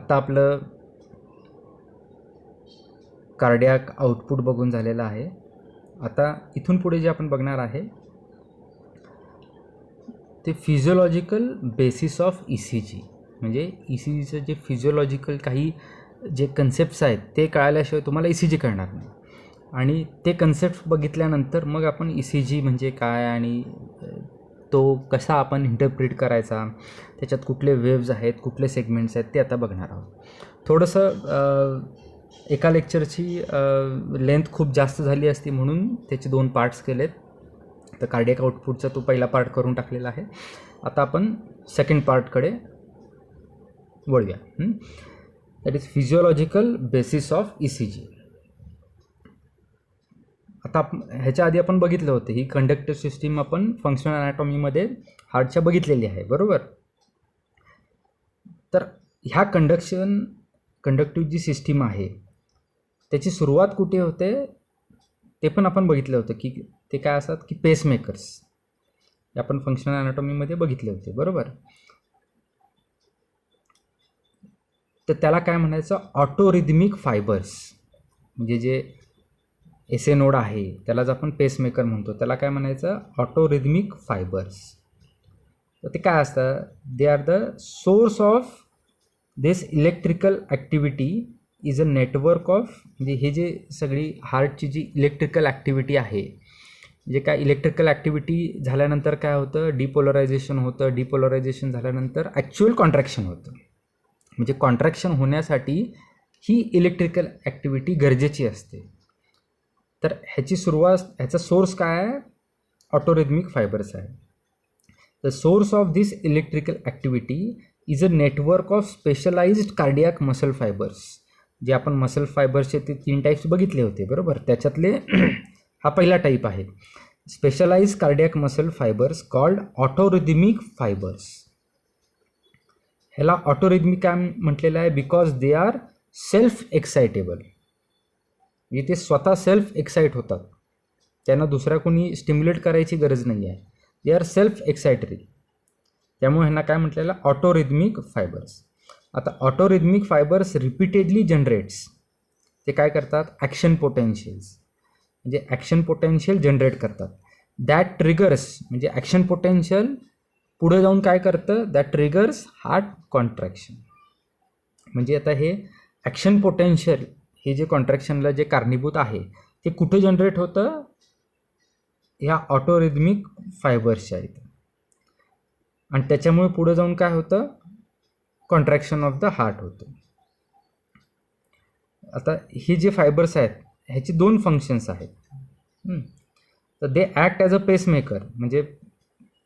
आत्ता आपलं cardiac output बघून झालेलं आहे. आता इथून पुढे जे आपण बघणार आहे ते फिजिओलॉजिकल बेसिस ऑफ ECG. म्हणजे ECGचं जे फिजिओलॉजिकल काही जे कन्सेप्ट्स आहेत ते कळाल्याशिवाय तुम्हाला ECG कळणार नाही. आणि ते कन्सेप्ट बघितल्यानंतर मग आपण ECG म्हणजे काय आणि तो कसा आपण इंटरप्रिट करायचा, त्याच्यात कुठले वेव्ज आहेत, कुठले सेगमेंट्स आहेत ते आता बघणार आहोत. थोडंसं एका लेक्चरची लेंथ खूप जास्त झाली असती म्हणून त्याचे 2 पार्ट्स केलेत. तर कार्डियक आउटपुटचा तो पहिला पार्ट करून टाकलेला आहे. आता आपण सेकंड पार्टकडे वळूया. That is physiological basis of ECG. आता ह्याच्या आधी आपण बघितलं होतं ही कंडक्टिव्ह सिस्टीम आपण फंक्शनल अनॅटॉमीमध्ये हार्टच्या बघितलेली आहे, बरोबर. तर ह्या कंडक्टिव्ह जी सिस्टीम आहे त्याची सुरुवात कुठे होते ते पण आपण बघितलं होतं की ते काय असतात की पेसमेकर्स. हे आपण फंक्शनल अनॅटॉमीमध्ये बघितले होते, बरोबर. तर त्याला काय म्हणायचं, ऑटोरिदमिक फायबर्स. म्हणजे जे SA नोड आहे त्यालाच आपण पेसमेकर म्हणतो, त्याला काय म्हणायचं, ऑटोरिदमिक फायबर्स. तर ते काय असतं, they are the source of this electrical activity is a network of. म्हणजे हे जे सगळी हार्टची जी इलेक्ट्रिकल ॲक्टिव्हिटी आहे, जे काय इलेक्ट्रिकल ॲक्टिव्हिटी झाल्यानंतर काय होतं, डिपोलरायझेशन होतं. डिपोलरायझेशन झाल्यानंतर ॲक्च्युअल कॉन्ट्रॅक्शन होतं. म्हणजे कॉन्ट्रॅक्शन होण्यासाठी ही इलेक्ट्रिकल ॲक्टिव्हिटी गरजेची असते. तर ह्याची सुरुवात, ह्याचा सोर्स काय आहे, ऑटोरिदमिक फायबर्स आहे. The source of this electrical activity is a network of specialised cardiac muscle fibres. जे आपण मसल फायबर्सचे ते 3 टाईप्स बघितले होते, बरोबर. त्याच्यातले हा पहिला टाईप आहे, specialise cardiac muscle fibres called autorhythmic fibres. ह्याला ऑटोरिदमिक काय म्हटलेलं आहे, because they are self excitable. म्हणजे ते स्वतः सेल्फ एक्साइट होतात, त्यांना दुसऱ्या कोणी स्टिम्युलेट करायची गरज नाही आहे. They are self excitatory. त्यामुळे ह्यांना काय म्हटलेलं, ऑटोरिदमिक फायबर्स. आता ऑटोरिदमिक फायबर्स रिपीटेडली जनरेट्स. ते काय करतात, ॲक्शन पोटेन्शियल्स. म्हणजे ॲक्शन पोटेन्शियल जनरेट करतात. That triggers. म्हणजे ॲक्शन पोटेन्शियल पुढे जाऊन काय करतं, दॅट ट्रिगर्स हार्ट कॉन्ट्रॅक्शन. म्हणजे आता हे ॲक्शन पोटेन्शियल हे जे कॉन्ट्रॅक्शनला जे कारणीभूत आहे ते कुठे जनरेट होतं, ह्या ऑटोरिदमिक फायबर्सच्या इथं. आणि त्याच्यामुळे पुढे जाऊन काय होतं, कॉन्ट्रॅक्शन ऑफ द हार्ट होतं. आता हे जे फायबर्स आहेत ह्याची 2 फंक्शन्स आहेत. तर they act as a pacemaker. म्हणजे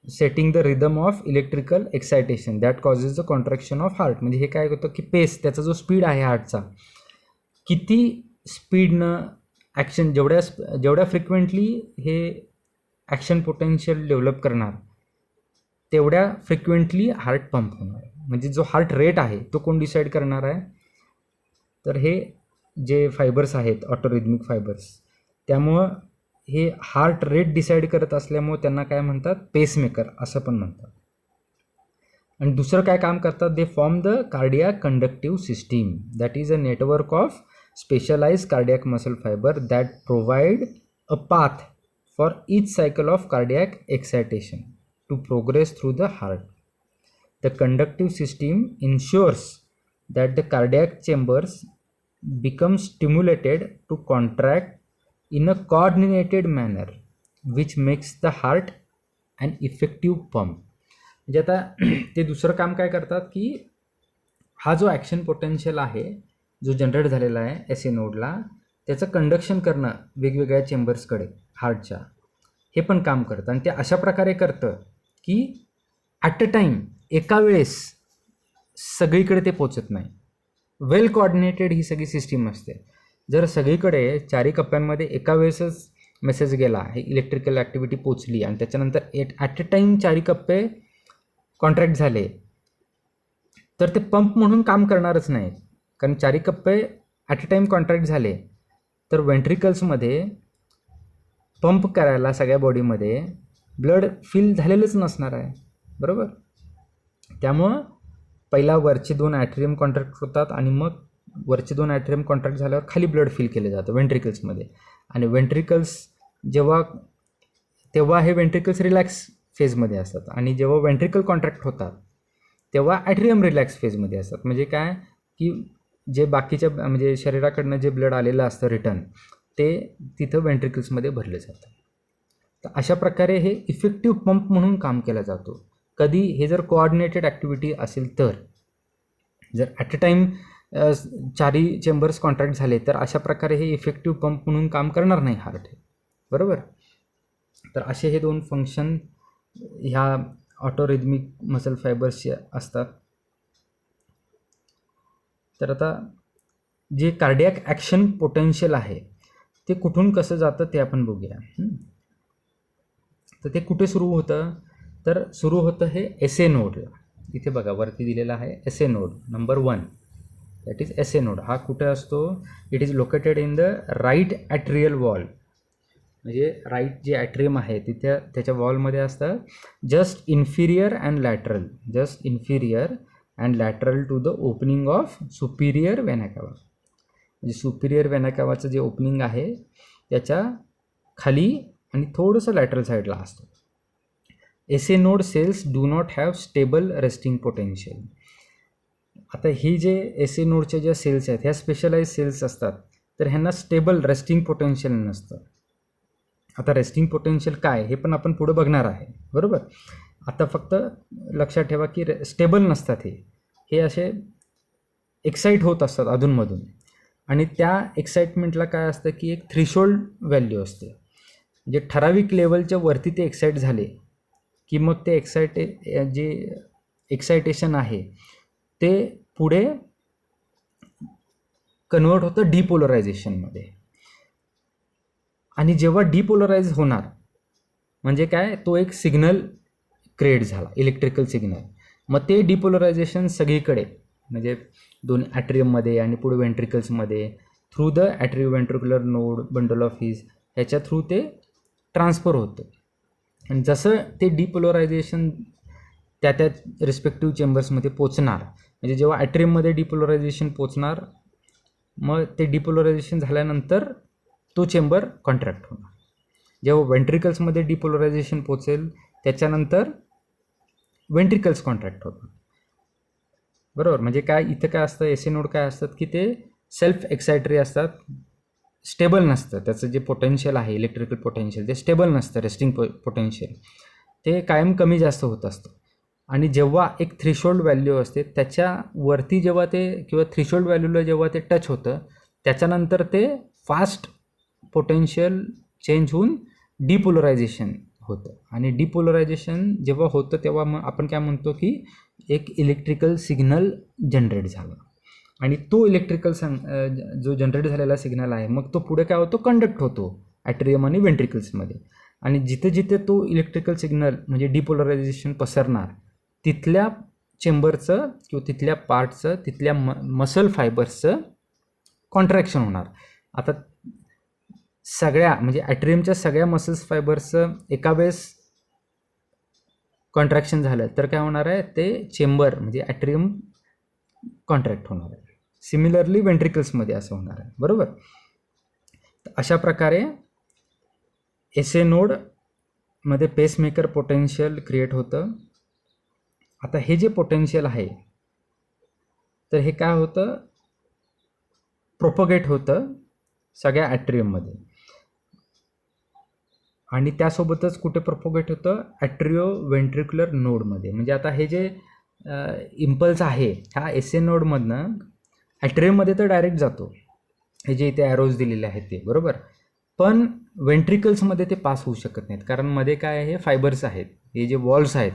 setting the rhythm of electrical excitation that causes the contraction of heart. म्हणजे हे काय होतं की पेस, त्याचा जो स्पीड आहे हार्टचा, किती स्पीडनं ॲक्शन, जेवढ्या फ्रिक्वेंटली हे ॲक्शन पोटेन्शियल डेव्हलप करणार तेवढ्या फ्रिक्वेंटली हार्ट पंप होणार. म्हणजे जो हार्ट रेट आहे तो कोण डिसाईड करणार आहे, तर हे जे फायबर्स आहेत ऑटोरिदमिक फायबर्स. त्यामुळं हे हार्ट रेट डिसाईड करत असल्यामुळे त्यांना काय म्हणतात, पेसमेकर असं पण म्हणतात. आणि दुसरं काय काम करतात, they form the cardiac conductive system that is a network of specialised cardiac muscle fibre that provide a path for each cycle of cardiac excitation to progress through the heart. The conductive system ensures that the cardiac chambers become stimulated to contract in a coordinated manner which makes the heart an effective pump. म्हणजे आता ते दुसरं काम काय करतात की हा जो ॲक्शन पोटेन्शियल आहे जो जनरेट झालेला आहे SA नोडला, त्याचं कंडक्शन करणं वेगवेगळ्या चेंबर्सकडे हार्टच्या, हे पण काम करतं. आणि ते अशा प्रकारे करतं की ॲट अ टाईम, एका वेळेस सगळीकडे ते पोचत नाही. वेल कोऑर्डिनेटेड ही सगळी सिस्टीम असते. जर सगळीकडे 4 कप्प्यांमध्ये एका वेळेसच मेसेज गेला, हे इलेक्ट्रिकल ॲक्टिव्हिटी पोचली आणि त्याच्यानंतर ॲट अ टाईम 4 कप्पे कॉन्ट्रॅक्ट झाले, तर ते पंप म्हणून काम करणारच नाही. कारण 4 कप्पे ॲट अ टाईम कॉन्ट्रॅक्ट झाले तर वेंट्रिकल्समध्ये पंप करायला सगळ्या बॉडीमध्ये ब्लड फिल झालेलंच नसणार आहे, बरोबर. त्यामुळं पहिला वरचे 2 ॲट्रियम कॉन्ट्रॅक्ट होतात आणि मग वरचे 2 ॲट्रियम कॉन्ट्रॅक्ट झाल्यावर खाली ब्लड फिल केलं जातं वेंट्रिकल्समध्ये. आणि वेंट्रिकल्स तेव्हा हे वेंट्रिकल्स रिलॅक्स फेजमध्ये असतात आणि जेव्हा वेंट्रिकल कॉन्ट्रॅक्ट होतात तेव्हा ॲट्रियम रिलॅक्स फेजमध्ये असतात. म्हणजे काय की जे बाकीच्या म्हणजे शरीराकडनं जे ब्लड आलेलं असतं रिटर्न ते तिथं वेंट्रिकल्समध्ये भरलं जातं. तर अशा प्रकारे हे इफेक्टिव्ह पंप म्हणून काम केला जातो. कधी हे जर कोऑर्डिनेटेड ॲक्टिव्हिटी असेल तर, जर ॲट अ टाईम चारही चेंबर्स कॉन्ट्रॅक्ट झाले तर अशा प्रकारे हे इफेक्टिव्ह पंप म्हणून काम करणार नाही हार्ट, बरोबर. तर असे हे 2 फंक्शन ह्या ऑटोरिदमिक मसल फायबर्सचे असतात. तर आता जे कार्डियाक ॲक्शन पोटेन्शियल आहे ते कुठून कसं जातं ते आपण बघूया. तर ते कुठे सुरू होतं, तर सुरू होतं हे SA नोडला. इथे बघा वरती दिलेला आहे SA node number 1, that is SA node. हा कुठे असतो, it is located in the right atrial wall. म्हणजे राईट जे ॲट्रियम आहे तिथे त्याच्या वॉलमध्ये असतं just inferior and lateral to the opening of superior vena cava. म्हणजे सुपिरियर वेना कावाचं जे ओपनिंग आहे त्याच्या खाली आणि थोडंसं लॅटरल साईडला असतो. SA node cells do not have stable resting potential. आता ही जे SA नोडच्या ज्या सेल्स आहेत ह्या स्पेशलाइज सेल्स असतात, तर ह्यांना स्टेबल रेस्टिंग पोटेन्शियल नसतं. आता रेस्टिंग पोटेन्शियल काय हे पण आपण पुढे बघणार आहे, बरोबर. आता फक्त लक्षात ठेवा की स्टेबल नसतात हे असे एक्साईट होत असतात अधूनमधून. आणि त्या एक्साइटमेंटला काय असतं की एक थ्रेशोल्ड व्हॅल्यू असते. म्हणजे ठराविक लेवलच्या वरती ते एक्साईट झाले की मग ते जे एक्सायटेशन आहे ते पुढे कन्वर्ट होतं डिपोलरायझेशनमध्ये. आणि जेव्हा डिपोलराइज होणार म्हणजे काय, तो एक सिग्नल क्रिएट झाला, इलेक्ट्रिकल सिग्नल. मग ते डिपोलरायझेशन सगळीकडे म्हणजे 2 ॲट्रियममध्ये आणि पुढे वेंट्रिकल्समध्ये through the atrioventricular node bundle of His ह्याच्या थ्रू ते ट्रान्सफर होतं. आणि जसं ते डिपोलरायझेशन त्या रिस्पेक्टिव्ह चेंबर्समध्ये पोचणार, म्हणजे जेव्हा ॲट्रियममध्ये डिपोलरायझेशन पोचणार मग ते डिपोलरायझेशन झाल्यानंतर तो चेंबर कॉन्ट्रॅक्ट होणार. जेव्हा वेंट्रिकल्समध्ये डिपोलरायझेशन पोचेल त्याच्यानंतर वेंट्रिकल्स कॉन्ट्रॅक्ट होतात, बरोबर. म्हणजे काय इथं काय असतं, SA नोड काय असतात की ते सेल्फ एक्सायटरी असतात, स्टेबल नसतं. त्याचं जे पोटेन्शियल आहे इलेक्ट्रिकल पोटेन्शियल ते स्टेबल नसतं. रेस्टिंग पोटेन्शियल ते कायम कमी जास्त होत असतं. आणि जेव्हा एक थ्रेशोल्ड व्हॅल्यू असते त्याच्यावरती जेव्हा ते किंवा थ्रेशोल्ड व्हॅल्यूला जेव्हा ते टच होतं त्याच्यानंतर ते फास्ट पोटेन्शियल चेंज होऊन डिपोलरायझेशन होतं. आणि डिपोलरायझेशन जेव्हा होतं तेव्हा मग आपण काय म्हणतो की एक इलेक्ट्रिकल सिग्नल जनरेट झाला. आणि तो इलेक्ट्रिकल जो जनरेट झालेला सिग्नल आहे मग तो पुढे काय होतो, कंडक्ट होतो ॲट्रियम आणि वेंट्रिकल्समध्ये. आणि जिथे जिथे तो इलेक्ट्रिकल सिग्नल म्हणजे डिपोलरायझेशन पसरणार तिथल्या चेंबरचं किंवा तिथल्या पार्टचं तिथल्या मसल फायबर्सचं कॉन्ट्रॅक्शन होणार. आता सगळ्या म्हणजे ॲट्रियमच्या सगळ्या मसल्स फायबर्सचं एका वेळेस कॉन्ट्रॅक्शन झालं तर काय होणार आहे, ते चेंबर म्हणजे ॲट्रियम कॉन्ट्रॅक्ट होणार आहे. सिमिलरली वेंट्रिकल्समध्ये असं होणार आहे, बरोबर. अशा प्रकारे SA नोडमध्ये पेसमेकर पोटेन्शियल क्रिएट होतं. आता हे जे पोटेन्शियल आहे तर हे काय होतं, प्रोपगेट होतं सगळ्या ॲट्रियममध्ये. आणि त्यासोबतच कुठे प्रोपोगेट होतं, ॲट्रियो वेंट्रिक्युलर नोडमध्ये. म्हणजे आता हे जे इम्पल्स आहे ह्या SA नोडमधनं ॲट्रियममध्ये तर डायरेक्ट जातो, हे जे इथे ॲरोज दिलेले आहेत ते, बरोबर. पण वेंट्रिकल्समध्ये ते पास होऊ शकत नाहीत कारण मध्ये काय आहे, फायबर्स आहेत, हे जे वॉल्स आहेत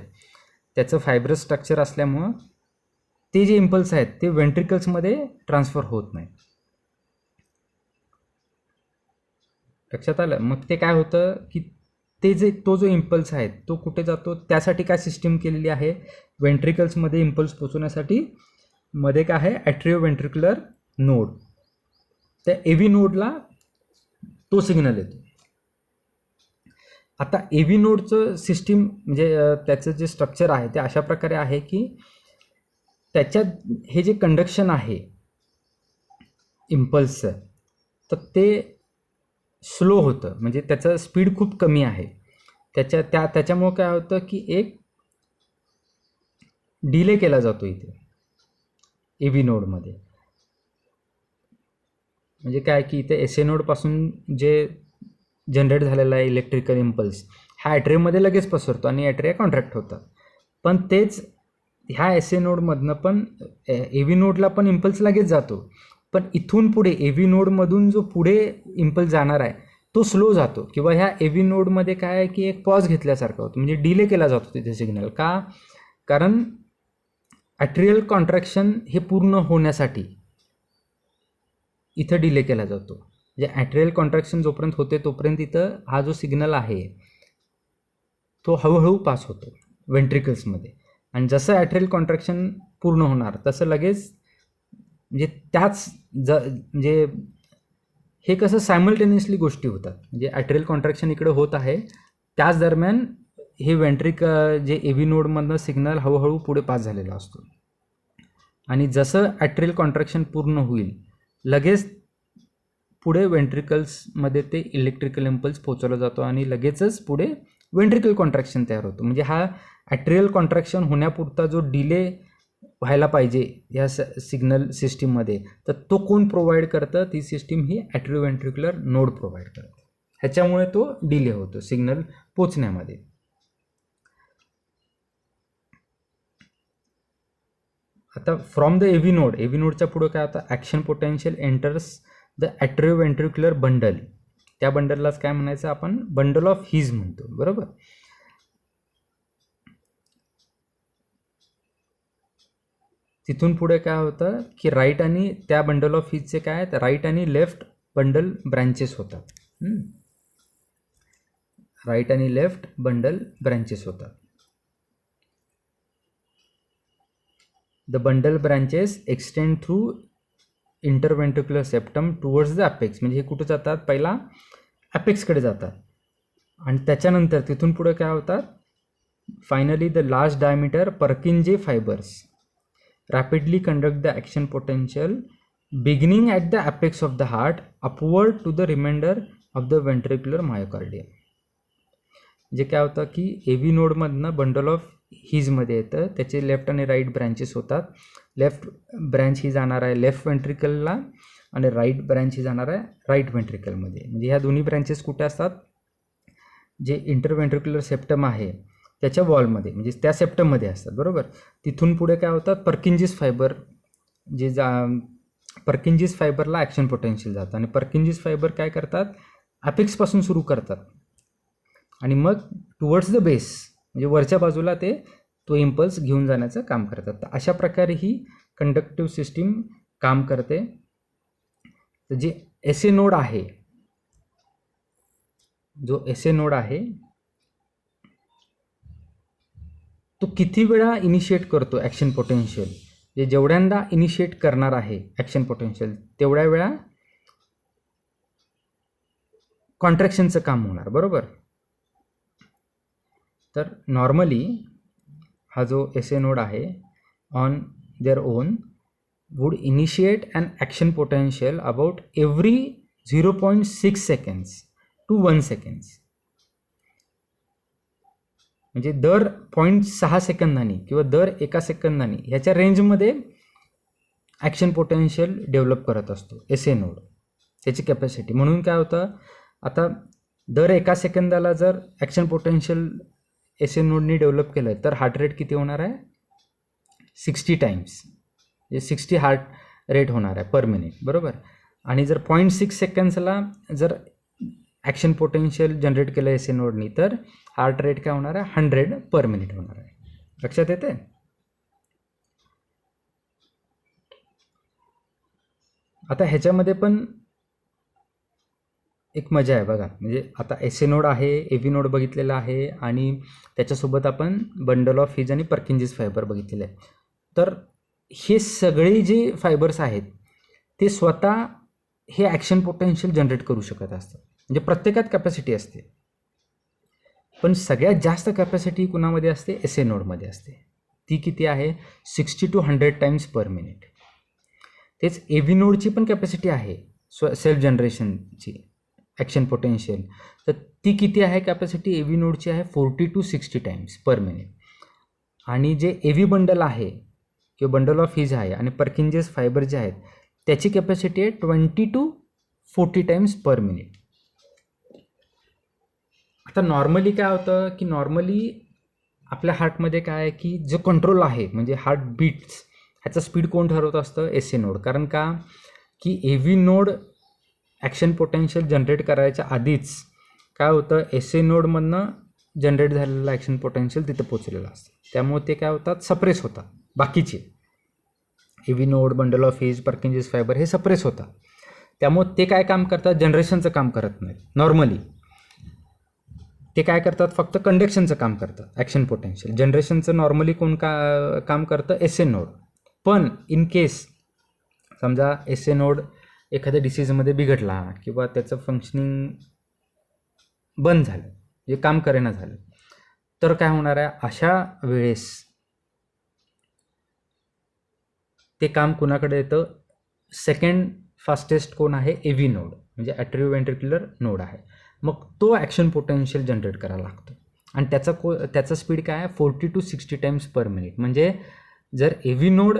त्याचं फायबरस स्ट्रक्चर असल्यामुळं ते जे इम्पल्स आहेत ते वेंट्रिकल्समध्ये ट्रान्सफर होत नाहीत. लक्षात आलं. मग ते काय होतं की तो जो इम्पल्स आहे तो कुठे जातो, त्यासाठी काय सिस्टीम केलेली आहे, वेंट्रिकल्समध्ये इम्पल्स पोचवण्यासाठी मध्ये काय आहे, ॲट्रियो वेंट्रिक्युलर नोड. त्या AV नोडला तो सिग्नल येतो. आता AV नोडचं सिस्टीम म्हणजे त्याचं जे स्ट्रक्चर आहे ते अशा प्रकारे आहे की त्याच्यात हे जे कंडक्शन आहे इम्पल्सचं, तर ते स्लो होतं, म्हणजे त्याचं स्पीड खूप कमी आहे. त्याच्यामुळं काय होतं की एक डिले केला जातो इथे ए व्ही नोडमध्ये. म्हणजे काय की इथे एस ए नोडपासून जे जनरेट झालेला आहे इलेक्ट्रिकल इम्पल्स ह्या ॲट्रियममध्ये लगेच पसरतो आणि ॲट्रिया कॉन्ट्रॅक्ट होतात. पण तेच ह्या एस ए नोडमधनं पण ए व्ही नोडला पण इम्पल्स लगेच जातो, पण इथून पुढे ए व्ही नोडमधून जो पुढे इम्पल्स जाणार आहे तो स्लो जातो, किंवा ह्या ए व्ही नोडमध्ये काय आहे की एक पॉज घेतल्यासारखा होतो, म्हणजे डिले केला जातो तिथे सिग्नल. का? कारण ॲट्रियल कॉन्ट्रॅक्शन हे पूर्ण होण्यासाठी इथं डिले केला जातो. म्हणजे ॲट्रियल कॉन्ट्रॅक्शन जोपर्यंत होते तोपर्यंत इथं हा जो सिग्नल आहे तो हळूहळू पास होतो वेंट्रिकल्समध्ये, आणि जसं ॲट्रियल कॉन्ट्रॅक्शन पूर्ण होणार तसं लगेच म्हणजे म्हणजे हे कसं सायमल्टेनियसली गोष्टी होतात. म्हणजे ॲट्रियल कॉन्ट्रॅक्शन इकडे होत आहे, त्याच दरम्यान हे जे ए व्ही नोडमधनं सिग्नल हळूहळू पुढे पास झालेला असतो, आणि जसं ॲट्रियल कॉन्ट्रॅक्शन पूर्ण होईल लगेच पुढे वेंट्रिकल्समध्ये ते इलेक्ट्रिकल इम्पल्स पोचवला जातो आणि लगेचच पुढे वेंट्रिकल कॉन्ट्रॅक्शन तयार होतं. म्हणजे हा ॲट्रियल कॉन्ट्रॅक्शन होण्यापुरता जो डिले व्हायला पाहिजे या सिग्नल सिस्टीममध्ये, तर तो कोण प्रोव्हाइड करतं? ती सिस्टीम ही ॲट्रिओव्हेंट्रिक्युलर नोड प्रोव्हाइड करते. ह्याच्यामुळे तो डिले होतो सिग्नल पोचण्यामध्ये. आता फ्रॉम द ए व्ही नोडच्या पुढे काय होतं? Action potential enters the atrioventricular bundle. त्या बंडललाच काय म्हणायचं आपण? बंडल ऑफ हीज म्हणतो, बरोबर. तिथून पुढे काय होतं की राईट आणि त्या बंडल ऑफ हीजचे काय आहेत? राईट आणि लेफ्ट बंडल ब्रँचेस होतात. राईट आणि लेफ्ट बंडल ब्रँचेस होतात. The bundle branches extend through interventricular septum towards the apex. म्हणजे हे कुठे जातात? पहिला अपेक्सकडे जातात, आणि त्याच्यानंतर तिथून पुढे काय होतात? Finally the large diameter पर्किंजे fibres rapidly conduct the action potential beginning at the apex of the heart upward to the remainder of the ventricular myocardium. जे काय होतं की ए व्ही नोडमधनं बंडल ऑफ हीजमध्ये येतं, त्याचे लेफ्ट आणि राईट ब्रँचेस होतात. Left branch ही जाणार आहे लेफ्ट वेंट्रिकलला आणि राईट ब्रँच ही जाणार आहे राईट वेंट्रिकलमध्ये. म्हणजे ह्या दोन्ही ब्रँचेस कुठे असतात? जे इंटरवेंट्रिक्युलर सेप्टम आहे त्याच्या वॉलमध्ये, म्हणजे त्या सेप्टममध्ये असतात, बरोबर. तिथून पुढे काय होतात? पर्किंजिस फायबर पर्किंजिस फायबरला ॲक्शन पोटेन्शियल जातं, आणि पर्किंजिस फायबर काय करतात? अपेक्सपासून सुरू करतात आणि मग टुवर्ड्स द बेस, म्हणजे वरच्या बाजूला ते तो इम्पल्स घेऊन जाण्याचं काम करतात. तर अशा प्रकारे ही कंडक्टिव्ह सिस्टीम काम करते. तर जे एस ए नोड आहे, जो एस ए नोड आहे तो किती वेळा इनिशिएट करतो ॲक्शन पोटेन्शियल? जे जेवढ्यांदा इनिशिएट करणार आहे ॲक्शन पोटेन्शियल तेवढ्या वेळा कॉन्ट्रॅक्शनचं काम होणार, बरोबर. तर नॉर्मली हा जो एस ए नोड आहे on their own would initiate an action potential about every 0.6 seconds to 1 seconds. म्हणजे दर 0.6 सेकंदांनी किंवा दर 1 सेकंदांनी ह्याच्या रेंजमध्ये ॲक्शन पोटेन्शियल डेव्हलप करत असतो एस ए नोड, त्याची कॅपॅसिटी. म्हणून काय होतं? आता दर 1 सेकंदाला जर ॲक्शन पोटेन्शियल एस ए नोडनी डेव्हलप केलं तर हार्ट रेट किती होणार आहे? 60 टाइम्स, म्हणजे 60 हार्ट रेट होणार आहे पर मिनिट, बरोबर. आणि जर 0.6 सेकंड्सला जर ॲक्शन पोटेन्शियल जनरेट केलं एस ए नोडनी तर हार्ट रेट काय होणार आहे? 100 पर मिनिट होणार आहे. लक्षात येते? आता ह्याच्यामध्ये पण एक मजा आहे बघा. म्हणजे आता एस ए नोड आहे, ए व्ही नोड बघितलेला आहे, आणि त्याच्यासोबत आपण बंडल ऑफ हीज आणि पर्किंजिस फायबर बघितलेले आहे. तर हे सगळे जे फायबर्स आहेत ते स्वतः हे ॲक्शन पोटेन्शियल जनरेट करू शकत असतात. म्हणजे प्रत्येकात कॅपॅसिटी असते, पण सगळ्यात जास्त कॅपॅसिटी कुणामध्ये असते? एस ए नोडमध्ये असते. ती किती आहे 60 to 100 टाइम्स पर मिनिट. तेच ए व्ही नोडची पण कॅपॅसिटी आहे सेल्फ जनरेशनची ॲक्शन पोटेन्शियल, तर ती किती आहे कॅपॅसिटी ए व्ही नोडची आहे 40 to 60 टाइम्स पर मिनिट. आणि जे ए व्ही बंडल आहे किंवा बंडल ऑफ हीज आहे आणि पर्किंजेस फायबर जे आहेत त्याची कॅपॅसिटी आहे 20 to 40 टाइम्स पर मिनिट. आता नॉर्मली काय होतं की नॉर्मली आपल्या हार्टमध्ये काय आहे की जो कंट्रोल आहे म्हणजे हार्ट बीट्स ह्याचा स्पीड कोण ठरवत असतं एस ए नोड. कारण का की ए V node action potential generate करायच्या आधीच काय होतं एस ए नोडमधनं जनरेट झालेलं ॲक्शन पोटेन्शियल तिथं पोचलेलं असतं, त्यामुळे ते काय होतात सप्रेस होतात. बाकीचे A V node bundle of His Purkinje's fibre हे सप्रेस होतात, त्यामुळे ते काय काम करतात जनरेशनचं काम करत नाहीत. नॉर्मली ते काय करतात फक्त कंडक्शनचं काम करतात. ॲक्शन पोटेन्शियल जनरेशनचं नॉर्मली कोण काम करतं एस ए नोड. पण इन केस समजा एस ए नोड एखाद्या डिसीजमध्ये बिघडला किंवा त्याचं फंक्शनिंग बंद झालं म्हणजे काम करेना झालं तर काय होणार आहे अशा वेळेस ते काम कुणाकडे येतं सेकंड फास्टेस्ट कोण आहे ए व्ही नोड म्हणजे ॲट्रिओव्हेंट्रिक्युलर नोड आहे. मग तो ॲक्शन पोटेन्शियल जनरेट करायला लागतो आणि त्याचा स्पीड काय आहे 40 to 60 टाइम्स पर मिनिट. म्हणजे जर ए व्ही नोड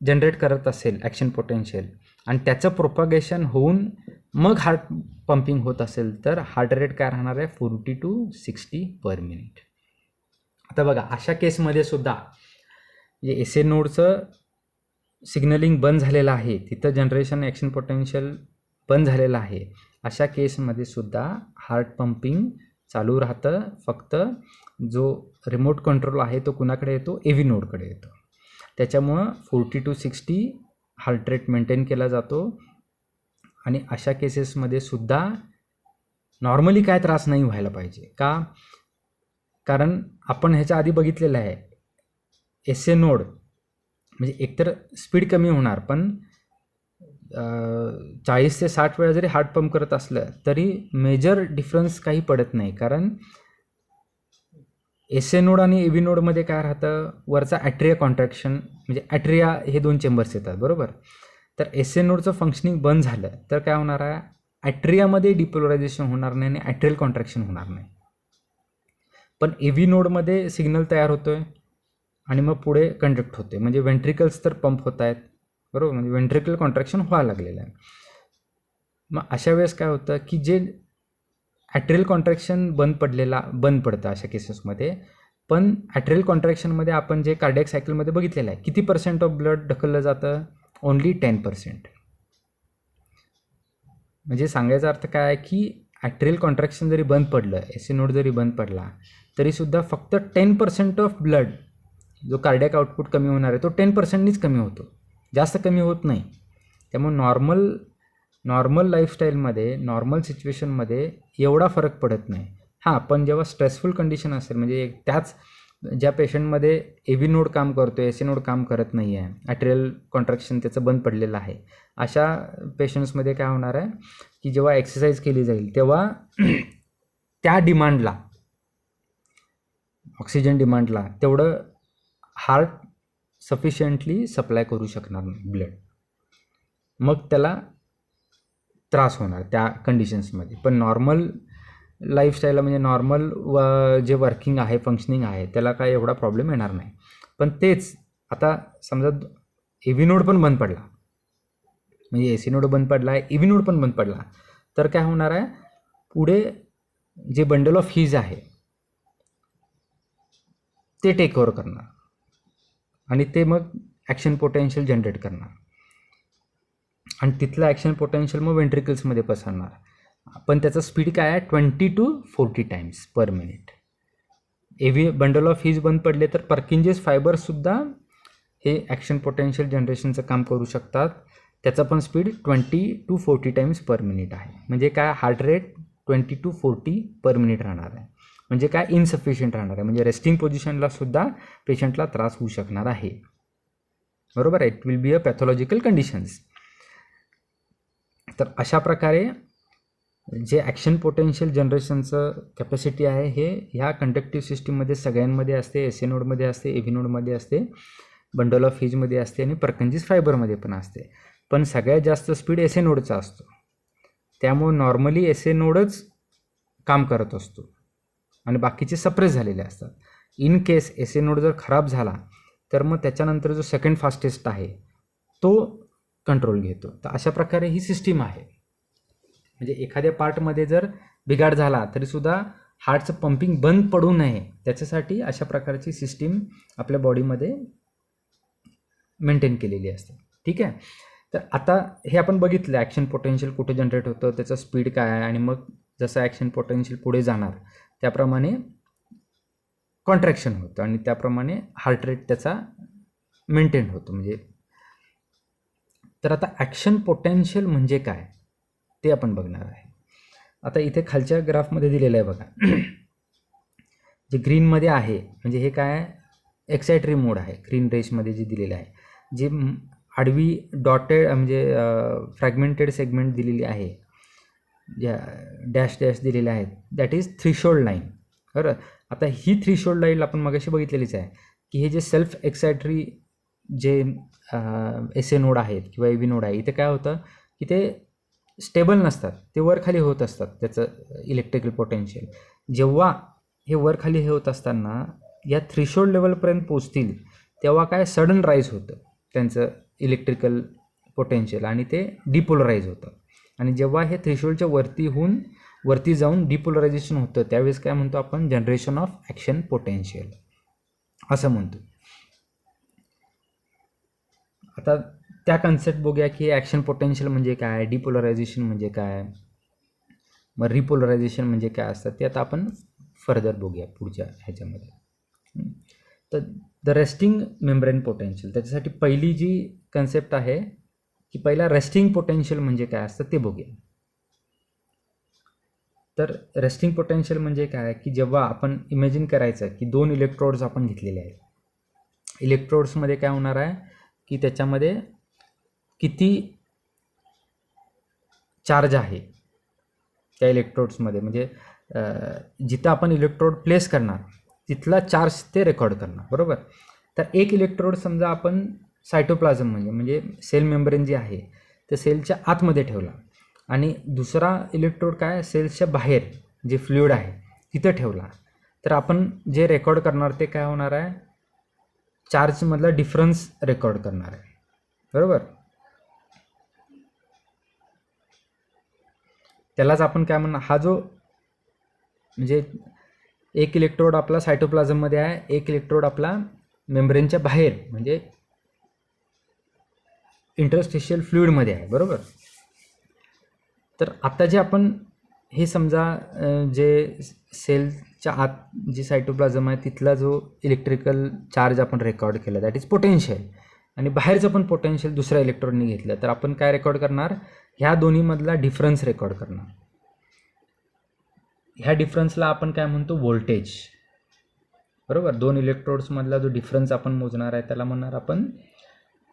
जनरेट करत असेल ॲक्शन पोटेन्शियल आणि त्याचं प्रोपागेशन होऊन मग हार्ट पंपिंग होत असेल तर हार्ट रेट काय राहणार आहे 40 to 60 पर मिनिट. आता बघा अशा केसमध्ये सुद्धा जे एस ए नोडचं सिग्नलिंग बंद झालेलं आहे तिथं जनरेशन ॲक्शन पोटेन्शियल बंद झालेलं आहे, अशा केसमध्ये सुद्धा हार्ट पंपिंग चालू राहतं. फक्त जो रिमोट कंट्रोल आहे तो कुणाकडे येतो ए व्ही नोडकडे येतो. त्याच्यामुळं 40 to 60 हार्ट रेट मेंटेन केला जातो. आणि अशा केसेसमध्ये सुद्धा नॉर्मली काय त्रास नाही व्हायला पाहिजे का, कारण आपण ह्याच्या आधी बघितलेलं आहे एस ए नोड म्हणजे एकतर स्पीड कमी होणार पण 40 ते 60 वेळा जरी हार्ट पंप करत असलं तरी मेजर डिफरन्स काही पडत नाही. कारण एस ए नोड आणि ए व्ही नोडमध्ये काय राहतं वरचा ॲट्रिया कॉन्ट्रॅक्शन म्हणजे ॲट्रिया हे दोन चेंबर्स येतात बरोबर. तर एस ए नोडचं फंक्शनिंग बंद झालं तर काय होणार आहे ॲट्रियामध्ये डिपोलरायझेशन होणार नाही आणि ॲट्रियल कॉन्ट्रॅक्शन होणार नाही. पण ए व्ही नोडमध्ये सिग्नल तयार होतो आहे आणि मग पुढे कंडक्ट होते म्हणजे वेंट्रिकल्स तर पंप होत आहेत बरोबर, म्हणजे वेंट्रिकल कॉन्ट्रॅक्शन व्हायला लागलेलं आहे. मग अशा वेळेस काय होतं की जे ॲट्रियल कॉन्ट्रॅक्शन बंद पडतं अशा केसेसमध्ये. पण ॲट्रियल कॉन्ट्रॅक्शनमध्ये आपण जे कार्डियक सायकलमध्ये बघितलेलं आहे किती % ऑफ ब्लड ढकललं जातं ओन्ली 10%. म्हणजे सांगायचा अर्थ काय आहे की ॲट्रियल कॉन्ट्रॅक्शन जरी बंद पडलं एस ए नोड जरी बंद पडला तरीसुद्धा फक्त 10% ऑफ ब्लड जो कार्डियक आउटपुट कमी होणार आहे तो 10%नीच कमी होतो, जास्त कमी होत नाही. त्यामुळे नॉर्मल लाईफस्टाईलमध्ये नॉर्मल सिच्युएशनमध्ये एवढा फरक पडत नाही. हां पण जेव्हा स्ट्रेसफुल कंडिशन असेल म्हणजे त्याच ज्या पेशंटमध्ये ए व्ही नोड काम करतो एस ए नोड काम करत नाही आहे ॲट्रियल कॉन्ट्रॅक्शन त्याचं बंद पडलेलं आहे अशा पेशंट्समध्ये काय होणार आहे की जेव्हा एक्सरसाइज केली जाईल तेव्हा त्या डिमांडला ऑक्सिजन डिमांडला तेवढं हार्ट सफिशियंटली सप्लाय करू शकणार नाही ब्लड, मग त्याला त्रास होणार त्या कंडिशन्समध्ये. पण नॉर्मल लाईफस्टाईलला म्हणजे नॉर्मल जे वर्किंग आहे फंक्शनिंग आहे त्याला काय एवढा प्रॉब्लेम येणार नाही. पण तेच आता समजा ए व्ही नोड पण बंद पडला म्हणजे ए सी नोड बंद पडला आहे ए व्ही नोड पण बंद पडला तर काय होणार आहे पुढे जे बंडल ऑफ हीज आहे ते टेक ओव्हर करणार आणि ते मग ॲक्शन पोटेन्शियल जनरेट करणार आणि तिथलं ॲक्शन पोटेन्शियल मग वेंट्रिकल्समध्ये पसरणार. पण त्याचा स्पीड काय आहे 20 to 40 times per minute. A V bundle of His बंद पडले तर पर्किंजेस फायबरसुद्धा हे ॲक्शन पोटेन्शियल जनरेशनचं काम करू शकतात. त्याचा पण speed 20 to 40 times per minute आहे. म्हणजे काय heart rate 20 to 40 per minute राहणार आहे. म्हणजे काय इनसफिशियंट राहणार आहे म्हणजे रेस्टिंग पोझिशनला सुद्धा पेशंटला त्रास होऊ शकणार आहे बरोबर. It will be a pathological conditions. तर अशा प्रकारे जे ॲक्शन पोटेन्शियल जनरेशनचं कॅपॅसिटी आहे हे ह्या कंडक्टिव्ह सिस्टीममध्ये सगळ्यांमध्ये असते. एस ए नोडमध्ये असते, ए व्ही नोडमध्ये असते, बंडल ऑफ हिजमध्ये असते आणि परकंजीस फायबरमध्ये पण असते. पण सगळ्यात जास्त स्पीड एस ए नोडचा असतो. त्यामुळे नॉर्मली एस ए नोडच काम करत असतो आणि बाकीचे सप्रेस झालेले असतात. In case S A node जर खराब झाला तर मग त्याच्यानंतर जो सेकंड फास्टेस्ट आहे तो कंट्रोल घेतो. तर अशा प्रकारे ही सिस्टीम आहे. म्हणजे एखाद्या पार्टमध्ये जर बिघाड झाला तरीसुद्धा हार्टचं पंपिंग बंद पडू नये त्याच्यासाठी अशा प्रकारची सिस्टीम आपल्या बॉडीमध्ये मेंटेन केलेली असते. ठीक आहे. तर आता हे आपण बघितलं ॲक्शन पोटेन्शियल कुठे जनरेट होतं, त्याचं स्पीड काय आहे आणि मग जसं ॲक्शन पोटेन्शियल पुढे जाणार त्याप्रमाणे कॉन्ट्रॅक्शन होतं आणि त्याप्रमाणे हार्ट रेट त्याचा मेंटेन होतो. म्हणजे तर आता ॲक्शन पोटेन्शियल म्हणजे काय ते आपण बघणार आहे. आता इथे खालच्या ग्राफमध्ये दिलेलं आहे बघा. जे ग्रीनमध्ये आहे म्हणजे हे काय आहे, एक्सायटरी मोड आहे. ग्रीन रेशमध्ये जे दिलेलं आहे, जे आडवी डॉटेड म्हणजे फ्रॅगमेंटेड सेगमेंट दिलेली आहे, ज्या डॅश डॅश दिलेले आहेत, दॅट इज थ्रीशोल्ड लाईन. बरं. आता ही थ्रीशोल्ड लाईन आपण मगाशी बघितलेलीच आहे की हे जे सेल्फ एक्सायटरी जे एस ए नोड आहेत किंवा ए व्ही नोड आहे, इथे काय होतं की ते स्टेबल नसतात, ते वर खाली होत असतात त्याचं इलेक्ट्रिकल पोटेन्शियल. जेव्हा हे वर खाली हे होत असताना या थ्रीशोल्ड लेवलपर्यंत पोचतील तेव्हा काय सडन राईज होतं त्यांचं इलेक्ट्रिकल पोटेन्शियल आणि ते डिपोलराईज होतं. आणि जेव्हा हे थ्रेशोल्डच्या वरती जाऊन डिपोलरायझेशन होतं त्यावेळेस काय म्हणतो आपण, जनरेशन ऑफ ॲक्शन पोटेन्शियल असं म्हणतो. आता त्या कन्सेप्ट बघूया की ॲक्शन पोटेन्शियल म्हणजे काय, डिपोलरायझेशन म्हणजे काय, मग रिपोलरायझेशन म्हणजे काय असतं ते आता आपण फर्दर बघूया पुढच्या ह्याच्यामध्ये. तर द रेस्टिंग मेम्ब्रेन पोटेन्शियल, त्याच्यासाठी पहिली जी कन्सेप्ट आहे की पहिला रेस्टिंग पोटेन्शियल म्हणजे काय असतं ते बघूया. तर रेस्टिंग पोटेन्शियल म्हणजे काय की जेव्हा आपण इमॅजिन करायचं की दोन इलेक्ट्रोड्स आपण घेतलेले आहेत. इलेक्ट्रोड्समध्ये काय होणार आहे की त्याच्यामध्ये किती चार्ज आहे त्या इलेक्ट्रोड्समध्ये, म्हणजे जिथं आपण इलेक्ट्रोड प्लेस करणार तिथला चार्ज ते रेकॉर्ड करणार. बरोबर. तर एक इलेक्ट्रोड समजा आपण सायटोप्लाझम म्हणजे सेल मेम्ब्रेन जी आहे ते सेलच्या आतमध्ये ठेवला आणि दुसरा इलेक्ट्रोड काय सेल्सच्या बाहेर जे फ्लुइड आहे तिथं ठेवला, तर आपण जे रेकॉर्ड करणार ते काय होणार आहे, चार्जमधला डिफरन्स रेकॉर्ड करणार आहे. बरोबर. त्यालाच आपण काय म्हणणार, हा जो म्हणजे एक इलेक्ट्रोड आपला सायटोप्लाझममध्ये आहे, एक इलेक्ट्रोड आपला मेम्ब्रेनच्या बाहेर म्हणजे इंटरस्टिशियल फ्लुइडमध्ये आहे. बरोबर. तर आता जे आपण हे समजा जे सेलच्या आत जे सायटोप्लाझम आहे तिथला जो इलेक्ट्रिकल चार्ज आपण रेकॉर्ड केला दॅट इज पोटेन्शियल, आणि बाहेरचं पण पोटेन्शियल दुसऱ्या इलेक्ट्रोडने घेतलं, तर आपण काय रेकॉर्ड करणार, ह्या दोन्हीमधला डिफरन्स रेकॉर्ड करणार. ह्या डिफरन्सला आपण काय म्हणतो, व्होल्टेज. बरोबर. दोन इलेक्ट्रोड्समधला जो डिफरन्स आपण मोजणार आहे त्याला म्हणणार आपण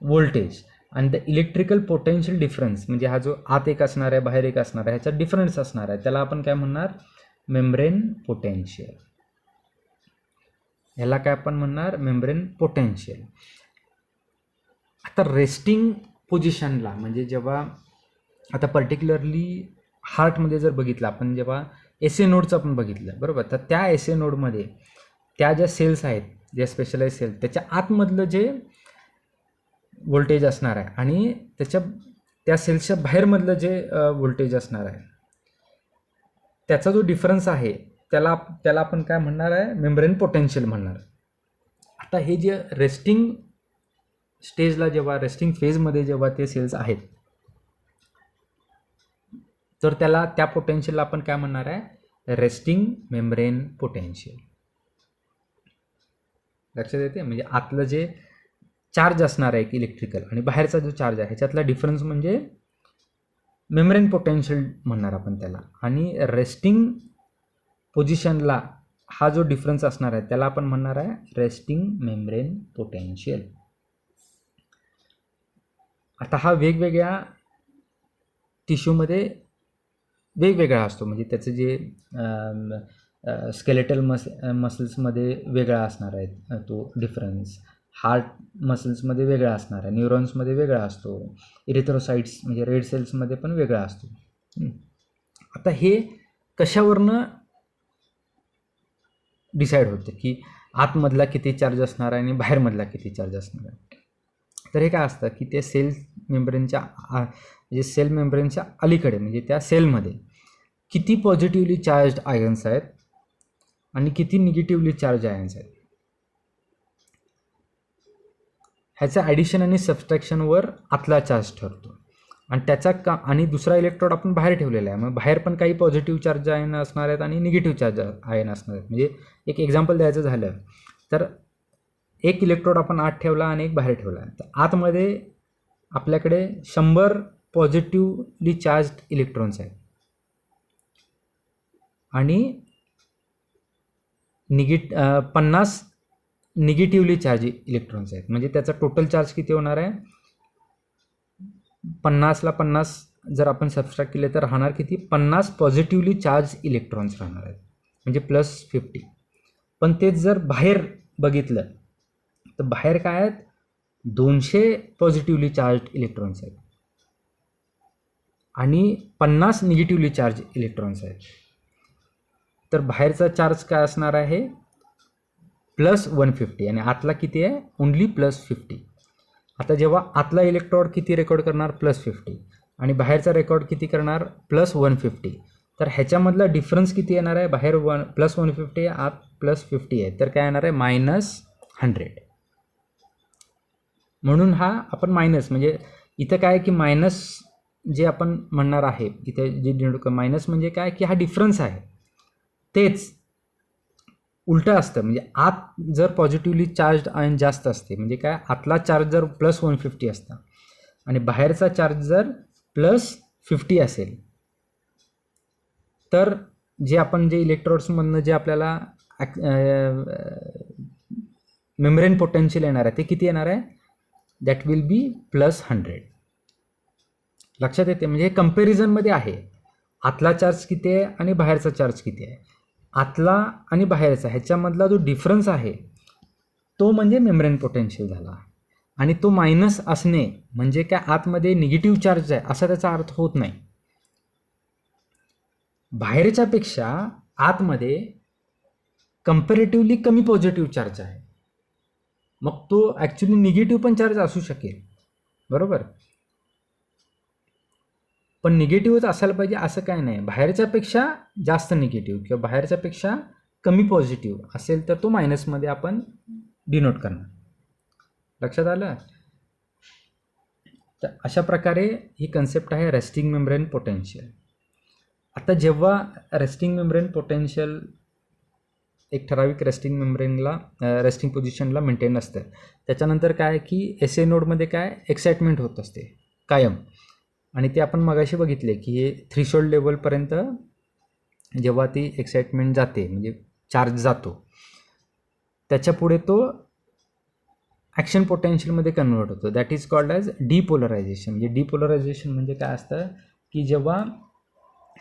व्होल्टेज. आणि द इलेक्ट्रिकल पोटेन्शियल डिफरन्स म्हणजे हा जो आत एक असणार आहे बाहेर एक असणार आहे ह्याचा डिफरन्स असणार आहे त्याला आपण काय म्हणणार, मेम्ब्रेन पोटेन्शियल. ह्याला काय आपण म्हणणार, मेम्ब्रेन पोटेन्शियल. आता रेस्टिंग पोझिशनला म्हणजे जेव्हा आता पर्टिक्युलरली हार्टमध्ये जर बघितलं आपण, जेव्हा एस ए नोडचं आपण बघितलं, बरोबर, तर त्या एस ए नोडमध्ये त्या ज्या सेल्स आहेत ज्या स्पेशलाइज सेल्स त्याच्या आतमधलं जे व्होल्टेज असणार आहे आणि त्या सेल्सच्या बाहेरमधलं जे व्होल्टेज असणार आहे त्याचा जो डिफरन्स आहे त्याला आपण काय म्हणणार आहे, मेम्ब्रेन पोटेन्शियल म्हणणार. आता हे जे रेस्टिंग स्टेजला जेव्हा रेस्टिंग फेजमध्ये जेव्हा ते सेल्स आहेत तर त्या पोटेन्शियलला आपण काय म्हणणार आहे, रेस्टिंग मेम्ब्रेन पोटेन्शियल. लक्षात येते. म्हणजे आतलं जे चार्ज असणार आहे इलेक्ट्रिकल आणि बाहेरचा जो चार्ज आहे ह्याच्यातला डिफरन्स म्हणजे मेम्ब्रेन पोटेन्शियल म्हणणार आपण त्याला. आणि रेस्टिंग पोझिशनला हा जो डिफरन्स असणार आहे त्याला आपण म्हणणार आहे रेस्टिंग मेम्ब्रेन पोटेन्शियल. आता हा वेगवेगळ्या टिश्यूमध्ये वेगवेगळा असतो. म्हणजे त्याचं जे स्केलेटल मसल्समध्ये वेगळा असणार आहे तो डिफरन्स, हार्ट मसल्समध्ये वेगळा असणार आहे, न्यूरॉन्समध्ये वेगळा असतो, इरिथ्रोसाइट्स म्हणजे रेड सेल्समध्ये पण वेगळा असतो. आता हे कशावरनं डिसाईड होतं की आतमधला किती चार्ज असणार आहे आणि बाहेरमधला किती चार्ज असणार आहे? तर हे काय असतं की ते सेल मेम्ब्रेनच्या म्हणजे सेल मेम्ब्रेनच्या अलीकडे म्हणजे त्या सेलमध्ये किती पॉझिटिव्हली चार्ज आयन्स आहेत आणि किती निगेटिव्हली चार्ज आयन्स आहेत ह्याचं ॲडिशन आणि सबस्ट्रॅक्शनवर आतला चार्ज ठरतो. आणि त्याचा आणि दुसरा इलेक्ट्रोड आपण बाहेर ठेवलेला आहे, मग बाहेर पण काही पॉझिटिव्ह चार्ज आयन असणार आहेत आणि निगेटिव्ह चार्ज आयन असणार आहेत. म्हणजे एक एक्झाम्पल द्यायचं झालं तर एक इलेक्ट्रोड आपण आत ठेवला आणि एक बाहेर ठेवला, तर आतमध्ये आपल्याकडे 100 पॉझिटिव्हली चार्ज इलेक्ट्रॉन्स आहेत आणि 50 निगेटिव्हली चार्ज इलेक्ट्रॉन्स आहेत. म्हणजे त्याचा टोटल चार्ज किती होणार आहे? 50ला 50 जर आपण सबस्ट्रॅक्ट केले तर राहणार किती? 50 पॉझिटिव्हली चार्ज इलेक्ट्रॉन्स राहणार आहेत, म्हणजे +50. पण तेच जर बाहेर बघितलं तर बाहेर काय आहेत? 200 पॉझिटिव्हली चार्ज इलेक्ट्रॉन्स आहेत आणि 50 निगेटिव्हली चार्ज इलेक्ट्रॉन्स आहेत. तर बाहेरचा चार्ज काय असणार आहे? +150 आणि आतला किती आहे? ओन्ली +50. आता जेव्हा आतला इलेक्ट्रॉड किती रेकॉर्ड करणार? +50 आणि बाहेरचा रेकॉर्ड किती करणार? +150. तर ह्याच्यामधला डिफरन्स किती येणार आहे? बाहेर +150 आहे, आत +50 आहे, तर काय येणार आहे? -100. म्हणून हा आपण मायनस म्हणजे इथं काय की मायनस जे आपण म्हणणार आहे इथे जे मायनस म्हणजे काय की हा डिफरन्स आहे. तेच उलटं असतं, म्हणजे आत जर पॉझिटिव्हली चार्ज आयन जास्त असते म्हणजे काय, आतला चार्ज जर +150 असता आणि बाहेरचा चार्ज जर +50 असेल तर जे आपण जे इलेक्ट्रोड्समधनं जे आपल्याला मेम्ब्रेन पोटेन्शियल येणार आहे ते किती येणार आहे? दॅट विल बी +100. लक्षात येते? म्हणजे हे कंपॅरिझनमध्ये आहे, आतला चार्ज किती आहे आणि बाहेरचा चार्ज किती आहे. आतला आणि बाहेरचा ह्याच्यामधला जो डिफरन्स आहे तो म्हणजे मेम्ब्रेन पोटेन्शियल झाला. आणि तो मायनस असणे म्हणजे काय, आतमध्ये निगेटिव्ह चार्ज आहे असा त्याचा अर्थ होत नाही. बाहेरच्यापेक्षा आतमध्ये कंपॅरेटिव्हली कमी पॉझिटिव्ह चार्ज आहे, मग तो ॲक्च्युली निगेटिव्ह पण चार्ज असू शकेल, बरोबर. पण निगेटिव्हच असायला पाहिजे असं काय नाही. बाहेरच्यापेक्षा जास्त निगेटिव्ह किंवा बाहेरच्यापेक्षा कमी पॉझिटिव्ह असेल तर तो मायनसमध्ये आपण डिनोट करणार. लक्षात आलं? तर अशा प्रकारे ही कन्सेप्ट आहे रेस्टिंग मेम्ब्रेन पोटेन्शियल. आता जेव्हा रेस्टिंग मेम्ब्रेन पोटेन्शियल एक ठराविक रेस्टिंग पोझिशनला मेंटेन असतं, त्याच्यानंतर काय की SA नोडमध्ये काय एक्साइटमेंट होत असते कायम. आणि ते आपण मगाशी बघितले की हे थ्रीशोल्ड लेवलपर्यंत जेव्हा ती एक्साइटमेंट जाते म्हणजे चार्ज जातो, त्याच्या पुढे तो ॲक्शन पोटेन्शियलमध्ये कन्वर्ट होतो. That is called as depolarisation. म्हणजे डिपोलरायझेशन म्हणजे काय असतं की जेव्हा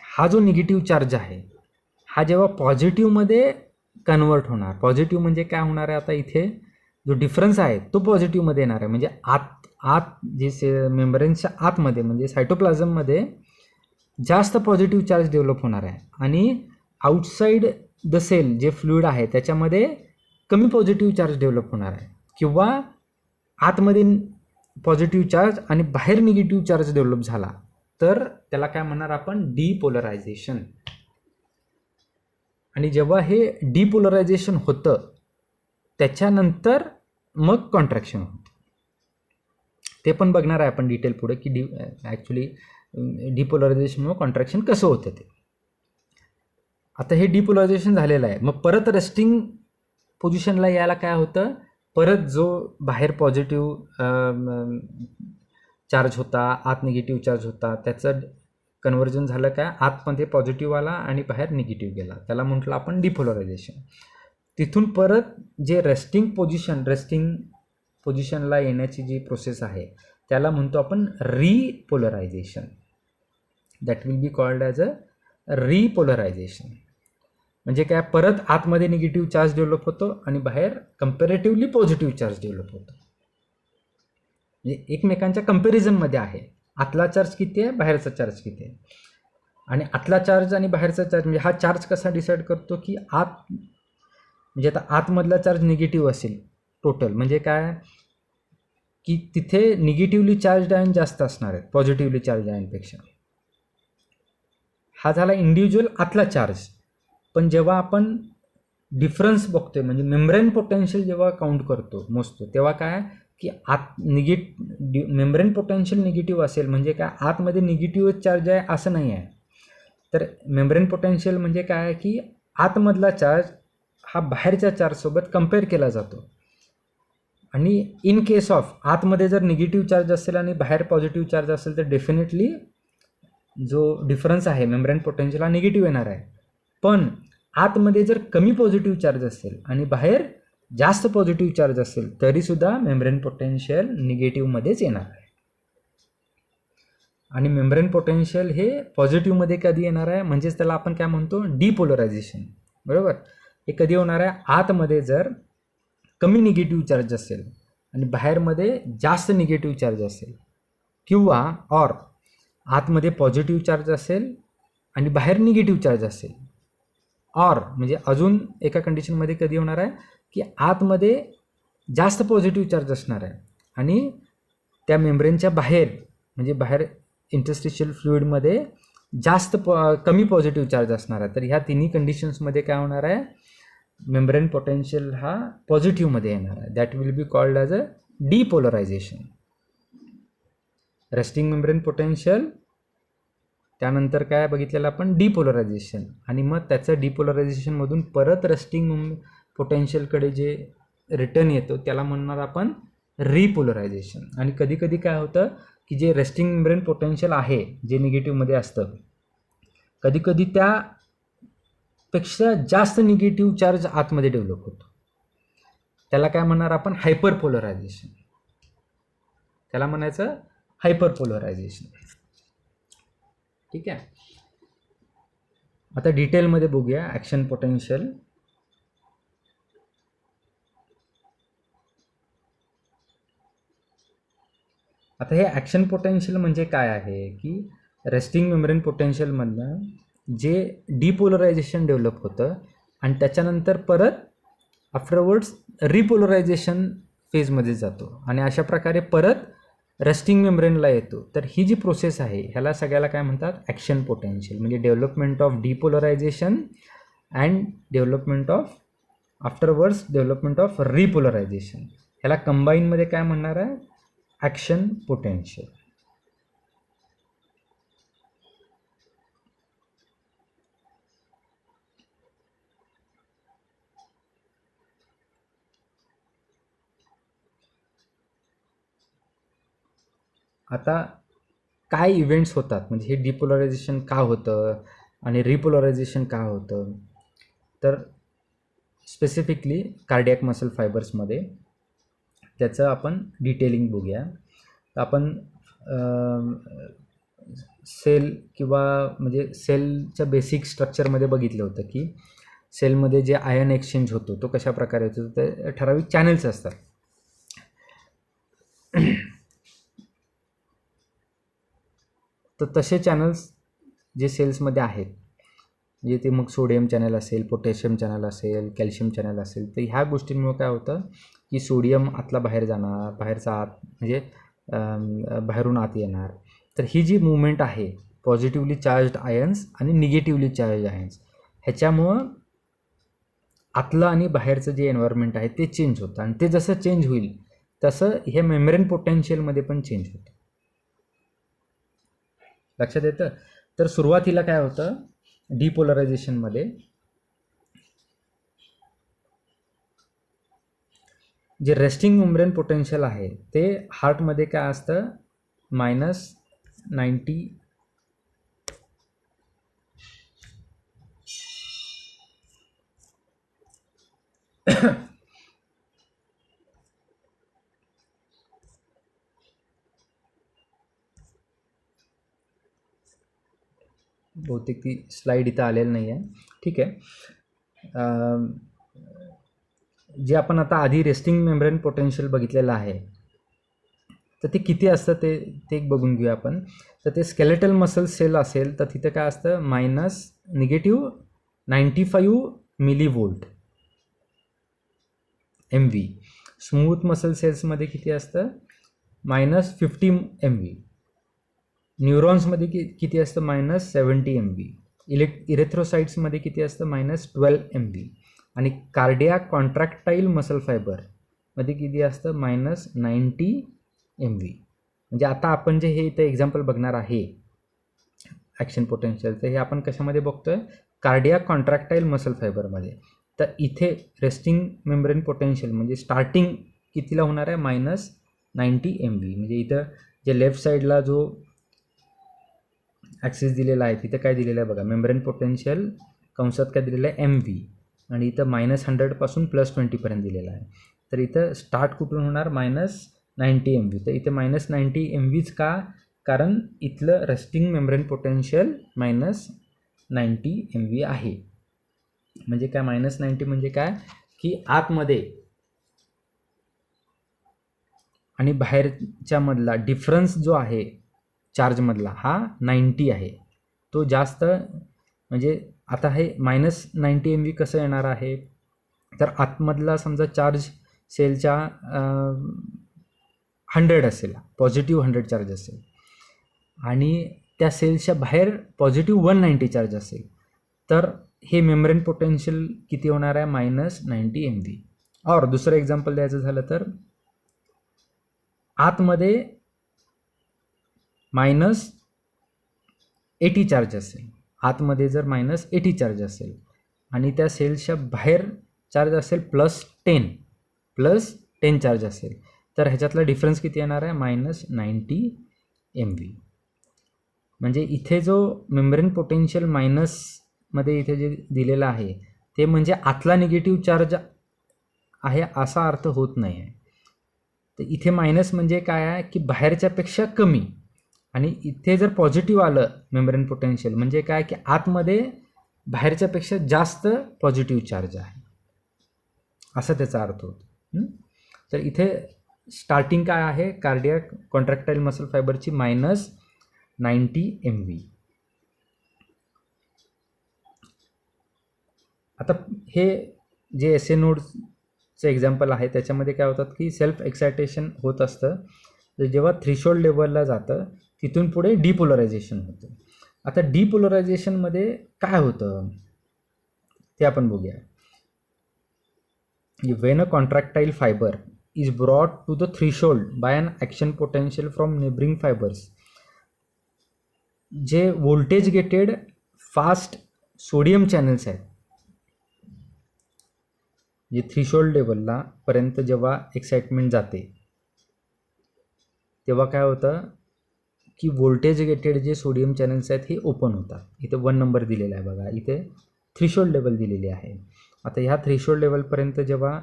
हा जो निगेटिव्ह चार्ज आहे हा जेव्हा पॉझिटिव्हमध्ये कन्वर्ट होणार. पॉझिटिव्ह म्हणजे काय होणार आहे? आता इथे जो डिफरन्स आहे तो पॉझिटिव्हमध्ये येणार आहे. म्हणजे आत जे मेम्ब्रेनच्या आतमध्ये म्हणजे सायटोप्लाझममध्ये जास्त पॉझिटिव्ह चार्ज डेव्हलप होणार आहे आणि आउटसाईड द सेल जे फ्लुइड आहे त्याच्यामध्ये कमी पॉझिटिव्ह चार्ज डेव्हलप होणार आहे. किंवा आतमध्ये पॉझिटिव्ह चार्ज आणि बाहेर निगेटिव्ह चार्ज डेव्हलप झाला तर त्याला काय म्हणणार आपण? डिपोलरायझेशन. आणि जेव्हा हे डिपोलरायझेशन होतं त्याच्यानंतर मग कॉन्ट्रॅक्शन होतं. ते पण बघणार आहे आपण डिटेल पुढे की ॲक्च्युली डिपोलरायझेशनमुळे कॉन्ट्रॅक्शन कसं होतं ते. आता हे डिपोलरायझेशन झालेलं आहे, मग परत रेस्टिंग पोझिशनला यायला काय होतं? परत जो बाहेर पॉझिटिव्ह चार्ज होता, आत निगेटिव्ह चार्ज होता, त्याचं कन्व्हर्जन झालं काय, आतमध्ये पॉझिटिव्ह आला आणि बाहेर निगेटिव्ह गेला, त्याला म्हटलं आपण डिपोलरायझेशन. तिथून परत जे रेस्टिंग पोझिशनला येण्याची जी प्रोसेस आहे त्याला म्हणतो आपण repolarisation. That will be called as a repolarisation. म्हणजे काय, परत आतमध्ये निगेटिव्ह चार्ज डेव्हलप होतो आणि बाहेर कम्पॅरेटिव्हली पॉझिटिव्ह चार्ज डेव्हलप होतो. म्हणजे एकमेकांच्या कम्पॅरिझनमध्ये आहे. आतला चार्ज किती आहे, बाहेरचा चार्ज किती आहे. आणि आतला चार्ज आणि बाहेरचा चार्ज म्हणजे हा चार्ज कसा डिसाईड करतो की म्हणजे आता आतमधला चार्ज निगेटिव्ह असेल टोटल, म्हणजे काय की तिथे निगेटिव्हली चार्ज आयन जास्त असणार आहेत पॉझिटिव्हली चार्ज आयनपेक्षा. हा झाला इंडिव्हिज्युअल आतला चार्ज. पण जेव्हा आपण डिफरन्स बघतोय म्हणजे मेम्ब्रेन पोटेन्शियल जेव्हा काउंट करतो, मोजतो, तेव्हा काय की मेम्ब्रेन पोटेन्शियल निगेटिव्ह असेल म्हणजे काय, आतमध्ये निगेटिव्ह चार्ज आहे असं नाही आहे. तर मेम्ब्रेन पोटेन्शियल म्हणजे काय की आतमधला चार्ज हा बाहेरच्या चार्जसोबत कम्पेअर केला जातो. आणि इन केस ऑफ आतमध्ये जर निगेटिव्ह चार्ज असेल आणि बाहेर पॉझिटिव्ह चार्ज असेल तर डेफिनेटली जो डिफरन्स आहे मेम्ब्रेन पोटेन्शियल हा निगेटिव्ह येणार आहे. पण आतमध्ये जर कमी पॉझिटिव्ह चार्ज असेल आणि बाहेर जास्त पॉझिटिव्ह चार्ज असेल तरीसुद्धा मेम्ब्रेन पोटेन्शियल निगेटिव्हमध्येच येणार आहे. आणि मेम्ब्रेन पोटेन्शियल हे पॉझिटिव्हमध्ये कधी येणार आहे, म्हणजेच त्याला आपण काय म्हणतो, डिपोलरायझेशन. बरोबर. हे कधी होणार आहे, आतमध्ये जर कमी निगेटिव्ह चार्ज असेल आणि बाहेरमध्ये जास्त निगेटिव्ह चार्ज असेल, किंवा आतमध्ये पॉझिटिव्ह चार्ज असेल आणि बाहेर निगेटिव्ह चार्ज असेल. म्हणजे अजून एका कंडिशनमध्ये कधी होणार आहे की आतमध्ये जास्त पॉझिटिव्ह चार्ज असणार आहे आणि त्या मेम्ब्रेनच्या बाहेर म्हणजे बाहेर इंटरस्टिशियल फ्लुइडमध्ये कमी पॉझिटिव्ह चार्ज असणार आहे. तर ह्या तिन्ही कंडिशन्समध्ये काय होणार आहे, मेम्ब्रेन पोटेन्शियल हा पॉझिटिव्हमध्ये येणार आहे. That will be called as a depolarisation. Resting membrane potential, त्यानंतर काय बघितलेलं आपण, डिपोलरायझेशन. आणि मग त्याचं डिपोलरायझेशनमधून परत रेस्टिंग पोटेन्शियलकडे जे रिटर्न येतो त्याला म्हणणार आपण रिपोलरायझेशन. आणि कधी कधी काय होतं की जे रेस्टिंग मेम्ब्रेन पोटेन्शियल आहे जे निगेटिव्हमध्ये असतं, कधी कधी त्यापेक्षा जास्त निगेटिव्ह चार्ज आतमध्ये डेव्हलप होतो. त्याला काय म्हणणार आपण, हायपरपोलरायझेशन. त्याला म्हणायचं हायपरपोलरायझेशन. ठीक आहे. आता डिटेलमध्ये बघूया ॲक्शन पोटेन्शियल. आता हे ॲक्शन पोटेन्शियल म्हणजे काय आहे की रेस्टिंग मेम्ब्रेन पोटेन्शियलमधनं जे डिपोलरायझेशन डेव्हलप होतं आणि त्याच्यानंतर परत आफ्टरवर्ड्स रिपोलरायझेशन फेजमध्ये जातो आणि अशा प्रकारे परत रेस्टिंग मेम्ब्रेनला येतो. तर ही जी प्रोसेस आहे ह्याला सगळ्याला काय म्हणतात, ॲक्शन पोटेन्शियल. म्हणजे development of depolarisation and development of repolarisation. ह्याला कंबाईनमध्ये काय म्हणणार आहे, ॲक्शन पोटेन्शियल. आता काय इव्हेंट्स होतात, म्हणजे हे डिपोलरायझेशन का होतं आणि रिपोलरायझेशन का होतं, तर स्पेसिफिकली कार्डियक मसल फायबर्समध्ये त्याचं आपण डिटेलिंग बघूया. तर आपण सेल किंवा म्हणजे सेलच्या बेसिक स्ट्रक्चरमध्ये बघितलं होतं की सेलमध्ये जे आयन एक्सचेंज होतो तो कशा प्रकारे होतो, ते ठराविक चॅनल्स असतात. तर तसे चॅनल्स जे सेल्समध्ये आहेत, म्हणजे ते मग सोडियम चॅनल असेल, पोटॅशियम चॅनल असेल, कॅल्शियम चॅनल असेल, तर ह्या गोष्टींमुळे काय होतं की सोडियम आतला बाहेर जाणार, बाहेरचा आत म्हणजे बाहेरून आत येणार. तर ही जी मूवमेंट आहे पॉझिटिव्हली चार्ज्ड आयन्स आणि निगेटिव्हली चार्ज आयन्स, ह्याच्यामुळं आतलं आणि बाहेरचं जे एन्व्हायरमेंट आहे ते चेंज होतं. आणि ते जसं चेंज होईल तसं हे मेम्ब्रेन पोटेन्शियलमध्ये पण चेंज होतं. लक्षात येतं. तर सुरुवातीला काय होतं डिपोलरायझेशनमध्ये, जे रेस्टिंग मेम्ब्रेन पोटेन्शियल आहे ते हार्टमध्ये काय असतं, -90. बहुतेक ती स्लाईड इथं आलेली नाही आहे. ठीक आहे. जे आपण आता आधी रेस्टिंग मेम्ब्रेन पोटेन्शियल बघितलेलं आहे, तर ते किती असतं ते एक बघून घेऊया आपण. तर ते स्केलेटल मसल सेल असेल तर तिथे काय असतं, -95 मिलीव्होल्ट MV. स्मूथ मसल सेल्समध्ये किती असतं, -50 MV. न्यूरॉन्समध्ये किती असतं, -70 MV. इरेथ्रोसाइट्समध्ये किती असतं, -12 MV. आणि कार्डियाक कॉन्ट्रॅक्टाईल मसल फायबरमध्ये किती असतं, -90 MV. म्हणजे आता आपण जे हे इथं एक्झाम्पल बघणार आहे ॲक्शन पोटेन्शियल, तर हे आपण कशामध्ये बघतोय, कार्डियाक कॉन्ट्रॅक्टाईल मसल फायबरमध्ये. तर इथे रेस्टिंग मेम्ब्रेन पोटेन्शियल म्हणजे स्टार्टिंग कितीला होणार आहे, -90 MV. म्हणजे इथं जे लेफ्ट साईडला जो ॲक्सिस दिलेला आहे तिथं काय दिलेलं आहे बघा, मेम्ब्रेन पोटेन्शियल कंसात काय दिलेलं आहे, MV. आणि इथं -100 पासून +20 पर्यंत दिलेलं आहे. तर इथं स्टार्ट कुठून होणार, -90 MV. तर इथे -90 MVच का, कारण इथलं रेस्टिंग मेम्ब्रेन पोटेन्शियल -90 MV आहे. म्हणजे काय, -90 म्हणजे काय, की आतमध्ये आणि बाहेरच्या मधला डिफरन्स जो आहे चार्जमधला हा 90 आहे. तो जास्त, म्हणजे आता हे -90 MV कसं येणार आहे, तर आतमधला समजा चार्ज सेलच्या 100 असेल, पॉझिटिव्ह 100 चार्ज असेल, आणि त्या सेलच्या बाहेर पॉझिटिव्ह 190 चार्ज असेल, तर हे मेम्ब्रेन पोटेन्शियल किती होणार आहे, -90 MV. और दुसरं एक्झाम्पल द्यायचं झालं तर आतमध्ये -80 चार्ज असेल, आतमध्ये जर -80 चार्ज असेल आणि त्या सेलच्या बाहेर चार्ज असेल +10 चार्ज असेल, तर ह्याच्यातला डिफरन्स किती येणार आहे, -90 MV. म्हणजे इथे जो मेम्ब्रेन पोटेन्शियल मायनसमध्ये इथे जे दिलेलं आहे ते म्हणजे आतला निगेटिव्ह चार्ज आहे असा अर्थ होत नाही आहे. तर इथे मायनस म्हणजे काय आहे, की बाहेरच्यापेक्षा कमी, आणि इथे जर पॉझिटिव्ह आलं मेम्ब्रेन पोटेन्शियल म्हणजे काय, की आतमध्ये बाहेरच्यापेक्षा जास्त पॉझिटिव्ह चार्ज आहे, असा त्याचा अर्थ होतो. तर इथे स्टार्टिंग काय आहे, कार्डियाक कॉन्ट्रॅक्टाईल मसल फायबरची -90 MV. आता हे जे एस ए नोडचं एक्झाम्पल आहे त्याच्यामध्ये काय होतात, की सेल्फ एक्सायटेशन होत असतं. तर जेव्हा थ्रेशोल्ड लेवलला जातं तिथून पुढे डिपोलरायझेशन होतं. आता डिपोलरायझेशनमध्ये काय होतं ते आपण बघूया. When a contractile fiber is brought to the threshold by an action potential from neighboring fibers, जे voltage gated fast sodium channels आहेत, जे थ्रेशोल्ड लेवलला पर्यंत जेव्हा एक्साइटमेंट जाते तेव्हा काय होतं, की व्होल्टेज गेटेड जे सोडियम चॅनल्स आहेत हे ओपन होतात. इथे 1 नंबर दिलेला आहे बघा, इथे थ्रेशोल्ड लेवल दिलेली आहे. आता ह्या थ्रेशोल्ड लेवलपर्यंत जेव्हा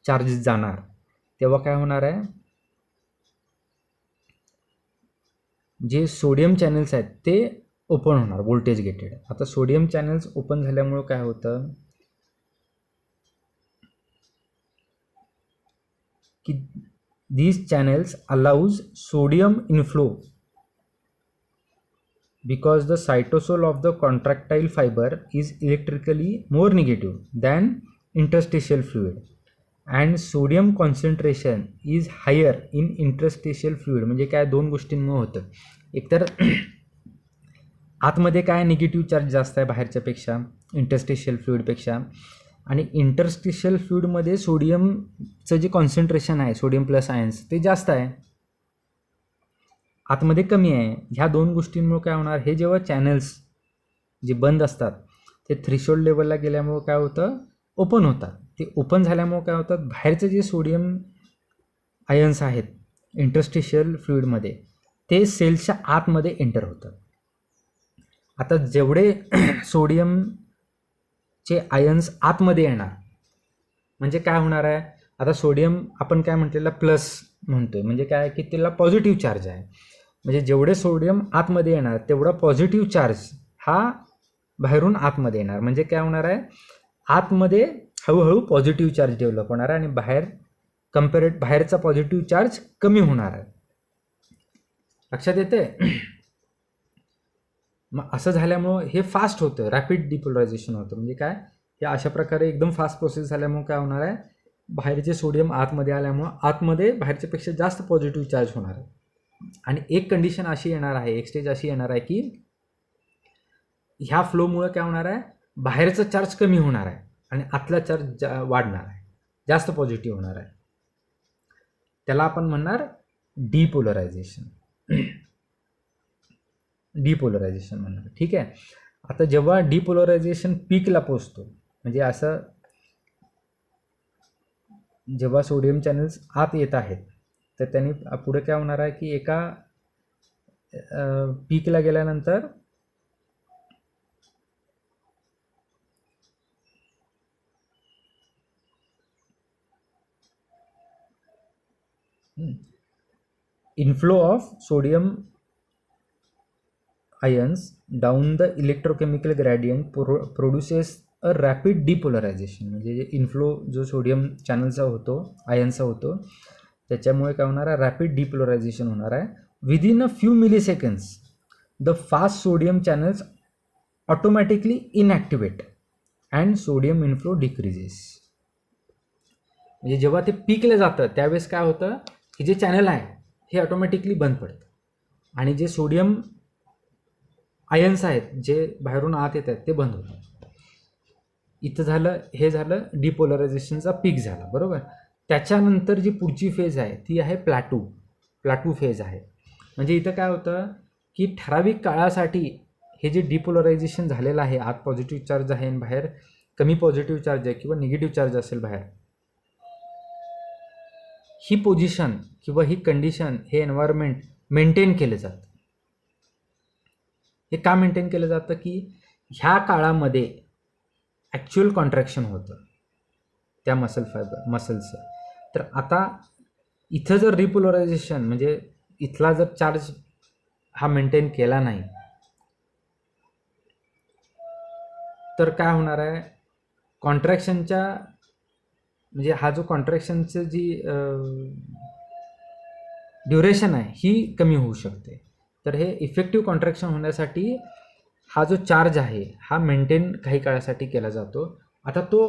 चार्जेस जाणार तेव्हा काय होणार आहे, जे सोडियम चॅनल्स आहेत ते ओपन होणार व्होल्टेज गेटेड. आता सोडियम चॅनल्स ओपन झाल्यामुळे काय होतं, की these channels allows sodium inflow because the cytosol of the contractile fiber is electrically more negative than interstitial fluid and sodium concentration is higher in interstitial fluid. म्हणजे काय, दोन गोष्टींमुळे होतं. एकतर आतमध्ये काय निगेटिव्ह चार्ज जास्त आहे बाहेरच्यापेक्षा, इंटरस्टिशियल फ्लुइडपेक्षा, आणि इंटरस्टिशियल फ्लुइडमध्ये सोडियमचं जे कॉन्सन्ट्रेशन आहे, सोडियम प्लस आयन्स, ते जास्त आहे, आतमध्ये कमी आहे. ह्या दोन गोष्टींमुळे काय होणार, हे जेव्हा चॅनल्स जे बंद असतात ते थ्रेशोल्ड लेवलला गेल्यामुळे काय होतं, ओपन होतात. ते ओपन झाल्यामुळे काय होतात, बाहेरचे जे सोडियम आयन्स आहेत इंटरस्टिशियल फ्लुइडमध्ये ते सेल्सच्या आतमध्ये एंटर होतात. आता जेवढे सोडियमचे आयन्स आतमध्ये येणार म्हणजे काय होणार आहे, आता सोडियम आपण काय म्हटलेलं प्लस म्हणतोय, म्हणजे काय, की त्याला पॉझिटिव्ह चार्ज आहे. म्हणजे जेवढे सोडियम आतमध्ये येणार तेवढा पॉझिटिव्ह चार्ज हा बाहेरून आतमध्ये येणार. म्हणजे काय होणार आहे, आतमध्ये हळूहळू पॉझिटिव्ह चार्ज डेव्हलप होणार आहे आणि बाहेरचा पॉझिटिव्ह चार्ज कमी होणार आहे. लक्षात येते? मग असं झाल्यामुळं हे फास्ट होतं, रॅपिड डिपोलरायझेशन होतं. म्हणजे काय, हे अशा प्रकारे एकदम फास्ट प्रोसेस झाल्यामुळे काय होणार आहे, बाहेरचे सोडियम आतमध्ये आल्यामुळं आतमध्ये बाहेरच्यापेक्षा जास्त पॉझिटिव्ह चार्ज होणार आहे. आणि एक कंडिशन अशी येणार आहे, एक स्टेज अशी येणार आहे की ह्या फ्लोमुळे काय होणार आहे, बाहेरचा चार्ज कमी होणार आहे आणि आतला चार्ज वाढणार आहे, जास्त पॉझिटिव्ह होणार आहे. त्याला आपण म्हणणार डिपोलरायझेशन. डिपोलरायझेशन म्हणणार. ठीक आहे. आता जेव्हा डिपोलरायझेशन पीकला पोचतो, म्हणजे असं जेव्हा सोडियम चॅनल्स आत येत आहेत तर त्यांनी पुढे काय होणार आहे की एका पीकला गेल्यानंतर inflow of sodium ions down the electrochemical gradient produces a rapid depolarization. म्हणजे इन्फ्लो जो सोडियम चॅनलचा होतो, आयन्सचा होतो, त्याच्यामुळे काय होणार आहे, रॅपिड डिपोलरायझेशन होणार आहे. Within a few milliseconds the fast sodium channels automatically inactivate and sodium inflow decreases. म्हणजे जेव्हा ते पीकला जातं त्यावेळेस काय होतं की जे चॅनल आहे हे ऑटोमॅटिकली बंद पडतं आणि जे सोडियम आयन्स आहेत जे बाहेरून आत येत आहेत ते बंद होतात. इथं झालं, हे झालं डिपोलरायझेशनचा पीक झाला, बरोबर. त्याच्यानंतर जी पुढची फेज आहे ती आहे प्लॅटू फेज आहे. म्हणजे इथं काय होतं की ठराविक काळासाठी हे जे डिपोलरायझेशन झालेलं आहे, आत पॉझिटिव्ह चार्ज आहे आणि बाहेर कमी पॉझिटिव्ह चार्ज आहे किंवा निगेटिव्ह चार्ज असेल बाहेर, ही पोझिशन किंवा ही कंडिशन, हे एन्व्हायरमेंट मेंटेन केलं जातं. हे का मेंटेन केलं जातं की ह्या काळामध्ये ॲक्च्युअल कॉन्ट्रॅक्शन होतं त्या मसल्सचं. तर आता इथं जर डिपोलरायझेशन म्हणजे इथला जर चार्ज हा मेंटेन केला नाही तर काय होणार आहे, कॉन्ट्रॅक्शनच्या म्हणजे हा जो कॉन्ट्रॅक्शनचं जी ड्युरेशन आहे ही कमी होऊ शकते. तर हे इफेक्टिव्ह कॉन्ट्रॅक्शन होण्यासाठी हा जो चार्ज आहे हा मेंटेन काही काळासाठी केला जातो. आता तो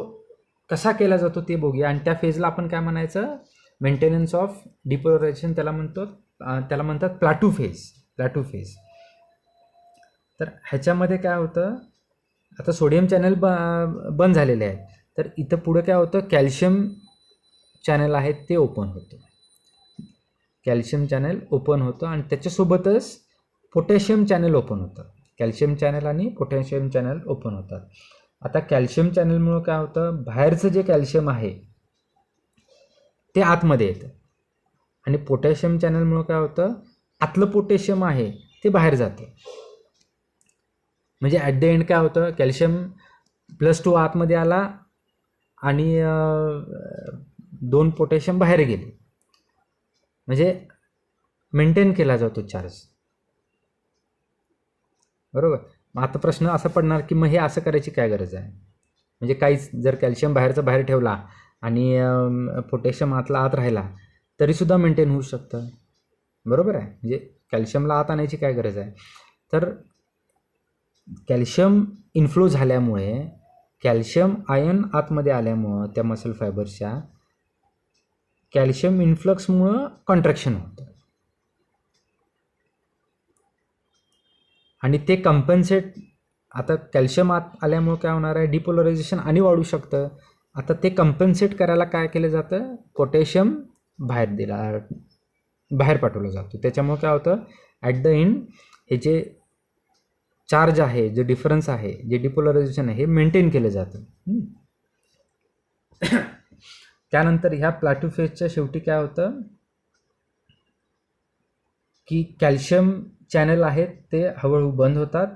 कसा केला जातो ते बघूया. आणि त्या फेजला आपण काय म्हणायचं, मेंटेनन्स ऑफ डिपोलरायझेशन त्याला म्हणतात प्लॅटू फेज. तर ह्याच्यामध्ये काय होतं, आता सोडियम चॅनल बंद झालेले आहेत, तर इथं पुढे काय होतं, कॅल्शियम चॅनल आहेत ते ओपन होतं. कॅल्शियम चॅनल ओपन होतं आणि त्याच्यासोबतच पोटॅशियम चॅनल ओपन होतं. कॅल्शियम चॅनल आणि पोटॅशियम चॅनल ओपन होतात. आता कॅल्शियम चॅनलमुळं काय होतं, बाहेरचं जे कॅल्शियम आहे ते आतमध्ये येतं आणि पोटॅशियम चॅनलमुळं काय होतं, आतलं पोटॅशियम आहे ते बाहेर जातं. म्हणजे ॲट द एंड काय होतं, कॅल्शियम +2 आतमध्ये आला आणि 2 पोटॅशियम बाहेर गेले. म्हणजे मेंटेन केला जातो चार्ज, बरोबर. मग आता प्रश्न असा पडणार की मग हे असं करायची काय गरज आहे. म्हणजे काहीच, जर कॅल्शियम बाहेर ठेवला आणि पोटॅशियम आतला आत राहिला तरीसुद्धा मेंटेन होऊ शकतं, बरोबर आहे. म्हणजे कॅल्शियमला आत आणायची काय गरज आहे. तर कॅल्शियम इन्फ्लो झाल्यामुळे, कॅल्शियम आयन आतमध्ये आल्यामुळं त्या मसल फायबर्सच्या कॅल्शियम इन्फ्लक्समुळं कॉन्ट्रॅक्शन होतं आणि ते कंपन्सेट, आता कॅल्शियम आत आल्यामुळे काय होणार आहे, डिपोलरायझेशन आणि वाढू शकतं. आता ते कंपन्सेट करायला काय केलं जातं, पोटॅशियम बाहेर पाठवलं जातो. त्याच्यामुळे काय होतं, ॲट द एंड हे जे चार्ज आहे, जे डिफरन्स आहे, जे डिपोलरायझेशन आहे, हे मेंटेन केलं जातं. त्यानंतर ह्या प्लॅटू फेजच्या शेवटी काय होतं की कॅल्शियम चॅनल आहेत ते हळूहळू बंद होतात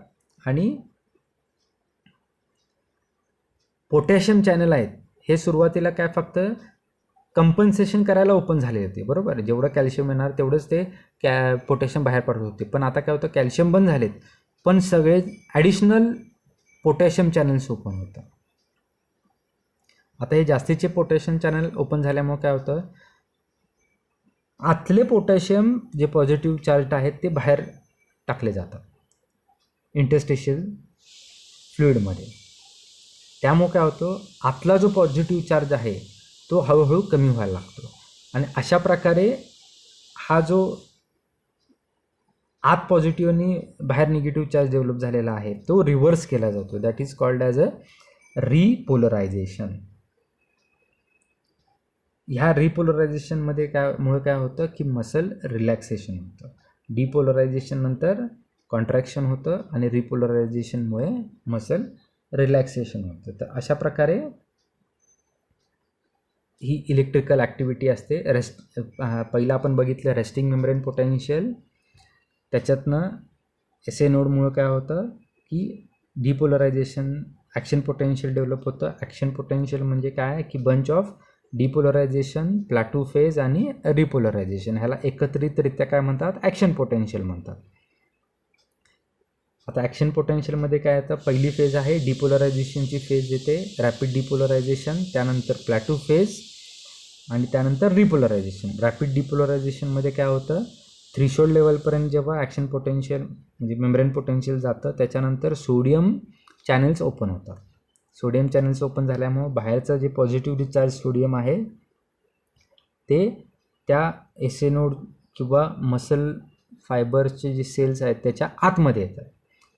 आणि पोटॅशियम चॅनल आहेत हे सुरुवातीला काय फक्त कंपन्सेशन करायला ओपन झाले होते, बरोबर. जेवढं कॅल्शियम येणार तेवढंच ते पोटॅशियम बाहेर पडत होते. पण आता काय होतं, कॅल्शियम बंद झालेत, पण सगळे ॲडिशनल पोटॅशियम चॅनल्स ओपन होतं. आता हे जास्तीचे पोटॅशियम चॅनल ओपन झाल्यामुळे काय होतं, आतले पोटॅशियम जे पॉझिटिव्ह चार्ज आहेत ते बाहेर टाकले जातात इंटरस्टिशियल फ्लुइडमध्ये. त्यामुळे काय होतं, आतला जो पॉझिटिव्ह चार्ज आहे तो हळूहळू कमी व्हायला लागतो. आणि अशा प्रकारे हा जो आत पॉझिटिव्ह आणि बाहेर निगेटिव्ह चार्ज डेव्हलप झालेला आहे तो रिव्हर्स केला जातो. That is called as a repolarisation. ह्या रिपोलरायझेशनमध्ये काय होतं की मसल रिलॅक्सेशन होतं. डिपोलरायझेशन नंतर कॉन्ट्रॅक्शन होतं आणि रिपोलरायझेशनमुळे मसल रिलॅक्सेशन होतं. तर अशा प्रकारे ही इलेक्ट्रिकल ॲक्टिव्हिटी असते. पहिलं आपण बघितलं रेस्टिंग मेम्ब्रेन पोटेन्शियल. त्याच्यातनं एसए नोडमुळं काय होतं की डिपोलरायझेशन ॲक्शन पोटेन्शियल डेव्हलप होतं. ॲक्शन पोटेन्शियल म्हणजे काय की बंच ऑफ डिपोलरायझेशन, प्लॅटू फेज आणि रिपोलरायझेशन, ह्याला एकत्रितरित्या काय म्हणतात, ॲक्शन पोटेन्शियल म्हणतात. आता ॲक्शन पोटेन्शियलमध्ये काय येतं, पहिली फेज आहे डिपोलरायझेशनची फेज येते, रॅपिड डिपोलरायझेशन, त्यानंतर प्लॅटू फेज आणि त्यानंतर रिपोलरायझेशन. रॅपिड डिपोलरायझेशनमध्ये काय होतं, थ्रीशोल्ड लेवलपर्यंत जेव्हा ॲक्शन पोटेन्शियल म्हणजे मेम्ब्रेन पोटेन्शियल जातं त्याच्यानंतर सोडियम चॅनल्स ओपन होतात. सोडियम चॅनल्स ओपन झाल्यामुळं बाहेरचं जे पॉझिटिव्हली चार्ज सोडियम आहे ते त्या एसए नोड किंवा मसल फायबरचे जे सेल्स आहेत त्याच्या आतमध्ये येतात.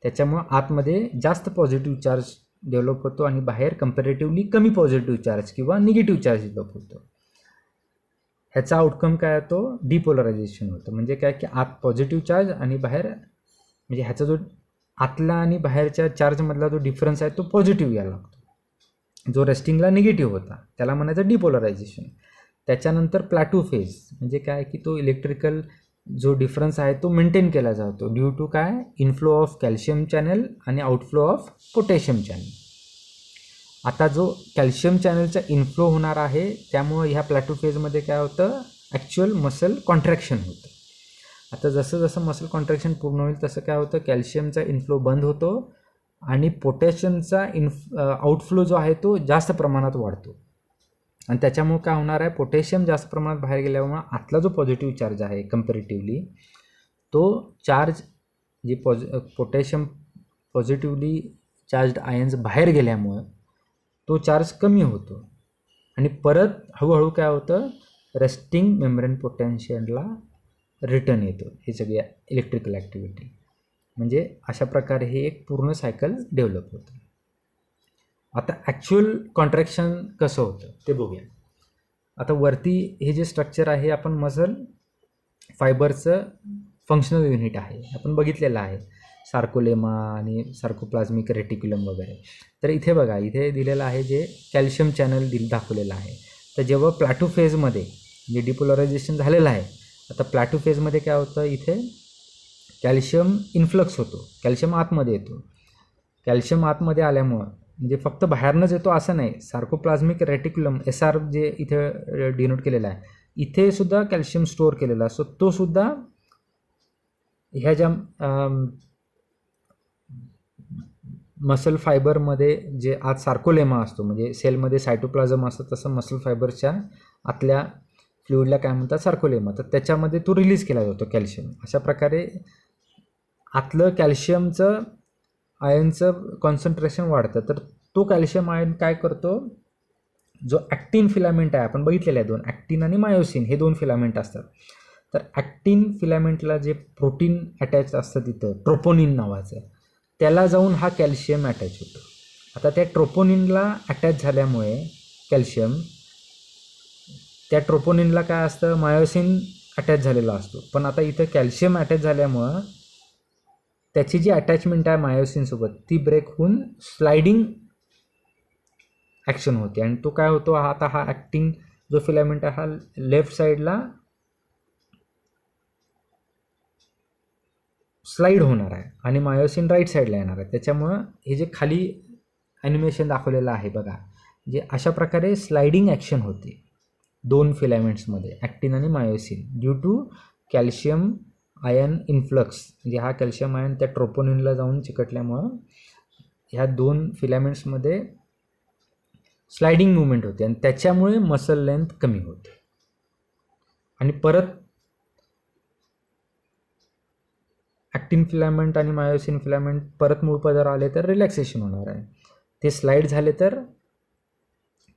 त्याच्यामुळं आतमध्ये जास्त पॉझिटिव्ह चार्ज डेव्हलप होतो आणि बाहेर कंपॅरेटिव्हली कमी पॉझिटिव्ह चार्ज किंवा निगेटिव्ह चार्ज डेव्हलप होतो. ह्याचा आउटकम काय होतो, डिपोलरायझेशन होतं. म्हणजे काय की आत पॉझिटिव्ह चार्ज आणि बाहेर, म्हणजे ह्याचा जो आतला आणि बाहेरच्या चार्जमधला जो डिफरन्स आहे तो पॉझिटिव्ह यायला लागतो. जो रेस्टिंगला निगेटिव्ह होता त्याला म्हणायचं डिपोलरायझेशन. त्याच्यानंतर प्लॅटू फेज म्हणजे काय की तो इलेक्ट्रिकल जो डिफरन्स आहे तो मेंटेन केला जातो ड्यू टू काय, इनफ्लो ऑफ कॅल्शियम चॅनल आणि आउटफ्लो ऑफ पोटॅशियम चॅनल. आता जो कॅल्शियम चॅनलचा इनफ्लो होणार आहे त्यामुळं ह्या प्लॅटू फेजमध्ये काय होतं, ॲक्च्युअल मसल कॉन्ट्रॅक्शन होतं. आता जसं जसं मसल कॉन्ट्रॅक्शन पूर्ण होईल तसं काय होतं, कॅल्शियमचा इनफ्लो बंद होतो आणि पोटॅशियमचा आउटफ्लो जो आहे तो जास्त प्रमाणात वाढतो. आणि त्याच्यामुळे काय होणार आहे, पोटॅशियम जास्त प्रमाणात बाहेर गेल्यामुळे आतला जो पॉझिटिव्ह चार्ज आहे कंपॅरेटिव्हली तो चार्ज जे पोटॅशियम पॉझिटिव्हली चार्ज्ड आयन्स बाहेर गेल्यामुळं तो चार्ज कमी होतो आणि परत हळूहळू काय होतं, रेस्टिंग मेम्ब्रेन पोटेन्शियलला रिटर्न येतो. हे सगळी इलेक्ट्रिकल ॲक्टिव्हिटी म्हणजे अशा प्रकारे हे एक पूर्ण सायकल डेव्हलप होतं. आता ॲक्च्युअल कॉन्ट्रॅक्शन कसं होतं ते बघूया. आता वरती हे जे स्ट्रक्चर आहे आपण मसल फायबरचं फंक्शनल युनिट आहे आपण बघितलेलं आहे, सार्कोलेमा आणि सार्कोप्लाझ्मिक रेटिक्युलम वगैरे. तर इथे बघा, इथे दिलेलं आहे जे कॅल्शियम चॅनल दाखवलेलं आहे. तर जेव्हा प्लॅटू फेजमध्ये जे डिपोलरायझेशन झालेलं आहे, आता प्लॅटू फेजमध्ये काय होतं, इथे कॅल्शियम इन्फ्लक्स होतो, कॅल्शियम आतमध्ये येतो. कॅल्शियम आतमध्ये आल्यामुळं म्हणजे फक्त बाहेरनंच येतो असं नाही, सार्कोप्लाझ्मिक रेटिक्युलम SR जे इथे डिनोट केलेलं आहे इथे सुद्धा कॅल्शियम स्टोअर केलेला असतो. तो सुद्धा ह्या ज्या मसल फायबरमध्ये जे आत सार्कोलेमा असतो म्हणजे सेलमध्ये सायटोप्लाझम असतं तसं मसल फायबरच्या आतल्या फ्लुइडला काय म्हणतात, सार्कोलेमा. तर त्याच्यामध्ये तो रिलीज केला जातो कॅल्शियम. अशा प्रकारे आतलं कॅल्शियमचं आयनचं कॉन्सन्ट्रेशन वाढतं. तर तो कॅल्शियम आयन काय करतो, जो ॲक्टिन फिलामेंट आहे आपण बघितलेलं आहे, दोन ॲक्टिन आणि मायोसिन हे दोन फिलामेंट असतात. तर ॲक्टिन फिलामेंटला जे प्रोटीन अटॅच असतं तिथं ट्रोपोनिन नावाचं, त्याला जाऊन हा कॅल्शियम अटॅच होतो. आता त्या ट्रोपोनिनला अटॅच झाल्यामुळे कॅल्शियम, त्या ट्रोपोनिनला काय असतं, मायोसिन अटॅच झालेला असतो. पण आता इथं कॅल्शियम अटॅच झाल्यामुळं त्याची जी अटॅचमेंट आहे मायोसिनसोबत ती ब्रेक होऊन स्लायडिंग ॲक्शन होते आणि तो काय होतो, आता हा ॲक्टिन जो फिलामेंट आहे हा लेफ्ट साईडला स्लाईड होणार आहे आणि मायोसिन राईट साईडला येणार आहे. त्याच्यामुळं हे जे खाली ॲनिमेशन दाखवलेलं आहे बघा, जे अशा प्रकारे स्लायडिंग ॲक्शन होते. दोन फिलामेंट्समध्ये, ॲक्टिन आणि myosin, due to calcium ion influx. म्हणजे हा कॅल्शियम आयन त्या ट्रोपोनिनला जाऊन चिकटल्यामुळं ह्या दोन फिलामेंट्समध्ये स्लायडिंग मुवमेंट होते आणि त्याच्यामुळे मसल लेंथ कमी होते. आणि परत ॲक्टिन फिलामेंट आणि मायोसिन फिलामेंट परत मूळ पदावर आले तर रिलॅक्सेशन होणार आहे, ते स्लाईड झाले तर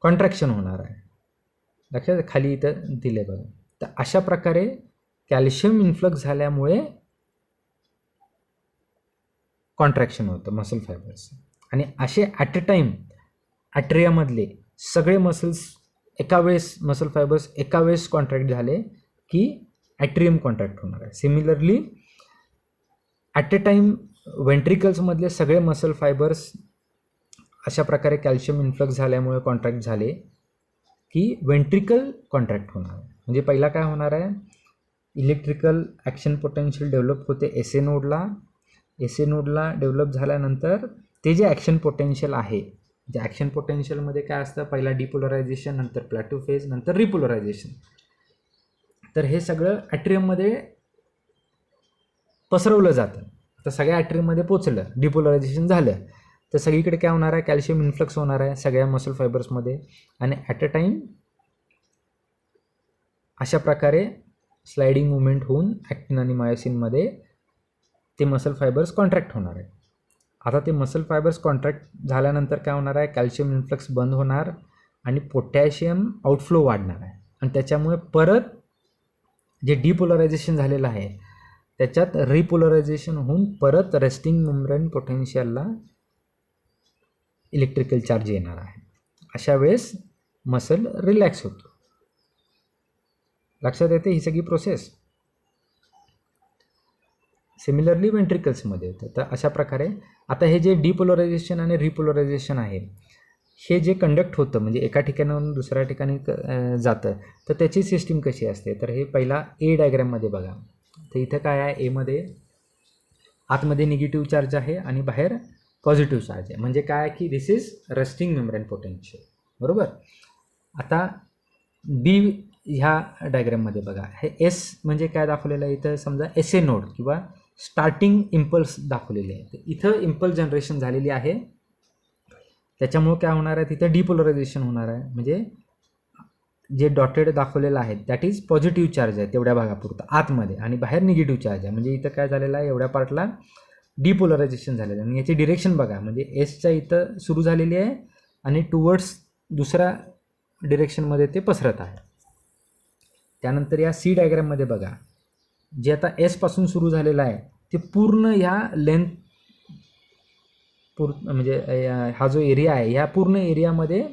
कॉन्ट्रॅक्शन होणार आहे. लक्षात खाली इथं दिले बघा. तर अशा प्रकारे कॅल्शियम इन्फ्लक्स झाल्यामुळे कॉन्ट्रॅक्शन होतं मसल फायबर्स. आणि असे ॲट अ टाईम ॲट्रियामधले सगळे मसल्स एका वेळेस, मसल फायबर्स एका वेळेस कॉन्ट्रॅक्ट झाले की ॲट्रियम कॉन्ट्रॅक्ट होणार आहे. सिमिलरली ॲट अ टाईम वेंट्रिकल्समधले सगळे मसल फायबर्स अशा प्रकारे कॅल्शियम इन्फ्लक्स झाल्यामुळे कॉन्ट्रॅक्ट झाले की वेंट्रिकल कॉन्ट्रॅक्ट होणार आहे. म्हणजे पहिला काय होणार आहे, इलेक्ट्रिकल ॲक्शन पोटेन्शियल डेव्हलप होते एस ए नोडला. एस ए नोडला डेव्हलप झाल्यानंतर ते जे ॲक्शन पोटेन्शियल आहे, जे ॲक्शन पोटेन्शियलमध्ये काय असतं, पहिला डिपोलरायझेशन, नंतर प्लॅटो फेज, नंतर रिपोलरायझेशन. तर हे सगळं ॲट्रियममध्ये पसरवलं जातं. तर सगळ्या ॲट्रियममध्ये पोचलं, डिपोलरायझेशन झालं तर सगळीकडे काय होणार आहे, कॅल्शियम इन्फ्लक्स होणार आहे सगळ्या मसल फायबर्समध्ये. आणि ॲट अ टाईम अशा प्रकारे स्लायडिंग मुवमेंट होऊन ॲक्टिन आणि मायोसिनमध्ये ते मसल फायबर्स कॉन्ट्रॅक्ट होणार आहे. आता ते मसल फायबर्स कॉन्ट्रॅक्ट झाल्यानंतर काय होणार आहे, कॅल्शियम इन्फ्लक्स बंद होणार आणि पोटॅशियम आउटफ्लो वाढणार आहे. आणि त्याच्यामुळे परत जे डिपोलरायझेशन झालेलं आहे त्याच्यात रिपोलरायझेशन होऊन परत रेस्टिंग मेम्ब्रेन पोटेन्शियलला इलेक्ट्रिकल चार्ज येणार आहे. अशा वेळेस मसल रिलॅक्स होतो. लक्षात येते ही सगळी प्रोसेस. सिमिलरली वेंट्रिकल्समध्ये होतं. तर अशा प्रकारे आता हे जे डिपोलरायझेशन आणि रिपोलरायझेशन आहे, हे जे कंडक्ट होतं म्हणजे एका ठिकाणाहून दुसऱ्या ठिकाणी जातं, तर त्याची सिस्टीम कशी असते, तर हे पहिला ए डायग्रॅममध्ये बघा. तर इथं काय आहे, एमध्ये आतमध्ये निगेटिव्ह चार्ज आहे आणि बाहेर पॉझिटिव्ह चार्ज आहे. म्हणजे काय की दिस इज रेस्टिंग मेम्ब्रेन पोटेन्शियल, बरोबर. आता बी ह्या डायग्रॅममध्ये बघा, हे एस म्हणजे काय दाखवलेलं आहे, इथं समजा एस ए नोड किंवा स्टार्टिंग इम्पल्स दाखवलेली आहे. तर इथं इम्पल्स जनरेशन झालेली आहे, त्याच्यामुळे काय होणार आहे, तिथं डिपोलरायझेशन होणार आहे. म्हणजे जे डॉटेड दाखवलेलं आहे दॅट इज पॉझिटिव्ह चार्ज आहे तेवढ्या भागापुरतं आतमध्ये, आणि बाहेर निगेटिव्ह चार्ज आहे. म्हणजे इथं काय झालेलं आहे, एवढ्या पार्टला डिपोलरायझेशन झालेलं आहे. आणि याची डिरेक्शन बघा, म्हणजे एसच्या इथं सुरू झालेली आहे आणि टुवर्ड्स दुसऱ्या डिरेक्शनमध्ये ते पसरत आहे. त्यानंतर या सी डायग्रॅममध्ये बघा, जे आता एसपासून सुरू झालेलं आहे ते पूर्ण ह्या लेंथ म्हणजे हा जो एरिया आहे ह्या पूर्ण एरियामध्ये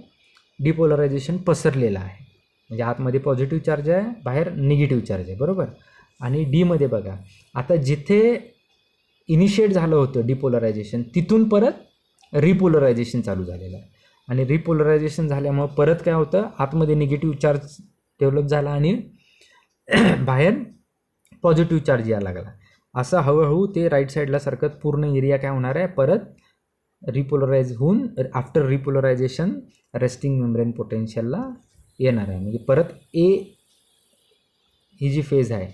डिपोलरायझेशन पसरलेलं आहे. म्हणजे आतमध्ये पॉझिटिव्ह चार्ज आहे, बाहेर निगेटिव्ह चार्ज आहे, बरोबर. आणि डीमध्ये बघा, आता जिथे इनिशिएट झालं होतं डिपोलरायझेशन तिथून परत रिपोलरायझेशन चालू झालेलं आहे. आणि रिपोलरायझेशन झाल्यामुळं परत काय होतं, आतमध्ये निगेटिव्ह चार्ज डेव्हलप झाला आणि बाहेर पॉझिटिव्ह चार्ज यायला लागला. असं हळूहळू ते राईट साईडला सरकत पूर्ण एरिया काय होणार आहे, परत रिपोलराइज होऊन आफ्टर रिपोलरायझेशन रेस्टिंग मेम्ब्रेन पोटेन्शियलला येणार आहे. म्हणजे परत ए ही जी फेज आहे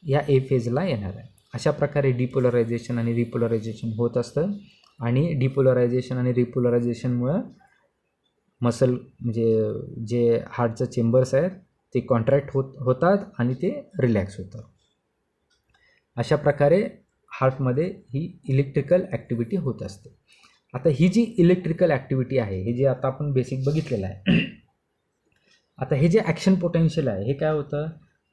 या ए फेजला येणार आहे. अशा प्रकारे डिपोलरायझेशन आणि रिपोलरायझेशन होत असतं. आणि डिपोलरायझेशन आणि रिपोलरायझेशनमुळं मसल म्हणजे जे हार्टचं चेंबर्स आहेत ते कॉन्ट्रॅक्ट होतात आणि ते रिलॅक्स होतात. अशा प्रकारे हार्टमध्ये ही इलेक्ट्रिकल ॲक्टिव्हिटी होत असते. आता ही जी इलेक्ट्रिकल ॲक्टिव्हिटी आहे, हे जे आता आपण बेसिक बघितलेलं आहे, आता हे जे ॲक्शन पोटेन्शियल आहे हे काय होतं,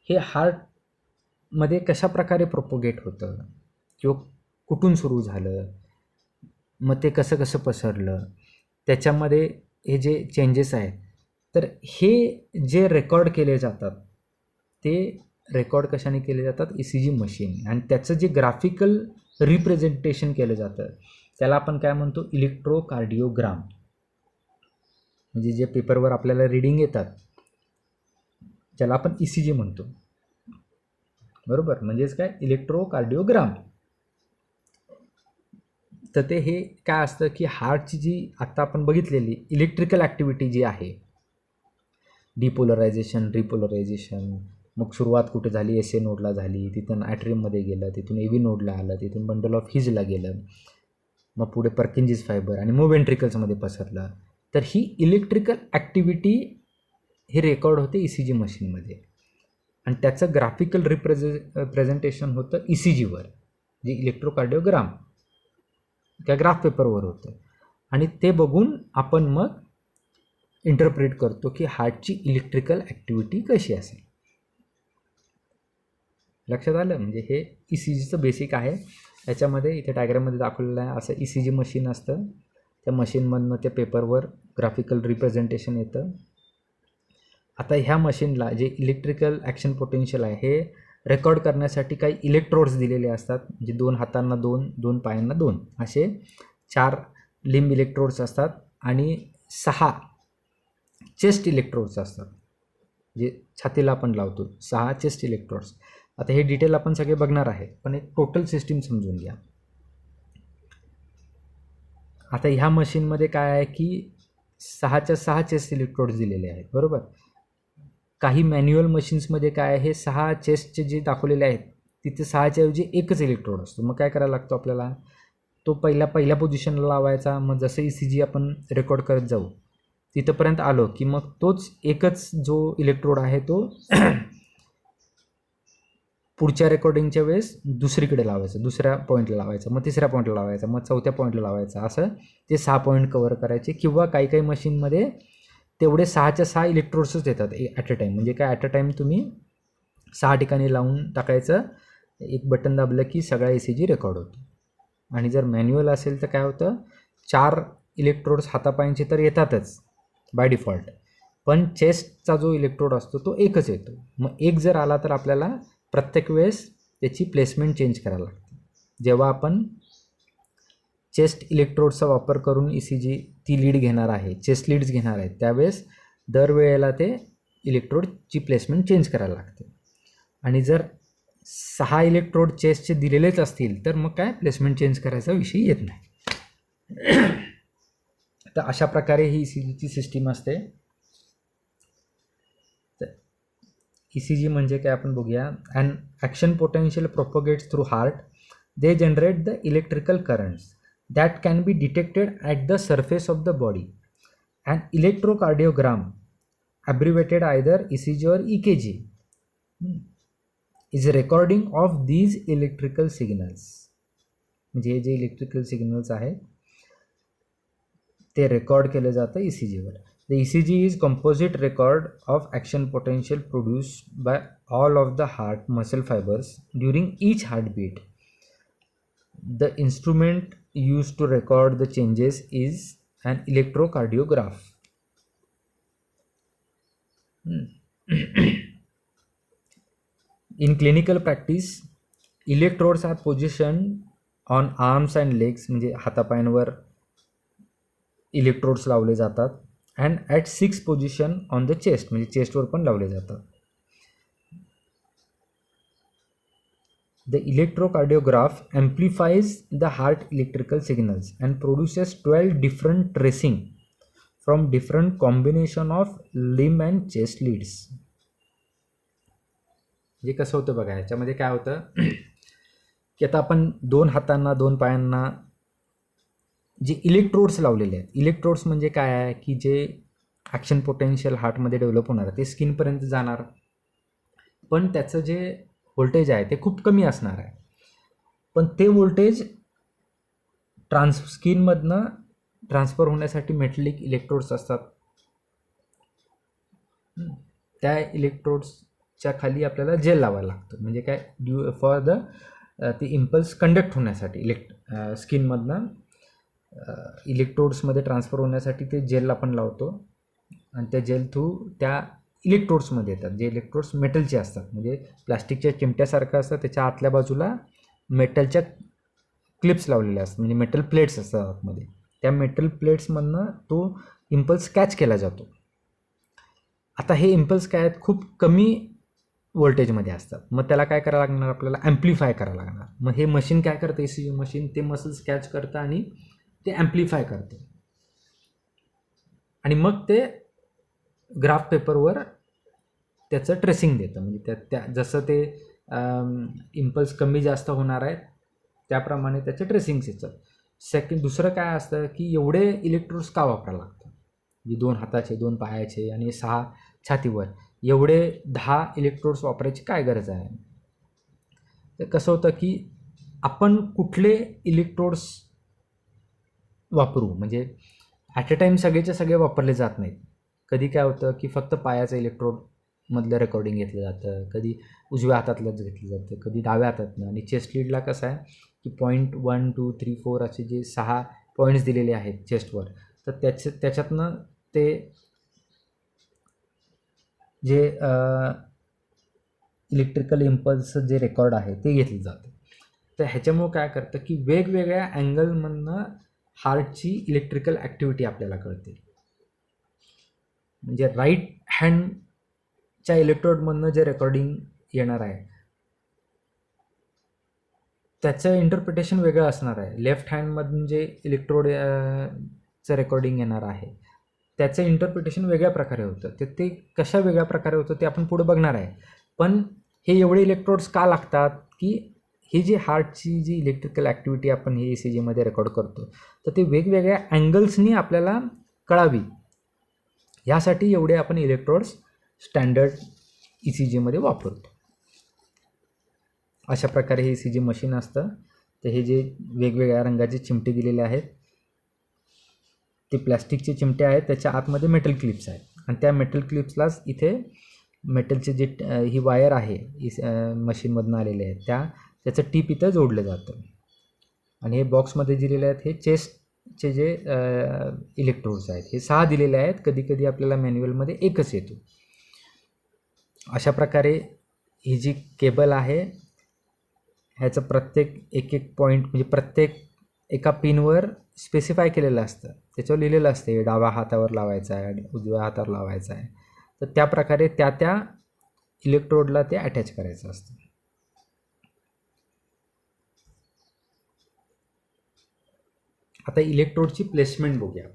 हे हार्टमध्ये कशा प्रकारे प्रोपोगेट होतं किंवा कुठून सुरू झालं, मग ते कसं कसं पसरलं, त्याच्यामध्ये हे जे चेंजेस आहेत, तर हे जे रेकॉर्ड केले जातात ते रेकॉर्ड कशाने केले जातात, ECG मशीन. आणि त्याचं जे ग्राफिकल रिप्रेझेंटेशन केलं जातं त्याला आपण काय म्हणतो, इलेक्ट्रोकार्डिओग्राम. म्हणजे जे पेपरवर आपल्याला रीडिंग येतात ज्याला आपण ECG म्हणतो, बरोबर. म्हणजेच काय, इलेक्ट्रोकार्डिओग्राम. तर ते हे काय असतं की हार्टची जी आत्ता आपण बघितलेली इलेक्ट्रिकल ॲक्टिव्हिटी जी आहे, डिपोलरायझेशन, रिपोलरायझेशन, मग सुरुवात कुठे झाली, SA नोडला झाली, तिथून ॲट्रियममध्ये गेलं, तिथून AV नोडला आलं, तिथून बंडल ऑफ हिजला गेलं, मग पुढे पर्किन्जीस फायबर आणि मग वेंट्रिकल्समध्ये पसरलं. तर ही इलेक्ट्रिकल ॲक्टिव्हिटी हे रेकॉर्ड होते ECG मशीनमध्ये आणि त्याचं ग्राफिकल प्रेझेंटेशन होतं ECGवर, जे इलेक्ट्रोकार्डिओग्राम त्या ग्राफ पेपरवर होतं. आणि ते बघून आपण मग इंटरप्रेट करतो की हार्टची इलेक्ट्रिकल ॲक्टिव्हिटी कशी असेल. लक्षात आलं? म्हणजे हे ECGचं बेसिक आहे. याच्यामध्ये इथे डायग्राममध्ये दाखवलेलं आहे असं ECG मशीन असतं. त्या मशीनमधनं त्या पेपरवर ग्राफिकल रिप्रेझेंटेशन येतं. आता ह्या मशीनला जे इलेक्ट्रिकल ॲक्शन पोटेन्शियल आहे हे रेकॉर्ड करण्यासाठी काही इलेक्ट्रोड्स दिलेले असतात. म्हणजे 2 हातांना 2, 2 पायांना 2 असे 4 लिंब इलेक्ट्रोड्स असतात आणि 6 चेस्ट इलेक्ट्रोड्स असतात, जे छातीला आपण लावतो. 6 चेस्ट इलेक्ट्रोड्स. आता हे डिटेल आपण सगळे बघणार आहे, पण एक टोटल सिस्टीम समजून घ्या. आता ह्या मशीनमध्ये काय आहे की 6च्या 6 चेस्ट इलेक्ट्रोड्स दिलेले आहेत, बरोबर. काही मॅन्युअल मशीन्समध्ये काय आहे, 6 चेस्टचे जे दाखवलेले आहेत तिथे 6च्या ऐवजी एकच इलेक्ट्रोड असतो. मग काय करायला लागतो आपल्याला, तो पहिल्या पोझिशनला लावायचा. मग जसं ECG आपण रेकॉर्ड करत जाऊ तिथंपर्यंत आलो की मग तोच एकच जो इलेक्ट्रोड आहे तो पुढच्या रेकॉर्डिंगच्या वेळेस दुसरीकडे लावायचं, दुसऱ्या पॉईंटला लावायचं, मग तिसऱ्या पॉईंटला लावायचा, मग चौथ्या पॉईंटला लावायचा. असं ते 6 पॉईंट कवर करायचे. किंवा काही मशीनमध्ये तेवढे 6च्या 6 इलेक्ट्रोड्सच येतात ॲट अ टाईम. म्हणजे काय, ॲट अ टाईम तुम्ही 6 ठिकाणी लावून टाकायचं, एक बटन दाबलं की सगळा ECG रेकॉर्ड होतो. आणि जर मॅन्युअल असेल तर काय होतं, 4 इलेक्ट्रोड्स हातापायांचे तर येतातच बाय डिफॉल्ट, पण चेस्टचा जो इलेक्ट्रोड असतो तो एकच येतो. मग एक जर आला तर आपल्याला प्रत्येक वेळेस त्याची प्लेसमेंट चेंज करायला लागते. जेव्हा आपण चेस्ट इलेक्ट्रोडचा वापर करून ECG ती लीड घेणार आहे, चेस्ट लीड्स घेणार आहेत, त्यावेळेस दरवेळेला ते इलेक्ट्रोडची प्लेसमेंट चेंज करायला लागते. आणि जर 6 इलेक्ट्रोड चेस्टचे दिलेलेच असतील तर मग काय प्लेसमेंट चेंज करायचा विषय येत नाही. तर अशा प्रकारे ही ECGची सिस्टीम असते. ECG म्हणजे काय आपण बघूया. And action potential propagates through heart. They generate the electrical currents that can be detected at the surface of the body. And electrocardiogram, abbreviated either ECG or EKG, is recording of these electrical signals. म्हणजे हे जे electrical signals आहेत ते record केले जातं ECGवर. The ECG is composite record of action potential produced by all of the heart muscle fibers during each heartbeat. The instrument used to record the changes is an electrocardiograph. In clinical practice, electrodes are positioned on arms and legs. म्हणजे हातापायांवर electrodes लावले जातात. And at 6 position on the chest, म्हणजे चेस्टवर पण लावले जातात. The electrocardiograph amplifies the heart electrical signals and produces 12 different tracing from different combination of limb and chest leads. म्हणजे कसं होतं बघा, ह्याच्यामध्ये काय होतं की आता आपण 2 हातांना 2 पायांना जे इलेक्ट्रोड्स लावलेले आहेत. इलेक्ट्रोड्स म्हणजे काय आहे की जे ॲक्शन पोटेन्शियल हार्टमध्ये डेव्हलप होणार ते स्किनपर्यंत जाणार, पण त्याचं जे व्होल्टेज आहे ते खूप कमी असणार आहे. पण ते व्होल्टेज स्किनमधनं ट्रान्सफर होण्यासाठी मेटलिक इलेक्ट्रोड्स असतात. त्या इलेक्ट्रोड्सच्या खाली आपल्याला जेल लावायला लागतं. म्हणजे काय, फॉर द ते इम्पल्स कंडक्ट होण्यासाठी स्किनमधनं इलेक्ट्रोड्समध्ये ट्रान्सफर होण्यासाठी ते जेल आपण लावतो. आणि त्या जेल थ्रू त्या इलेक्ट्रोड्समध्ये येतात. जे इलेक्ट्रोड्स मेटलचे असतात, म्हणजे प्लास्टिकच्या चिमट्यासारखं असतं, त्याच्या आतल्या बाजूला मेटलच्या क्लिप्स लावलेल्या असतात, म्हणजे मेटल प्लेट्स असतात आतमध्ये. त्या मेटल प्लेट्समधनं तो इम्पल्स कॅच केला जातो. आता हे इम्पल्स काय आहेत, खूप कमी व्होल्टेजमध्ये असतात. मग त्याला काय करायला लागणार, आपल्याला ॲम्प्लिफाय करायला लागणार. मग हे मशीन काय करतं, ECG मशीन ते मसल्स कॅच करतं आणि ते ॲम्प्लिफाय करतं. आणि मग ते ग्राफ पेपरवर त्याचं ट्रेसिंग देतं. म्हणजे त्या जसं ते इम्पल्स कमी जास्त होणार आहेत त्याप्रमाणे त्याचे ट्रेसिंग्स येतात. दुसरं काय असतं की एवढे इलेक्ट्रोड्स का वापरायला लागतात, म्हणजे 2 हाताचे, 2 पायाचे आणि 6 छातीवर एवढे 10 इलेक्ट्रोड्स वापरायची काय गरज आहे. तर कसं होतं की आपण कुठले इलेक्ट्रोड्स वापरू, म्हणजे ॲट अ टाईम सगळेचे सगळे वापरले जात नाहीत. कधी काय होतं की फक्त पायाचं इलेक्ट्रोडमधलं रेकॉर्डिंग घेतलं जातं, कधी उजव्या हातातलंच घेतलं जातं, कधी डाव्या हातातनं. आणि चेस्ट लीडला कसं आहे की 1, 2, 3, 4 असे जे 6 पॉईंट्स दिलेले आहेत चेस्टवर, तर त्याच्यातनं ते जे इलेक्ट्रिकल इम्पल्स जे रेकॉर्ड आहे ते घेतलं जातं. तर ह्याच्यामुळं काय करतं की वेगवेगळ्या अँगलमधनं हार्टची इलेक्ट्रिकल ॲक्टिव्हिटी आपल्याला कळते. म्हणजे राईट हँडच्या इलेक्ट्रोडमधनं जे रेकॉर्डिंग येणार आहे त्याचं इंटरप्रिटेशन वेगळं असणार आहे. लेफ्ट हँडमधून जे इलेक्ट्रोडचं रेकॉर्डिंग येणार आहे त्याचं इंटरप्रिटेशन वेगळ्या प्रकारे होतं. ते कशा वेगळ्या प्रकारे होतं ते आपण पुढे बघणार आहे. पण हे एवढे इलेक्ट्रोड्स का लागतात की ही जी हार्टची जी इलेक्ट्रिकल ॲक्टिव्हिटी आपण हे ECGमध्ये रेकॉर्ड करतो तर ते वेगवेगळ्या अँगल्सनी आपल्याला कळावी, यासाठी एवढे आपण इलेक्ट्रोड्स स्टँडर्ड ECGमध्ये वापरतो. अशा प्रकारे हे ECG मशीन असतं. तर हे जे वेगवेगळ्या रंगाचे चिमटे दिलेले आहेत ते प्लॅस्टिकचे चिमटे आहेत, त्याच्या आतमध्ये मेटल क्लिप्स आहेत आणि त्या मेटल क्लिप्सलाच इथे मेटलचे जे ही वायर आहे मशीनमधून आलेले आहेत त्याचं टीप इथं जोडलं जातं. आणि हे बॉक्समध्ये दिलेले आहेत हे चेस्टचे जे इलेक्ट्रोड्स आहेत हे 6 दिलेले आहेत. कधी कधी आपल्याला मॅन्युअलमध्ये एकच येतो. अशा प्रकारे ही जी केबल आहे ह्याचं प्रत्येक एक पॉईंट म्हणजे प्रत्येक एका पिनवर स्पेसिफाय केलेलं असतं, त्याच्यावर लिहिलेलं असतं हे डाव्या हातावर लावायचं आहे आणि उजव्या हातावर लावायचं आहे. तर त्या प्रकारे त्या इलेक्ट्रोडला ते अटॅच करायचं असतं. आता इलेक्ट्रोडची प्लेसमेंट बघूया.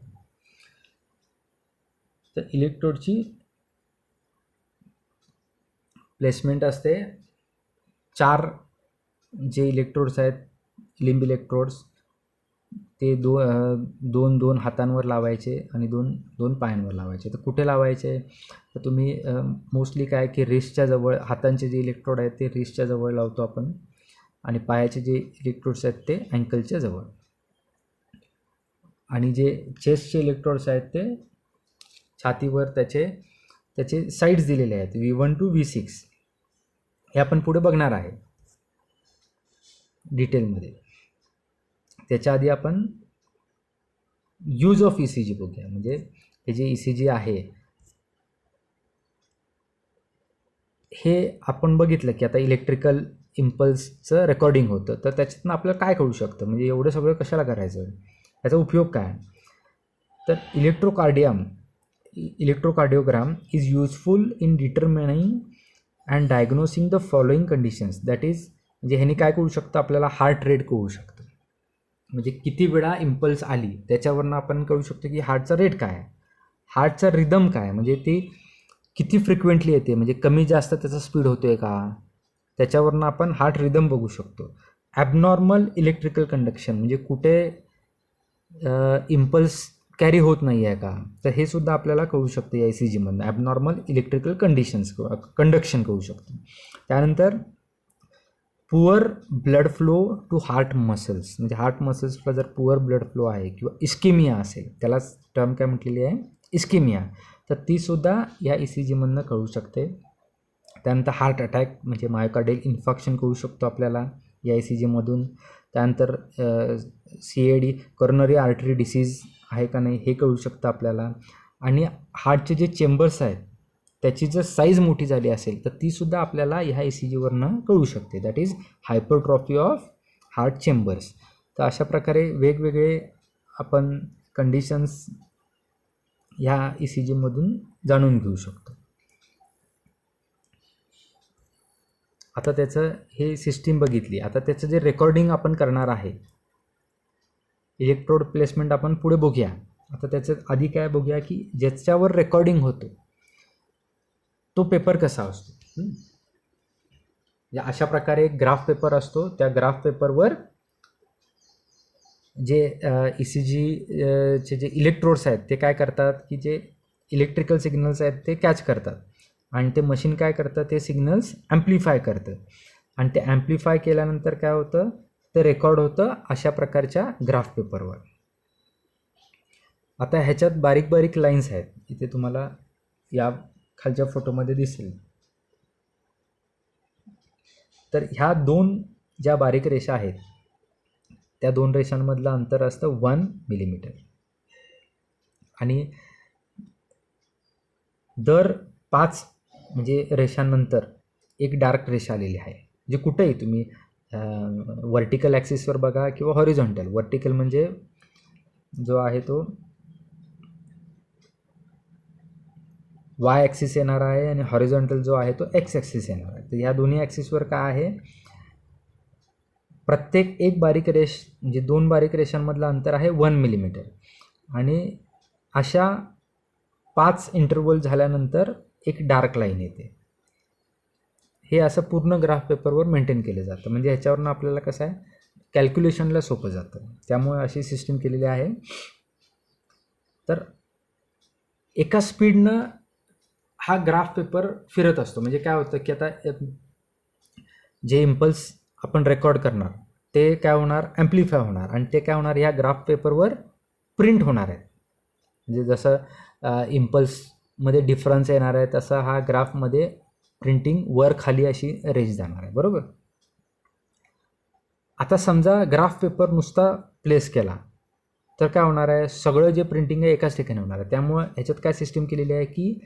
तर इलेक्ट्रोडची प्लेसमेंट असते 4 जे इलेक्ट्रोड्स आहेत लिंब इलेक्ट्रोड्स ते दोन हातांवर लावायचे आणि दोन पायांवर लावायचे. तर कुठे लावायचे तर तुम्ही मोस्टली काय की रिस्टच्या जवळ हातांचे जे इलेक्ट्रोड आहेत ते रिस्टच्या जवळ लावतो आपण आणि पायाचे जे इलेक्ट्रोड्स आहेत ते अँकलच्या जवळ. आणि जे चेस्टचे इलेक्ट्रोड्स आहेत ते छातीवर त्याचे साईड्स दिलेले आहेत V1 to V6. हे आपण पुढे बघणार आहे डिटेलमध्ये. त्याच्या आधी आपण यूज ऑफ ECG बघूया. म्हणजे हे जे ECG आहे हे आपण बघितलं की आता इलेक्ट्रिकल इम्पल्सचं रेकॉर्डिंग होतं, तर त्याच्यातनं आपल्याला काय कळू शकतं, म्हणजे एवढं सगळं कशाला करायचं, याचा उपयोग काय. तर electrocardiogram is useful in determining and diagnosing the following conditions. That is म्हणजे ह्याने काय कळू शकतं आपल्याला, हार्ट रेट कळू शकतं. म्हणजे किती वेळा इम्पल्स आली त्याच्यावरनं आपण कळू शकतो की हार्टचा रेट काय आहे, हार्टचा रिदम काय, म्हणजे ती किती फ्रिक्वेंटली येते, म्हणजे कमी जास्त त्याचा स्पीड होतो आहे का, त्याच्यावरनं आपण हार्ट रिदम बघू शकतो. ॲबनॉर्मल इलेक्ट्रिकल कंडक्शन म्हणजे कुठे इम्पल्स कॅरी होत नाही आहे का, तर हे सुद्धा आपल्याला कळू शकतं या ECGमधनं. ॲबनॉर्मल इलेक्ट्रिकल कंडक्शन कळू शकतं. त्यानंतर poor blood flow to heart muscles, म्हणजे हार्ट मसल्सला जर पुअर ब्लड फ्लो आहे किंवा इस्केमिया असेल, त्यालाच टर्म काय म्हटलेली आहे, इस्केमिया, तर तीसुद्धा या ECGमधनं कळू शकते. त्यानंतर हार्ट अटॅक म्हणजे मायोकार्डियल इन्फार्क्शन कळू शकतो आपल्याला या ECGमधून. त्यानंतर CAD कॉरोनरी आर्टरी डिसीज आहे का नाही हे कळू शकतं आपल्याला. आणि हार्टचे जे चेंबर्स आहेत त्याची जर साईज मोठी झाली असेल तर तीसुद्धा आपल्याला ह्या ECGवरनं कळू शकते. That is hypertrophy of heart chambers. तर अशा प्रकारे वेगवेगळे आपण कंडिशन्स ह्या ECGमधून जाणून घेऊ शकतो. आता त्याचं हे सिस्टीम बघितली. आता त्याचं जे रेकॉर्डिंग आपण करणार आहे, इलेक्ट्रोड प्लेसमेंट आपण पुढे बघूया. आता त्याचं आधी काय बघूया की ज्याच्यावर रेकॉर्डिंग होतं तो पेपर कसा असतो. अशा प्रकारे एक ग्राफ पेपर असतो. त्या ग्राफ पेपरवर जे ECG चे जे इलेक्ट्रोड्स आहेत ते काय करतात की जे इलेक्ट्रिकल सिग्नल्स आहेत ते कॅच करतात आणि ते मशीन काय करतं, ते सिग्नल्स ॲम्प्लिफाय करतं आणि ते ॲम्प्लिफाय केल्यानंतर काय होतं, ते रेकॉर्ड होतं अशा प्रकारच्या ग्राफ पेपरवर. आता ह्याच्यात बारीक बारीक लाईन्स आहेत, इथे तुम्हाला या खालच्या फोटोमध्ये दिसेल. तर ह्या दोन ज्या बारीक रेषा आहेत त्या दोन रेषांमधलं अंतर असतं 1 मिलीमीटर आणि दर 5 म्हणजे रेषांनंतर एक डार्क रेषा आलेली आहे. जे कुठेही तुम्ही वर्टिकल ॲक्सिसवर बघा किंवा हॉरिझॉन्टल. वर्टिकल म्हणजे जो आहे तो वाय ॲक्सिस येणार आहे आणि हॉरिझॉन्टल जो आहे तो एक्स ॲक्सिस येणार आहे. तर ह्या दोन्ही ॲक्सिसवर काय आहे, प्रत्येक एक बारीक रेष म्हणजे दोन बारीक रेषांमधलं अंतर आहे 1 मिलीमीटर आणि अशा 5 इंटरवल झाल्यानंतर एक डार्क लाईन येते. हे असं पूर्ण ग्राफ पेपरवर मेंटेन केलं जातं. म्हणजे ह्याच्यावरून आपल्याला कसं आहे, कॅल्क्युलेशनला सोपं जातं. त्यामुळे अशी सिस्टीम केलेली आहे. तर एका स्पीडनं हा ग्राफ पेपर फिरत असतो. म्हणजे काय होतं की आता जे इम्पल्स आपण रेकॉर्ड करणार ते काय होणार, ॲम्प्लिफाय होणार आणि ते काय होणार, ह्या ग्राफ पेपरवर प्रिंट होणार आहे. म्हणजे जसं इम्पल्समध्ये डिफरन्स येणार आहे तसं हा ग्राफमध्ये प्रिंटिंग वर खाली अशी रेंज जाणार आहे. बरोबर. आता समजा ग्राफ पेपर नुसता प्लेस केला तर काय होणार आहे, सगळं जे प्रिंटिंग आहे एकाच ठिकाणी होणार आहे. त्यामुळं ह्याच्यात काय सिस्टीम केलेली आहे की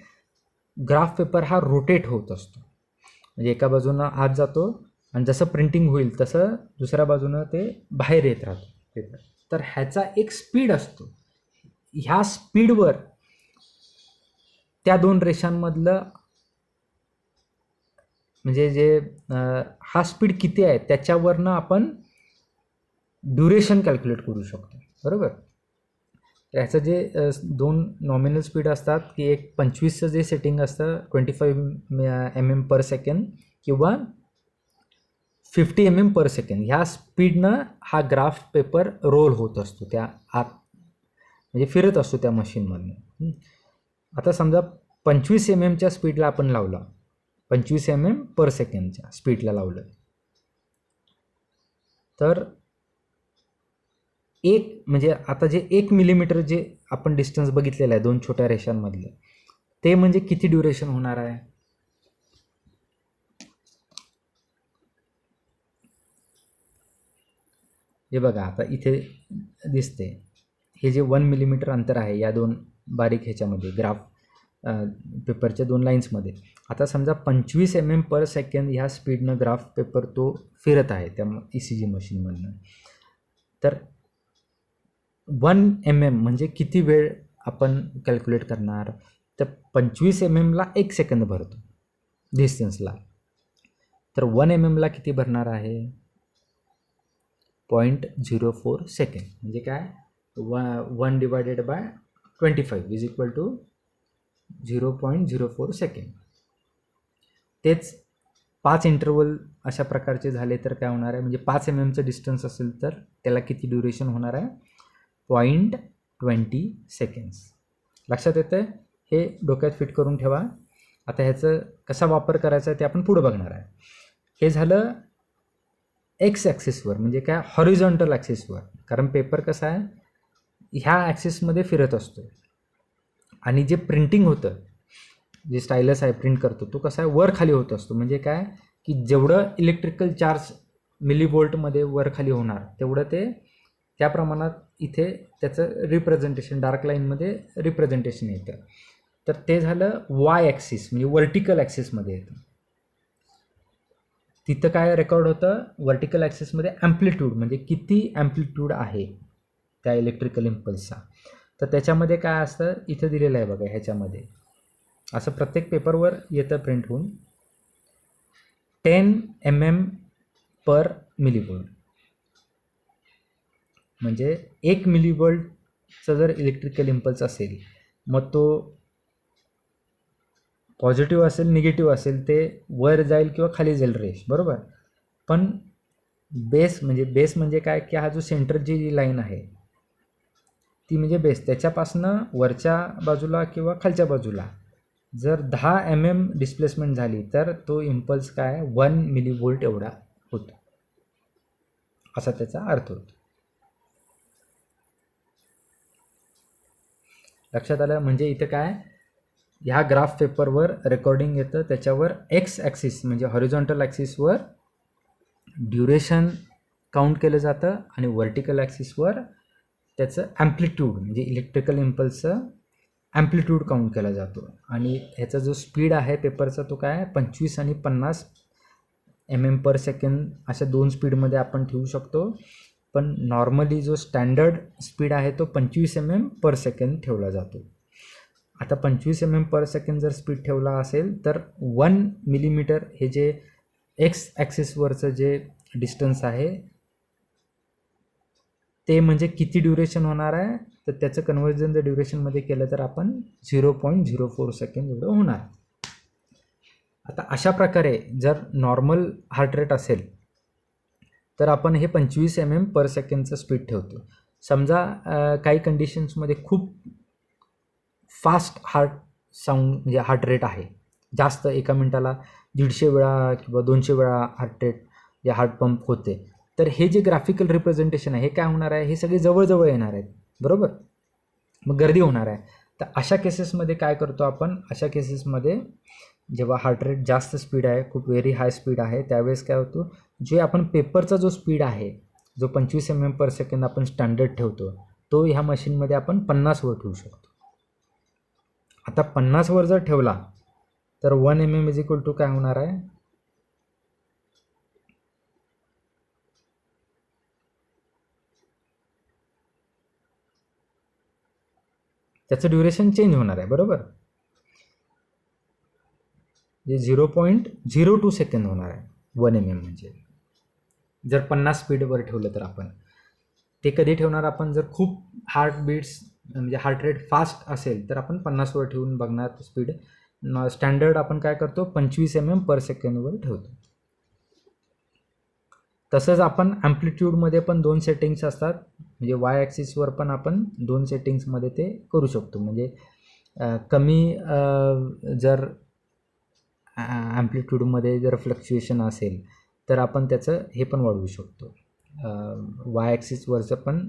ग्राफ पेपर हा रोटेट होत असतो. म्हणजे एका बाजूनं आत जातो आणि जसं प्रिंटिंग होईल तसं दुसऱ्या बाजूनं ते बाहेर येत राहतो पेपर. तर ह्याचा एक स्पीड असतो. ह्या स्पीडवर त्या दोन रेषांमधलं म्हणजे जे हा स्पीड किती आहे त्याच्यावरनं आपण ड्युरेशन कॅल्क्युलेट करू शकतो. बरोबर. तर ह्याचं जे दोन नॉमिनल स्पीड असतात की एक 25चं जे सेटिंग असतं 25 mm पर सेकंड किंवा 50 mm पर सेकंड, ह्या स्पीडनं हा ग्राफ पेपर रोल होत असतो त्या आत, म्हणजे फिरत असतो त्या मशीनमधनं. आता समजा 25 mm स्पीडला आपण लावला, 25 mm पर सेकंडच्या स्पीडला लावलं तर एक म्हणजे आता जे 1 मिलीमीटर जे आपण डिस्टन्स बघितलेलं आहे दोन छोट्या रेषांमधलं, ते म्हणजे किती ड्युरेशन होणार आहे. हे बघा आता इथे दिसते, हे जे 1 मिलीमीटर अंतर आहे या दोन बारीक ह्याच्यामध्ये ग्राफ पेपरच्या दोन लाईन्समध्ये. आता समजा 25 mm पर सेकंड ह्या स्पीडनं ग्राफ पेपर तो फिरत आहे त्या ECG मशीनमधनं. तर 1 mm म्हणजे किती वेळ आपण कॅल्क्युलेट करणार, तर 25 mm ला 1 सेकंद भरतो डिस्टन्सला. तर 1 mm ला किती भरणार आहे, 0.04 सेकंड. म्हणजे काय, 1 divided by 25 is equal to 0.04 second. तेच 5 इंटरवल अशा प्रकारचे झाले तर काय होणार आहे, म्हणजे 5 mmचं डिस्टन्स असेल तर त्याला किती ड्युरेशन होणार आहे, 0.20 सेकंड्स. लक्षात येतं. हे डोक्यात फिट करून ठेवा. आता ह्याचं कसा वापर करायचा आहे ते आपण पुढं बघणार आहे. हे झालं एक्स ॲक्सिसवर, म्हणजे काय, हॉरिझॉन्टल ॲक्सिसवर. कारण पेपर कसा आहे ह्या ॲक्सिसमध्ये फिरत असतो आणि जे प्रिंटिंग होतं, जे स्टायलस आहे प्रिंट करतो, तो कसा आहे वर खाली होत असतो. म्हणजे काय की जेवढं इलेक्ट्रिकल चार्ज मिलीवोल्टमध्ये वर खाली होणार तेवढं ते त्या प्रमाणात इथे त्याचं रिप्रेझेंटेशन डार्क लाईनमध्ये रिप्रेझेंटेशन येतं. तर ते झालं वाय ॲक्सिस म्हणजे वर्टिकल ॲक्सिसमध्ये येतं. तिथं काय रेकॉर्ड होतं, वर्टिकल ॲक्सिसमध्ये ॲम्प्लिट्यूड म्हणजे किती ॲम्प्लिट्यूड आहे त्या इलेक्ट्रिकल इम्पल्सचा. तर त्याच्यामध्ये काय असतं इथं दिलेलं आहे बघा, ह्याच्यामध्ये असं प्रत्येक पेपरवर येतं प्रिंट होऊन 10 mm पर मिलीवोल्ट. म्हणजे 1 मिलीवोल्टचं जर इलेक्ट्रिकल इम्पल्स असेल मग तो पॉझिटिव्ह असेल निगेटिव्ह असेल ते वर जाईल किंवा खाली जाईल रेष, बरोबर. पण बेस म्हणजे काय की हा जो सेंटरची जी लाईन आहे ती म्हणजे बेस, त्याच्यापासनं वरच्या बाजूला किंवा खालच्या बाजूला जर 10 mm डिस्प्लेसमेंट झाली तर तो इम्पल्स काय 1 मिलीव्होल्ट एवढा होतो, असा त्याचा अर्थ होतो. लक्षात आलं. म्हणजे इथे काय ह्या ग्राफ पेपरवर रेकॉर्डिंग येतं, त्याच्यावर एक्स ॲक्सिस म्हणजे हॉरिझॉन्टल ॲक्सिसवर ड्युरेशन काउंट केलं जातं आणि व्हर्टिकल ॲक्सिसवर त्याचं ॲम्प्लिट्यूड म्हणजे इलेक्ट्रिकल इम्पल्सचं ॲम्प्लिट्यूड काउंट केला जातो. आणि ह्याचा जो स्पीड आहे पेपरचा तो काय 25 आणि 50 mm/s अशा दोन स्पीडमध्ये आपण ठेवू शकतो. पण नॉर्मली जो स्टँडर्ड स्पीड आहे तो 25 mm/s ठेवला जातो. आता 25 mm/s जर स्पीड ठेवला असेल तर 1 मिलीमीटर हे जे एक्स ॲक्सिसवरचं जे डिस्टन्स आहे ते म्हणजे किती ड्युरेशन होणार आहे, तर त्याचं कन्व्हर्जन जर ड्युरेशनमध्ये केलं तर आपण 0.04 सेकंड एवढं होणार. आता अशा प्रकारे जर नॉर्मल हार्ट रेट असेल तर आपण हे 25 mm/s स्पीड ठेवतो. समजा काही कंडिशन्समध्ये खूप फास्ट म्हणजे हार्ट रेट आहे, जास्त एका मिनटाला 150 वेळा किंवा 200 वेळा हार्ट रेट या हार्ट पंप होते, तर हे जे ग्राफिकल रिप्रेझेंटेशन आहे हे काय होणार आहे, हे सगळे जवळजवळ येणार आहेत, बरोबर. मग गर्दी होणार आहे. तर अशा केसेसमध्ये काय करतो आपण, अशा केसेसमध्ये जेव्हा हार्ट रेट जास्त स्पीड आहे, खूप व्हेरी हाय स्पीड आहे, त्यावेळेस काय होतो, जे आपण पेपरचा जो स्पीड आहे जो 25 mm/s आपण स्टँडर्ड ठेवतो तो ह्या मशीनमध्ये आपण 50 वर ठेवू शकतो. आता 50 वर जर ठेवला तर 1 mm = काय होणार आहे, त्याचं ड्युरेशन चेंज होणार आहे, बरोबर. जे 0.02 सेकंद होणार आहे 1 mm म्हणजे जर 50 स्पीडवर ठेवलं तर आपण ते कधी ठेवणार, आपण जर खूप हार्ट बीट्स म्हणजे हार्ट रेट फास्ट असेल तर आपण 50 वर ठेवून बघणार स्पीड. स्टँडर्ड आपण काय करतो 25 mm/s वर ठेवतो. तसंच आपण ॲम्प्लिट्यूडमध्ये पण 2 सेटिंग्स असतात, म्हणजे वाय ॲक्सिसवर पण आपण 2 सेटिंग्समध्ये ते करू शकतो. म्हणजे कमी जर ॲम्प्लिट्यूडमध्ये जर फ्लक्च्युएशन असेल तर आपण त्याचं हे पण वाढवू शकतो, वाय ॲक्सिसवरचं पण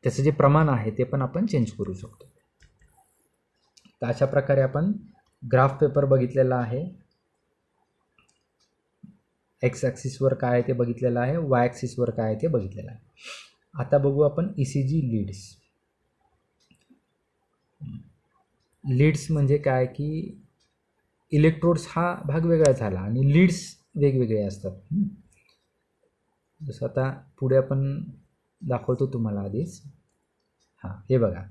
त्याचं जे प्रमाण आहे ते पण आपण चेंज करू शकतो. तर अशा प्रकारे आपण ग्राफ पेपर बघितलेला आहे. एक्स ॲक्सिसवर काय आहे ते बघितलेलं आहे, वाय ॲक्सिसवर काय आहे ते बघितलेलं आहे. आता बघू आपण ECG लीड्स. लीड्स म्हणजे काय की इलेक्ट्रोड्स हा भाग वेगळा झाला आणि लीड्स वेगवेगळे असतात. जसं आता पुढे आपण दाखवतो तुम्हाला आधीच. हां, हे बघा,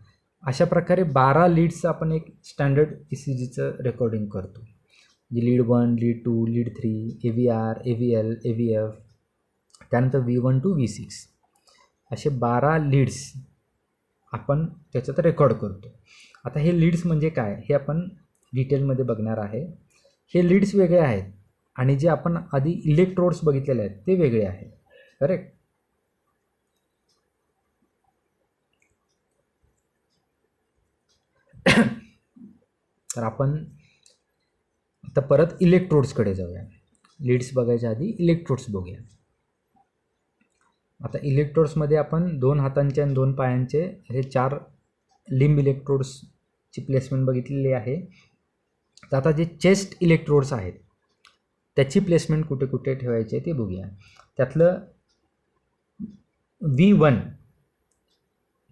अशा प्रकारे 12 लीड्सचं आपण एक स्टँडर्ड ECGचं रेकॉर्डिंग करतो. Lead 1, lead 2, lead 3, AVR, AVL, AVF, त्यानंतर V1 to V6 असे 12 लीड्स आपण त्याच्यात रेकॉर्ड करतो. आता हे लीड्स म्हणजे काय हे आपण डिटेलमध्ये बघणार आहे. हे लीड्स वेगळे आहेत आणि जे आपण आधी इलेक्ट्रोड्स बघितलेले आहेत ते वेगळे आहेत, करेक्ट. तर आपण आता परत इलेक्ट्रोड्सकडे जाऊया. लीड्स बघायच्या आधी इलेक्ट्रोड्स बघूया. आता इलेक्ट्रोड्समध्ये आपण 2 हातांचे आणि 2 पायांचे हे 4 लिंब इलेक्ट्रोड्सची प्लेसमेंट बघितलेली आहे. तर आता जे चेस्ट इलेक्ट्रोड्स आहेत त्याची प्लेसमेंट कुठे कुठे ठेवायची ते बघूया. त्यातलं V1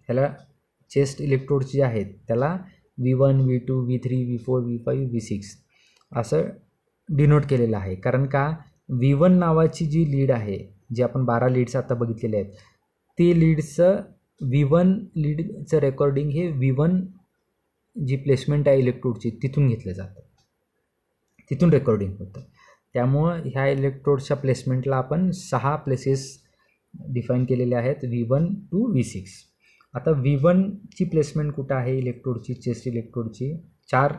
ह्याला चेस्ट इलेक्ट्रोड्स जे आहेत त्याला V1, V2, V3, V4, V5, V6 असं डिनोट केलेलं आहे. कारण का V1 नावाची जी लीड आहे, जी आपण 12 लीड्स आता बघितलेले आहेत, ती लीड्सचं V1 लीडचं रेकॉर्डिंग हे V1 जी प्लेसमेंट आहे इलेक्ट्रोडची तिथून घेतलं जातं, तिथून रेकॉर्डिंग होतं. त्यामुळं ह्या इलेक्ट्रोडच्या प्लेसमेंटला आपण 6 प्लेसेस डिफाईन केलेले आहेत, V1 to V6. आता V1ची प्लेसमेंट कुठं आहे इलेक्ट्रोडची, चेस्ट इलेक्ट्रोडची 4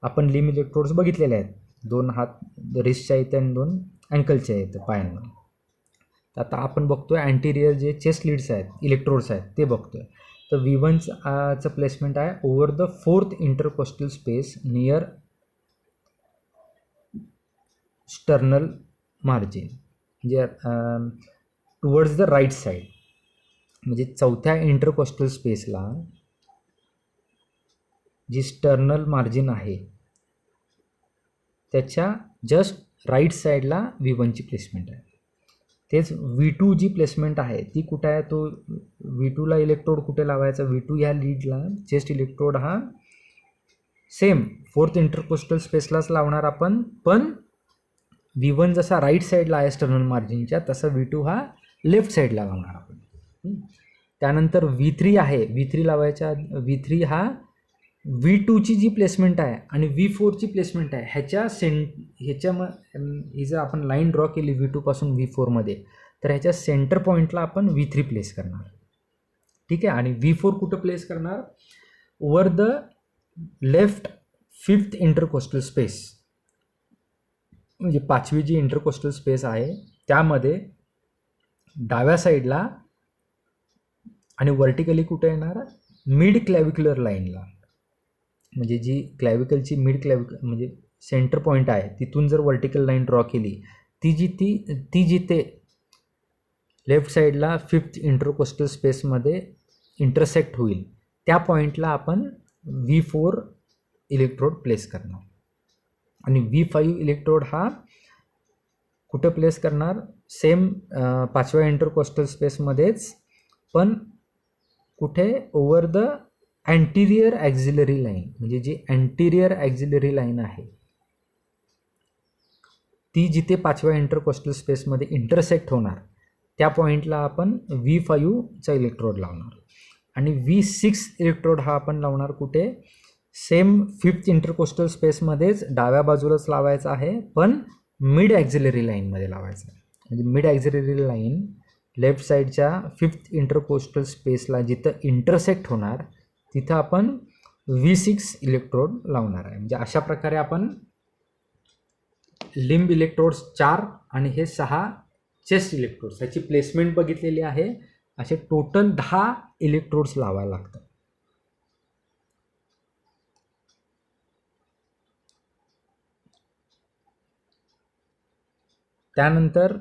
आपण लिम इलेक्ट्रोड्स बघितलेले आहेत, 2 हात रिस्टच्या इथे आणि 2 अँकलच्या इथे पायांना. आता आपण बघतोय अँटिरियर जे चेस्ट लीड्स आहेत, इलेक्ट्रोड्स आहेत ते बघतोय. तर V1चं प्लेसमेंट आहे over the 4th intercostal space near sternal margin, म्हणजे टुवर्ड्स द राईट साईड. म्हणजे 4थ्या इंटरकोस्टल स्पेसला जी स्टर्नल मार्जिन आहे त्याच्या जस्ट राईट साईडला V1ची प्लेसमेंट आहे. तेच V2 जी प्लेसमेंट आहे ती कुठे आहे, तो V2ला इलेक्ट्रोड कुठे लावायचा, V2 ह्या लीडला चेस्ट इलेक्ट्रोड हा सेम 4th इंटरकोस्टल स्पेसलाच लावणार आपण, पण V1 जसा राईट साईडला आहे स्टर्नल मार्जिनच्या, तसा V2 हा लेफ्ट साईडला लावणार आपण. त्यानंतर V3 आहे, V3 लावायच्या, V3 हा V2ची जी प्लेसमेंट आहे आणि V4ची प्लेसमेंट आहे ह्याच्या ही जर आपण लाईन ड्रॉ केली V2 पासून V4मध्ये, तर ह्याच्या सेंटर पॉईंटला आपण V3 प्लेस करणार. ठीक आहे. आणि V4 कुठं प्लेस करणार, over the left 5th intercostal space, म्हणजे 5वी जी इंटरकोस्टल स्पेस आहे त्यामध्ये डाव्या साईडला आणि वर्टिकली कुठे येणार, मिड क्लॅव्हिक्युलर लाईनला. म्हणजे जी क्लॅव्हिकलची मिड म्हणजे सेंटर पॉईंट आहे तिथून जर वर्टिकल लाईन ड्रॉ केली, ती जिथे लेफ्ट साईडला 5th इंटरकोस्टल स्पेसमध्ये इंटरसेक्ट होईल त्या पॉईंटला आपण V4 इलेक्ट्रोड प्लेस करणार. आणि V5 इलेक्ट्रोड हा कुठे प्लेस करणार, सेम 5व्या इंटरकोस्टल स्पेसमध्येच, पण कुठे, ओव्हर द अँटिरियर ॲक्झिलरी लाईन. म्हणजे जी अँटिरियर ॲक्झिलरी लाईन आहे ती जिथे 5व्या इंटरकोस्टल स्पेसमध्ये इंटरसेक्ट होणार त्या पॉईंटला आपण V5चा इलेक्ट्रोड लावणार. आणि V6 इलेक्ट्रोड हा आपण लावणार कुठे, सेम 5th इंटरकोस्टल स्पेसमध्येच डाव्या बाजूलाच लावायचा आहे, पण मिड ॲक्झिलरी लाईनमध्ये लावायचा आहे. म्हणजे मिड ॲक्झिलरी लाईन लेफ्ट साईडच्या 5th इंटरकोस्टल स्पेसला जिथं इंटरसेक्ट होणार तिथं आपण V6 इलेक्ट्रोड लावणार आहे. म्हणजे अशा प्रकारे आपण लिंब इलेक्ट्रोड्स 4 आणि हे 6 चेस्ट इलेक्ट्रोड्स याची प्लेसमेंट बघितलेली आहे. असे टोटल 10 इलेक्ट्रोड्स लावायला लागतात. त्यानंतर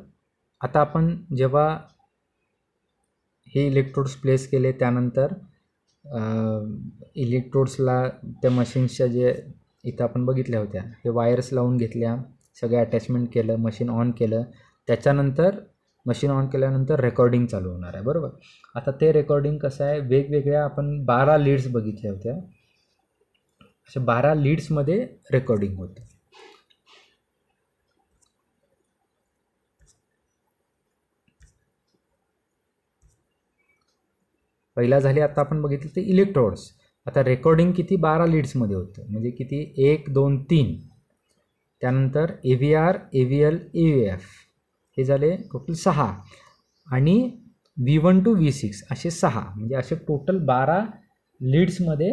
आता आपण जेव्हा हे इलेक्ट्रोड्स प्लेस केले त्यानंतर इलेक्ट्रोड्सला त्या मशीन्सच्या जे इथं आपण बघितल्या होत्या हे वायर्स लावून घेतल्या, सगळे अटॅचमेंट केलं, मशीन ऑन केलं. त्याच्यानंतर मशीन ऑन केल्यानंतर रेकॉर्डिंग चालू होणार आहे, बरोबर. आता ते रेकॉर्डिंग कसं आहे, वेगवेगळ्या आपण 12 लीड्स बघितल्या होत्या, अशा 12 लीड्समध्ये रेकॉर्डिंग होतं. पहिला झाले आता आपण बघितलं ते इलेक्ट्रोड्स. आता रेकॉर्डिंग किती 12 लीड्समध्ये होतं, म्हणजे किती 1 2 3, त्यानंतर AVR AVL AVF हे झाले टोटल 6 आणि V1 to V6 असे 6, म्हणजे असे टोटल 12 लीड्समध्ये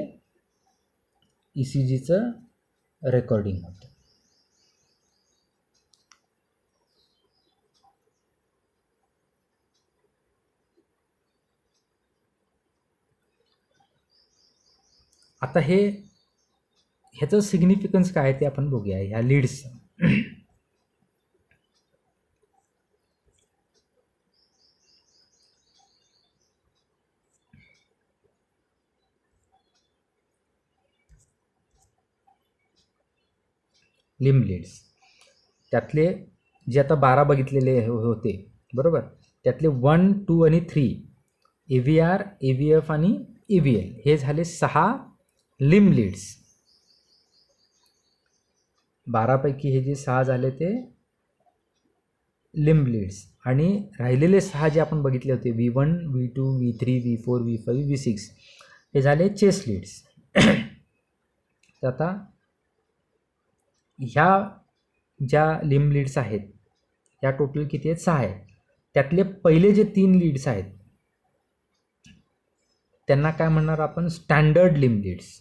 ECGचं रेकॉर्डिंग होतं. आता ह्याचं सिग्निफिकन्स काय ते आपण बघूया ह्या लीड्सचं. लिंब लीड्स त्यातले जे आता 12 बघितलेले होते, बरोबर, त्यातले 1 2 आणि 3 AVR AVF आणि AVL हे झाले 6 लिंब लीड्स. 12 पैकी हे जे 6 झाले ते लिंब लीड्स, आणि राहिलेले 6 जे आपण बघितले होते V1 V2 V3 V4 V5 V6 हे झाले चेस्ट लीड्स. तर आता ह्या ज्या लिंब लीड्स आहेत ह्या टोटल किती आहेत, 6 आहेत. त्यातले पहिले जे 3 लीड्स आहेत त्यांना काय म्हणणार आपण, स्टँडर्ड लिंब लीड्स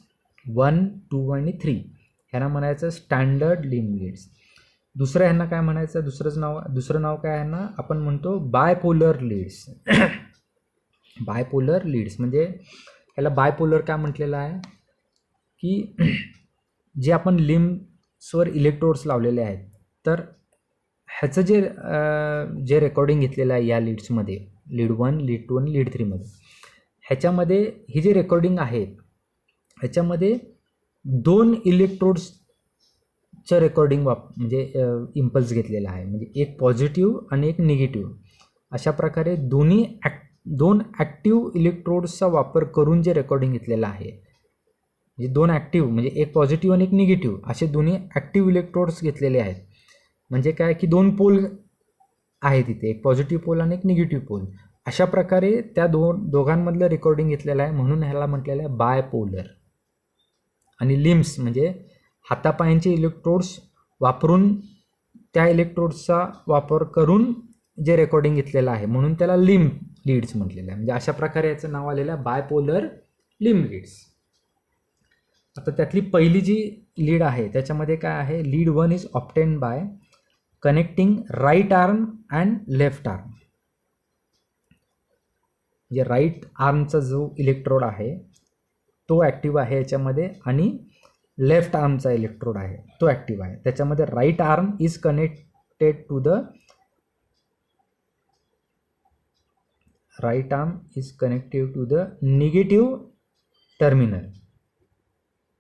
1 2 आणि 3. ह्यांना म्हणायचं स्टँडर्ड लिम लीड्स. दुसरं ह्यांना काय म्हणायचं, दुसरं नाव काय ह्यांना आपण म्हणतो बायपोलर लीड्स. बायपोलर लीड्स म्हणजे ह्याला बायपोलर काय म्हटलेलं आहे की जे आपण लिम्सवर इलेक्ट्रोड्स लावलेले आहेत, तर ह्याचं जे रेकॉर्डिंग घेतलेलं आहे या लीड्समध्ये, लीड 1, लीड 2 आणि लीड 3 मध्ये, ह्याच्यामध्ये ही जे रेकॉर्डिंग आहे ह्याच्यामध्ये 2 इलेक्ट्रोड्सचं रेकॉर्डिंग म्हणजे इम्पल्स घेतलेला आहे. म्हणजे एक पॉझिटिव्ह आणि एक निगेटिव्ह, अशा प्रकारे दोन ॲक्टिव्ह इलेक्ट्रोड्सचा वापर करून जे रेकॉर्डिंग घेतलेलं आहे, म्हणजे 2 ॲक्टिव्ह म्हणजे एक पॉझिटिव्ह आणि एक निगेटिव्ह असे दोन्ही ॲक्टिव्ह इलेक्ट्रोड्स घेतलेले आहेत. म्हणजे काय की 2 पोल आहे तिथे, एक पॉझिटिव्ह पोल आणि एक निगेटिव्ह पोल, अशा प्रकारे त्या दोघांमधलं रेकॉर्डिंग घेतलेलं आहे, म्हणून ह्याला म्हटलेलं आहे बायपोलर. आणि लिम्स म्हणजे हातापायांचे इलेक्ट्रोड्स वापरून त्या इलेक्ट्रोड्सचा वापर करून जे रेकॉर्डिंग घेतलेलं आहे, म्हणून त्याला लिम लीड्स म्हटलेलं आहे. म्हणजे अशा प्रकारे याचं नाव आलेलं आहे बायपोलर लिम लीड्स. आता त्यातली पहिली जी लीड आहे त्याच्यामध्ये काय आहे, lead 1 is obtain by connecting right arm and left arm. म्हणजे राईट आर्मचा जो इलेक्ट्रोड आहे तो ॲक्टिव्ह आहे याच्यामध्ये, आणि लेफ्ट आर्मचा इलेक्ट्रोड आहे तो ॲक्टिव्ह आहे. त्याच्यामध्ये right arm is connected to the negative terminal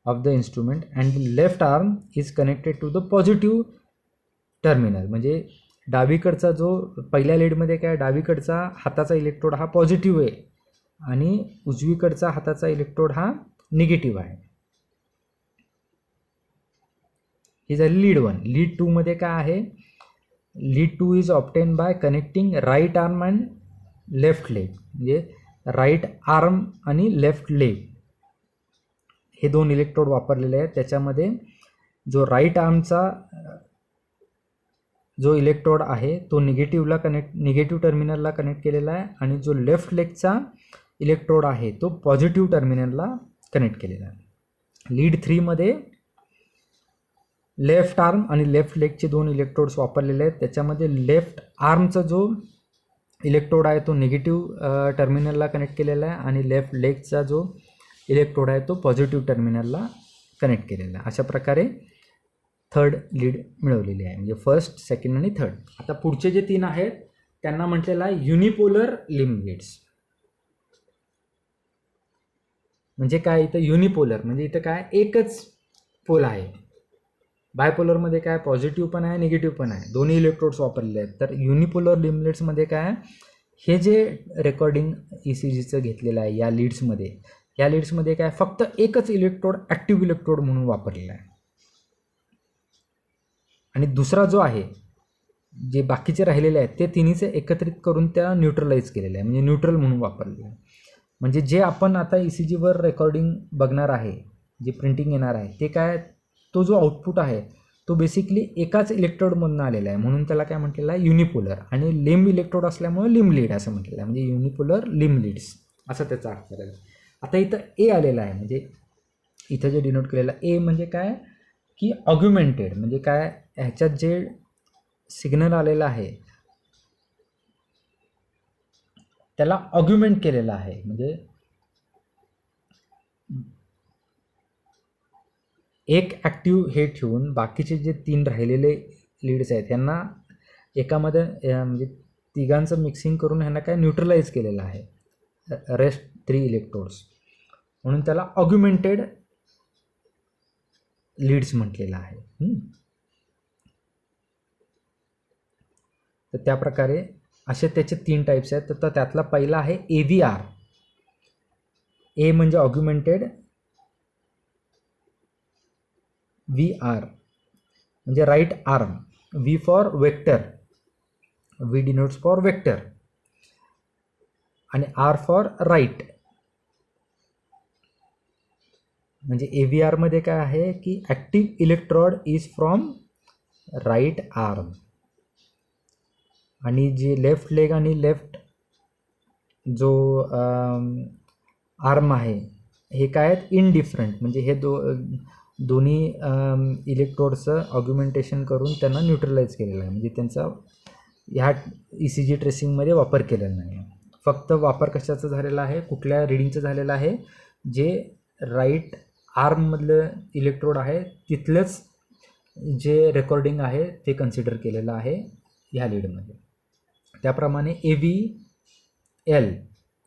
of the instrument and the left arm is connected to the positive terminal. म्हणजे डावीकडचा जो पहिल्या लीडमध्ये काय, डावीकडचा हाताचा इलेक्ट्रोड हा पॉझिटिव्ह आहे आणि उजवीकडचा हाताचा इलेक्ट्रोड हा निगेटिव्ह आहे. ही झाली लीड 1. लीड 2 मध्ये काय आहे, lead 2 is obtain by connecting right arm and left leg. म्हणजे राईट आर्म आणि लेफ्ट लेग हे 2 इलेक्ट्रोड वापरलेले आहेत. त्याच्यामध्ये जो राईट आर्मचा जो इलेक्ट्रोड आहे तो निगेटिव्ह टर्मिनलला कनेक्ट केलेला आहे, आणि जो लेफ्ट लेगचा इलेक्ट्रोड आहे तो पॉझिटिव्ह टर्मिनलला कनेक्ट केलेला आहे. लीड 3 मध्ये लेफ्ट आर्म आणि लेफ्ट लेगचे 2 इलेक्ट्रोड्स वापरलेले आहेत. त्याच्यामध्ये लेफ्ट आर्मचा जो इलेक्ट्रोड आहे तो निगेटिव्ह टर्मिनलला कनेक्ट केलेला आहे, आणि लेफ्ट लेगचा जो इलेक्ट्रोड आहे तो पॉझिटिव्ह टर्मिनलला कनेक्ट केलेला आहे. अशा प्रकारे थर्ड लीड मिळवलेली आहे, म्हणजे फर्स्ट, सेकंड आणि थर्ड. आता पुढचे जे 3 आहेत त्यांना म्हटलेलं आहे युनिपोलर लिम लीड्स. म्हणजे काय, इथं युनिपोलर म्हणजे इथं काय एकच पोल आहे. बायपोलरमध्ये काय पॉझिटिव्ह पण आहे निगेटिव्ह पण आहे, दोन्ही इलेक्ट्रोड्स वापरलेले आहेत. तर युनिपोलर लिम लीड्समध्ये काय, हे जे रेकॉर्डिंग ECGचं घेतलेलं आहे या लीड्समध्ये काय फक्त एकच इलेक्ट्रोड ॲक्टिव्ह इलेक्ट्रोड म्हणून वापरलेला आहे, आणि दुसरा जो आहे जे बाकीचे राहिलेले आहेत ते तिन्हीचे एकत्रित करून त्या न्यूट्रलाइज केलेलं आहे, म्हणजे न्यूट्रल म्हणून वापरलेलं आहे. म्हणजे जे आपण आता ECGवर रेकॉर्डिंग बघणार आहे, जे प्रिंटिंग येणार आहे ते काय, तो जो आउटपुट आहे तो बेसिकली एकाच इलेक्ट्रोडमधून आलेला आहे, म्हणून त्याला काय म्हटलेलं आहे युनिपोलर. आणि लिम इलेक्ट्रोड असल्यामुळे लिम लीड असं म्हटलेलं आहे, म्हणजे युनिपोलर लिम लीड्स असा त्याचा अर्थ आहे. आता इथं ए आलेला आहे, म्हणजे इथं जे डिनोट केलेलं ए म्हणजे काय की ऑग्युमेंटेड. म्हणजे काय, ह्याच्यात जे सिग्नल आलेला आहे त्याला ऑग्युमेंट केलेलं आहे. म्हणजे एक ॲक्टिव्ह हे ठेवून बाकीचे जे 3 राहिलेले लीड्स आहेत त्यांना एकामध्ये म्हणजे तिघांचं मिक्सिंग करून ह्यांना काय न्यूट्रलाइज केलेलं आहे, रेस्ट 3 इलेक्ट्रोड्स, म्हणून त्याला ऑग्युमेंटेड लीड्स म्हटलेलं आहे. तर त्या प्रकारे असे त्याचे 3 टाईप्स आहेत. तर त्यातला पहिला आहे AVR. ए म्हणजे ऑग्युमेंटेड, VR म्हणजे right arm, V for vector, V denotes for vector, आणि R फॉर राईट. म्हणजे AVR मध्ये काय आहे की active electrode is from right arm, आणि जे लेफ्ट लेग आणि लेफ्ट जो आर्म आहे हे काय आहेत इनडिफरंट. म्हणजे हे दोन्ही इलेक्ट्रोडचं ऑग्युमेंटेशन करून त्यांना न्यूट्रलाइज केलेलं आहे, म्हणजे त्यांचा ह्या ECG ट्रेसिंगमध्ये वापर केलेला नाही. फक्त वापर कशाचा झालेला आहे, कुठल्या रिडिंगचं झालेलं आहे, जे राईट आर्ममधलं इलेक्ट्रोड आहे तिथलंच जे रेकॉर्डिंग आहे ते कन्सिडर केलेलं आहे ह्या लीडमध्ये. त्याप्रमाणे AVL,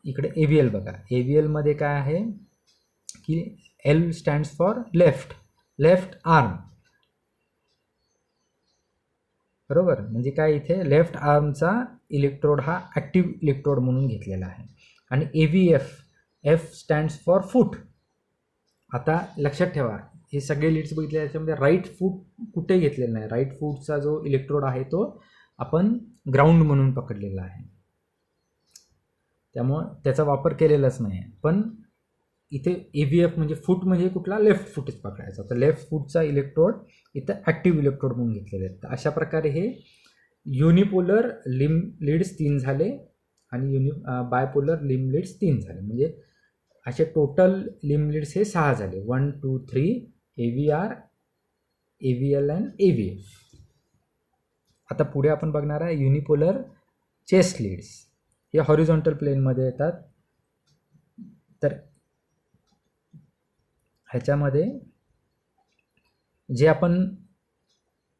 इकडे AVL बघा, AVLमध्ये काय आहे की L stands for left arm, बरोबर. म्हणजे काय, इथे लेफ्ट आर्मचा इलेक्ट्रोड हा ॲक्टिव्ह इलेक्ट्रोड म्हणून घेतलेला आहे. आणि F स्टँड्स फॉर फूट. आता लक्षात ठेवा, हे सगळे लीड्स बघितले त्याच्यामध्ये राईट फूट कुठे घेतलेला नाही. राईट फूटचा जो इलेक्ट्रोड आहे तो आपण ग्राउंड म्हणून पकडलेला आहे, त्यामुळं त्याचा वापर केलेलाच नाही. पण इथे AVF म्हणजे फूट म्हणजे कुठला, लेफ्ट फूटच पकडायचा. तर लेफ्ट फूटचा इलेक्ट्रोड इथं ॲक्टिव्ह इलेक्ट्रोड म्हणून घेतलेले आहेत. तर अशा प्रकारे हे युनिपोलर लिम्ब लीड्स 3 झाले आणि बायपोलर लिम्ब लीड्स 3 झाले. म्हणजे असे टोटल लिम्ब लीड्स हे 6 झाले. 1 2 3 AVR, AVL अँड AVF. आता पुढे आपण बघणार आहे युनिपोलर चेस्ट लीड्स. हे हॉरिझॉन्टल प्लेनमध्ये येतात. तर ह्याच्यामध्ये जे आपण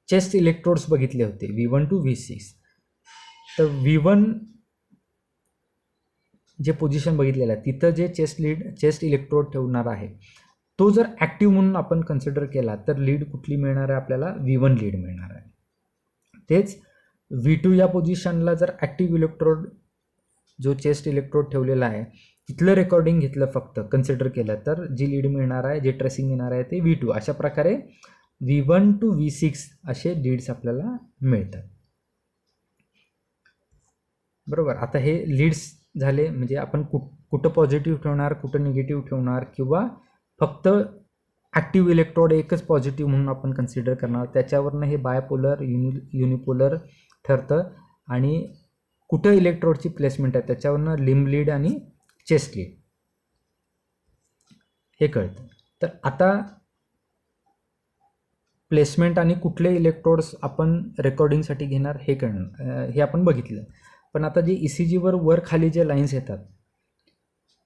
चेस्ट इलेक्ट्रोड्स बघितले होते V1 to V6, तर V1 जे पोझिशन बघितलेलं आहे तिथं जे चेस्ट इलेक्ट्रोड ठेवणार आहे तो जर ॲक्टिव्ह म्हणून आपण कन्सिडर केला तर लीड कुठली मिळणार आहे आपल्याला, V1 लीड मिळणार आहे. तेच V2 या पोझिशनला जर ॲक्टिव्ह इलेक्ट्रोड जो चेस्ट इलेक्ट्रोड ठेवलेला आहे तिथलं रेकॉर्डिंग घेतलं फक्त कन्सिडर केलं तर जी लीड मिळणार आहे, जे ट्रेसिंग येणार आहे ते V2. अशा प्रकारे V1 to V6 असे लीड्स आपल्याला मिळतात, बरोबर. आता हे लीड्स झाले, म्हणजे आपण कुठं पॉझिटिव्ह ठेवणार, कुठं निगेटिव्ह ठेवणार, किंवा फक्त ॲक्टिव्ह इलेक्ट्रोड एकच पॉझिटिव्ह म्हणून आपण कन्सिडर करणार, त्याच्यावरनं हे बायपोलर युनिपोलर ठरतं. आणि कुठं इलेक्ट्रोडची प्लेसमेंट आहे त्याच्यावरनं लिम्ब लीड आणि चेस्ट लीड हे कळतं. तर आता प्लेसमेंट आणि कुठले इलेक्ट्रोड्स आपण रेकॉर्डिंगसाठी घेणार हे आपण बघितलं. पण आता जे ECGवर वर खाली जे लाईन्स येतात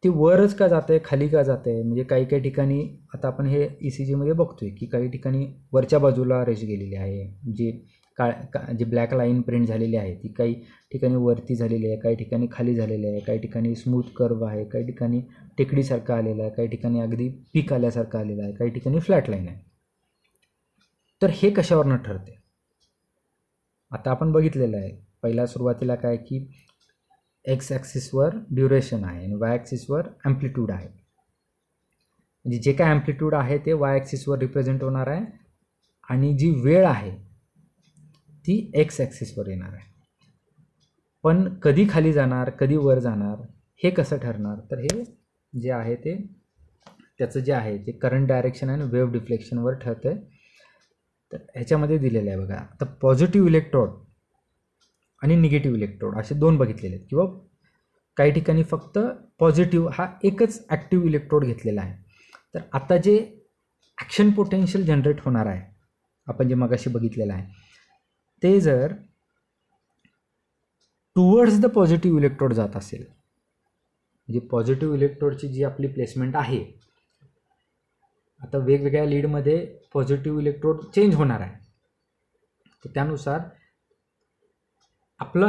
ते वरच का जात आहे, खाली का जात आहे, म्हणजे काही काही ठिकाणी आता आपण हे ECGमध्ये बघतोय की काही ठिकाणी वरच्या बाजूला रेष गेलेली आहे, जी ब्लॅक लाईन प्रिंट झालेली आहे ती काही ठिकाणी वरती झालेली आहे, काही ठिकाणी खाली झालेली आहे, काही ठिकाणी स्मूथ कर्व आहे, काही ठिकाणी टेकडीसारखं आलेलं आहे, काही ठिकाणी अगदी पीक आल्यासारखं आलेलं आहे, काही ठिकाणी फ्लॅट लाईन आहे. तर हे कशावरनं ठरते, आता आपण बघितलेलं आहे. पहिला सुरुवातीला काय की X ॲक्सिसवर ड्युरेशन आहे आणि Y ॲक्सिसवर ॲम्प्लिट्यूड आहे. म्हणजे जे काय ॲम्प्लिट्यूड आहे ते Y ॲक्सिसवर रिप्रेझेंट होणार आहे आणि जी वेळ आहे ती X ॲक्सिसवर येणार आहे. पण कधी खाली जाणार, कधी वर जाणार हे कसं ठरणार, तर हे जे आहे ते त्याचं जे आहे ते करंट डायरेक्शन आणि वेव्ह डिफ्लेक्शनवर ठरतं आहे. तर ह्याच्यामध्ये दिलेलं आहे बघा. तर पॉझिटिव्ह इलेक्ट्रोड आणि निगेटिव्ह इलेक्ट्रोड असे दोन बघितलेले आहेत, किंवा काही ठिकाणी फक्त पॉझिटिव्ह हा एकच ॲक्टिव्ह इलेक्ट्रोड घेतलेला आहे. तर आता जे ॲक्शन पोटेन्शियल जनरेट होणार आहे आपण जे मगाशी बघितलेलं आहे ते जर टुवर्ड्स द पॉझिटिव्ह इलेक्ट्रोड जात असेल, म्हणजे पॉझिटिव्ह इलेक्ट्रोडची जी आपली प्लेसमेंट आहे, आता वेगवेगळ्या लीडमध्ये पॉझिटिव्ह इलेक्ट्रोड चेंज होणार आहे, तर त्यानुसार आपलं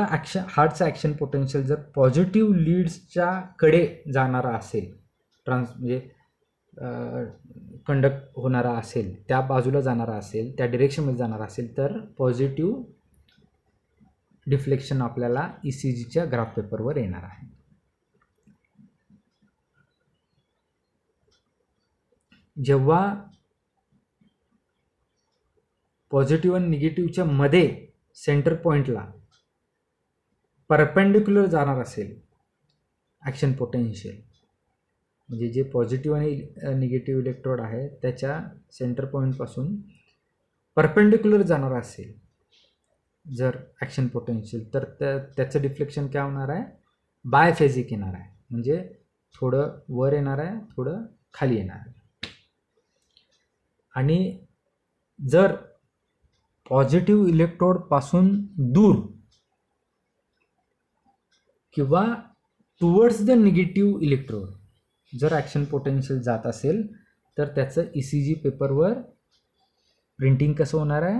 हार्टचं ॲक्शन पोटेन्शियल जर पॉझिटिव्ह लीड्सच्या कडे जाणारा असेल, म्हणजे कंडक्ट होणारा असेल, त्या बाजूला जाणारा असेल, त्या डिरेक्शनमध्ये जाणारा असेल, तर पॉझिटिव्ह डिफ्लेक्शन आपल्याला ECGच्या ग्राफ पेपरवर येणार आहे. जेव्हा पॉझिटिव्ह आणि निगेटिव्हच्या मध्ये सेंटर पॉईंटला परपेंडिक्युलर जाणार असेल ॲक्शन पोटेन्शियल, म्हणजे जे पॉझिटिव्ह आणि निगेटिव्ह इलेक्ट्रोड आहे त्याच्या सेंटर पॉईंटपासून परपेंडिक्युलर जाणार असेल जर ॲक्शन पोटेन्शियल, तर त्याचं डिफ्लेक्शन काय होणार आहे, बायफेजिक येणार आहे. म्हणजे थोडं वर येणार आहे, थोडं खाली येणार आहे. आणि जर पॉझिटिव्ह इलेक्ट्रोडपासून दूर किंवा टुवर्ड्स द निगेटिव्ह इलेक्ट्रोड जर ॲक्शन पोटेन्शियल जात असेल तर त्याचं ECG पेपरवर प्रिंटिंग कसं होणार आहे,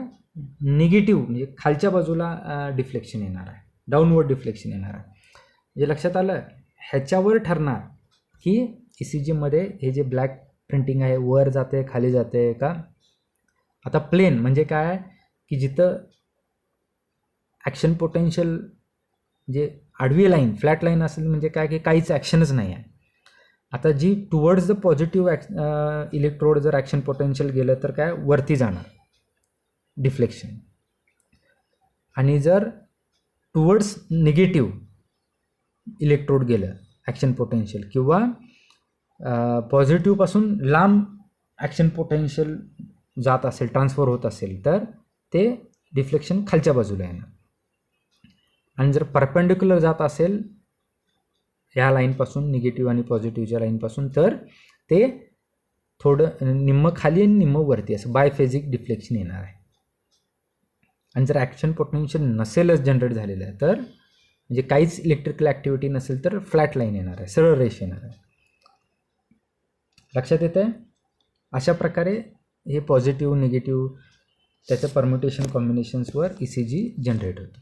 निगेटिव्ह म्हणजे खालच्या बाजूला डिफ्लेक्शन येणार आहे, डाऊनवर्ड डिफ्लेक्शन येणार आहे. म्हणजे लक्षात आलं, ह्याच्यावर ठरणार की ECGमध्ये हे जे ब्लॅक प्रिंटिंग आहे वर जाते खाली जाते का. आता प्लेन म्हणजे काय की जिथं ॲक्शन पोटेन्शियल जे आडवी लाईन फ्लॅट लाईन असेल म्हणजे काय की काहीच ॲक्शनच नाही आहे. आता जी टुवर्ड्स द पॉझिटिव्ह इलेक्ट्रोड जर ॲक्शन पोटेन्शियल गेलं तर काय वरती जाणार डिफ्लेक्शन, आणि जर टुवर्ड्स निगेटिव्ह इलेक्ट्रोड गेलं ॲक्शन पोटेन्शियल किंवा पॉझिटिव्हपासून लांब ॲक्शन पोटेन्शियल जात असेल ट्रान्सफर होत असेल तर ते डिफ्लेक्शन खालच्या बाजूला येणार. आणि जर परपेंडिक्युलर जात असेल ह्या लाईनपासून निगेटिव्ह आणि पॉझिटिव्हच्या लाईनपासून तर ते थोडं निम्मं खाली आणि निम्मं वरती असं बायफेजिक डिफ्लेक्शन येणार आहे. आणि जर ॲक्शन पोटेन्शियल नसेलच जनरेट झालेलं आहे तर म्हणजे काहीच इलेक्ट्रिकल ॲक्टिव्हिटी नसेल तर फ्लॅट लाईन येणार आहे, सरळ रेष येणार आहे. लक्षात येतं आहे. अशा प्रकारे हे पॉझिटिव्ह निगेटिव्ह त्याचं परम्युटेशन कॉम्बिनेशन्सवर ECG जनरेट होतं.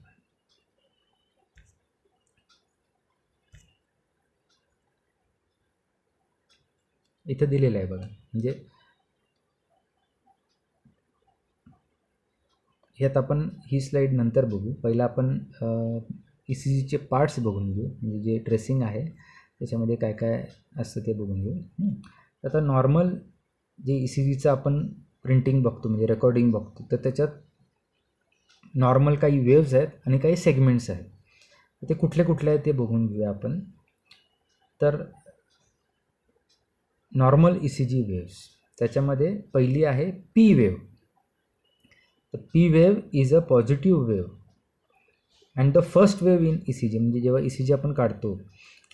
इथं दिलेलं आहे बघा, म्हणजे ह्यात आपण ही स्लाईड नंतर बघू, पहिला आपण ECGचे पार्ट्स बघून घेऊ, म्हणजे जे ट्रेसिंग आहे त्याच्यामध्ये काय काय असतं ते बघून घेऊ. आता नॉर्मल जे ECGचं आपण प्रिंटिंग बघतो म्हणजे रेकॉर्डिंग बघतो तर त्याच्यात नॉर्मल काही वेव्ज आहेत आणि काही सेगमेंट्स आहेत. ते कुठले कुठले आहेत ते बघून घेऊया आपण. तर नॉर्मल ECG वेव्स त्याच्यामध्ये पहिली आहे P वेव्ह. तर P wave is a positive wave and the first wave in ECG, म्हणजे जेव्हा ECG आपण काढतो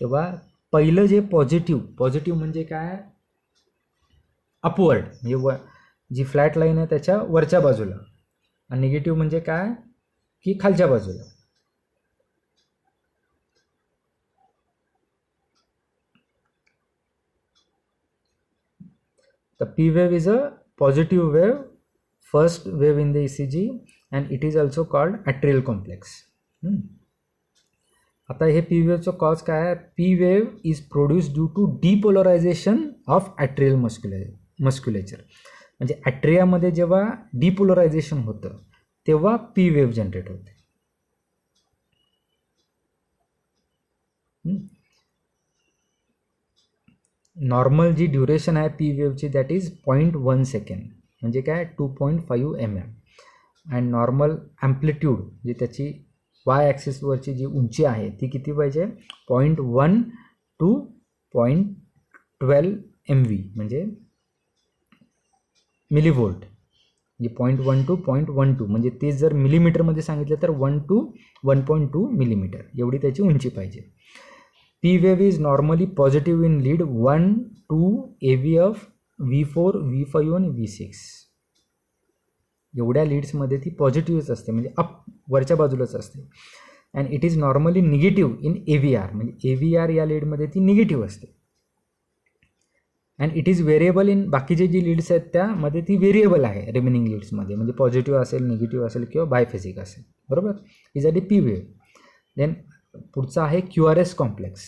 तेव्हा पहिलं जे पॉझिटिव्ह म्हणजे काय, अपवर्ड म्हणजे जी फ्लॅट लाईन आहे त्याच्या वरच्या बाजूला, आणि निगेटिव्ह म्हणजे काय की खालच्या बाजूला. The P wave is a positive wave, first wave in the ECG, and it is also called atrial complex. आता हे P वेव्हचं कॉज काय आहे, P wave is produce due to depolarisation of atrial musculature. म्हणजे ॲट्रियामध्ये जेव्हा depolarisation होतं तेव्हा P wave generate होते. नॉर्मल जी ड्युरेशन आहे P वेव्हची दॅट इज 0.1 सेकंड, म्हणजे काय 2.5 mm. अँड नॉर्मल ॲम्प्लिट्यूड जी त्याची वाय ॲक्सिसवरची जी उंची आहे ती किती पाहिजे, 0.1 to 0.12 MV म्हणजे मिलीव्होल्ट, म्हणजे 0.1 to 0.12 म्हणजे ते जर मिलीमीटरमध्ये सांगितलं तर 1 to 1.2 मिलीमीटर एवढी त्याची उंची पाहिजे. P wave is normally positive in lead 1, 2, AV of V4, V5 आणि V6. एवढ्या लीड्समध्ये ती पॉझिटिव्हच असते, म्हणजे अप वरच्या बाजूलाच असते. And it is normally negative in AVR, म्हणजे AVR या लीडमध्ये ती निगेटिव्ह असते. And it is variable in बाकीचे जी लीड्स आहेत त्यामध्ये ती व्हेरिएबल आहे रिमेनिंग लीड्समध्ये, म्हणजे पॉझिटिव्ह असेल, निगेटिव्ह असेल किंवा बायफेजिक असेल. बरोबर, ही झाली P वेव्ह. देन पुढचा आहे QRS complex.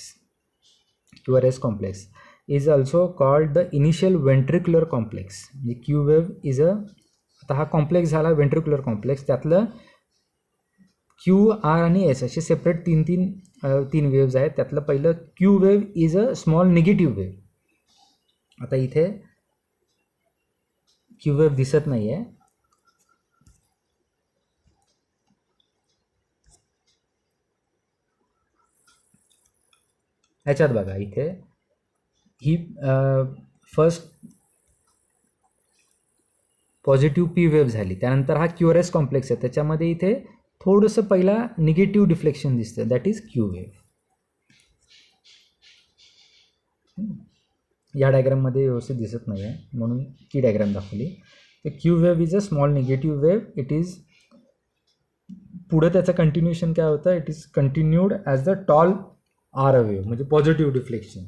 QRS complex is also called the initial ventricular complex. म्हणजे Q वेव्ह इज अ, आता हा कॉम्प्लेक्स झाला वेंट्रिक्युलर कॉम्प्लेक्स, त्यातलं Q, R आणि S असे सेपरेट तीन वेव्ज आहेत. त्यातलं पहिलं Q wave is a small negative wave. आता इथे Q वेव्ह दिसत नाही आहे, ह्याच्यात बघा इथे ही फर्स्ट पॉझिटिव्ह P वेव्ह झाली, त्यानंतर हा QRS कॉम्प्लेक्स आहे, त्याच्यामध्ये इथे थोडंसं पहिला निगेटिव्ह डिफ्लेक्शन दिसतं, दॅट इज Q वेव्ह. या डायग्राममध्ये व्यवस्थित दिसत नाही आहे म्हणून ती डायग्राम दाखवली. तर Q wave is a small negative wave. It is पुढे त्याचं कंटिन्युएशन काय होतं, it is continued as the tall R a wave, म्हणजे positive deflection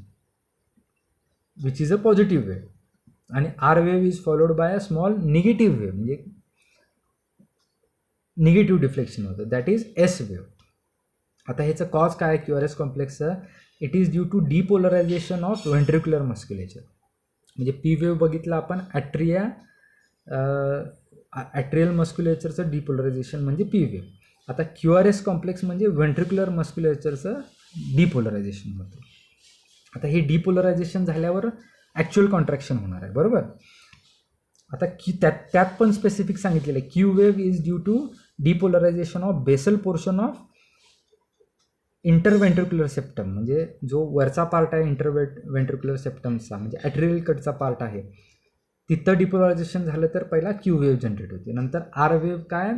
which is a positive wave. आणि R wave is followed by a small negative wave, म्हणजे negative deflection होतं, that is S wave. आता ह्याचं cause काय Q R S कॉम्प्लेक्सचं, it is due to depolarisation of ventricular musculature. म्हणजे P wave बघितलं आपण ॲट्रियल मस्क्युलेचरचं डिपोलरायझेशन म्हणजे पी वेव्ह. आता क्यू आर एस कॉम्प्लेक्स म्हणजे व्हेंट्रिक्युलर मस्क्युलेचरचं डिपोलरायझेशन होतं. आता हे डिपोलरायझेशन झाल्यावर ॲक्च्युअल कॉन्ट्रॅक्शन होणार आहे, बरोबर. आता त्यात पण स्पेसिफिक सांगितलेलं आहे, Q wave is due to depolarisation of basal portion of interventricular septum, म्हणजे जो वरचा पार्ट आहे इंटरव्हेंट्रिक्युलर सेप्टमचा, म्हणजे ॲट्रियल कडचा पार्ट आहे, तिथं डिपोलरायझेशन झालं तर पहिला क्यू वेव्ह जनरेट होते. नंतर आर वेव्ह काय,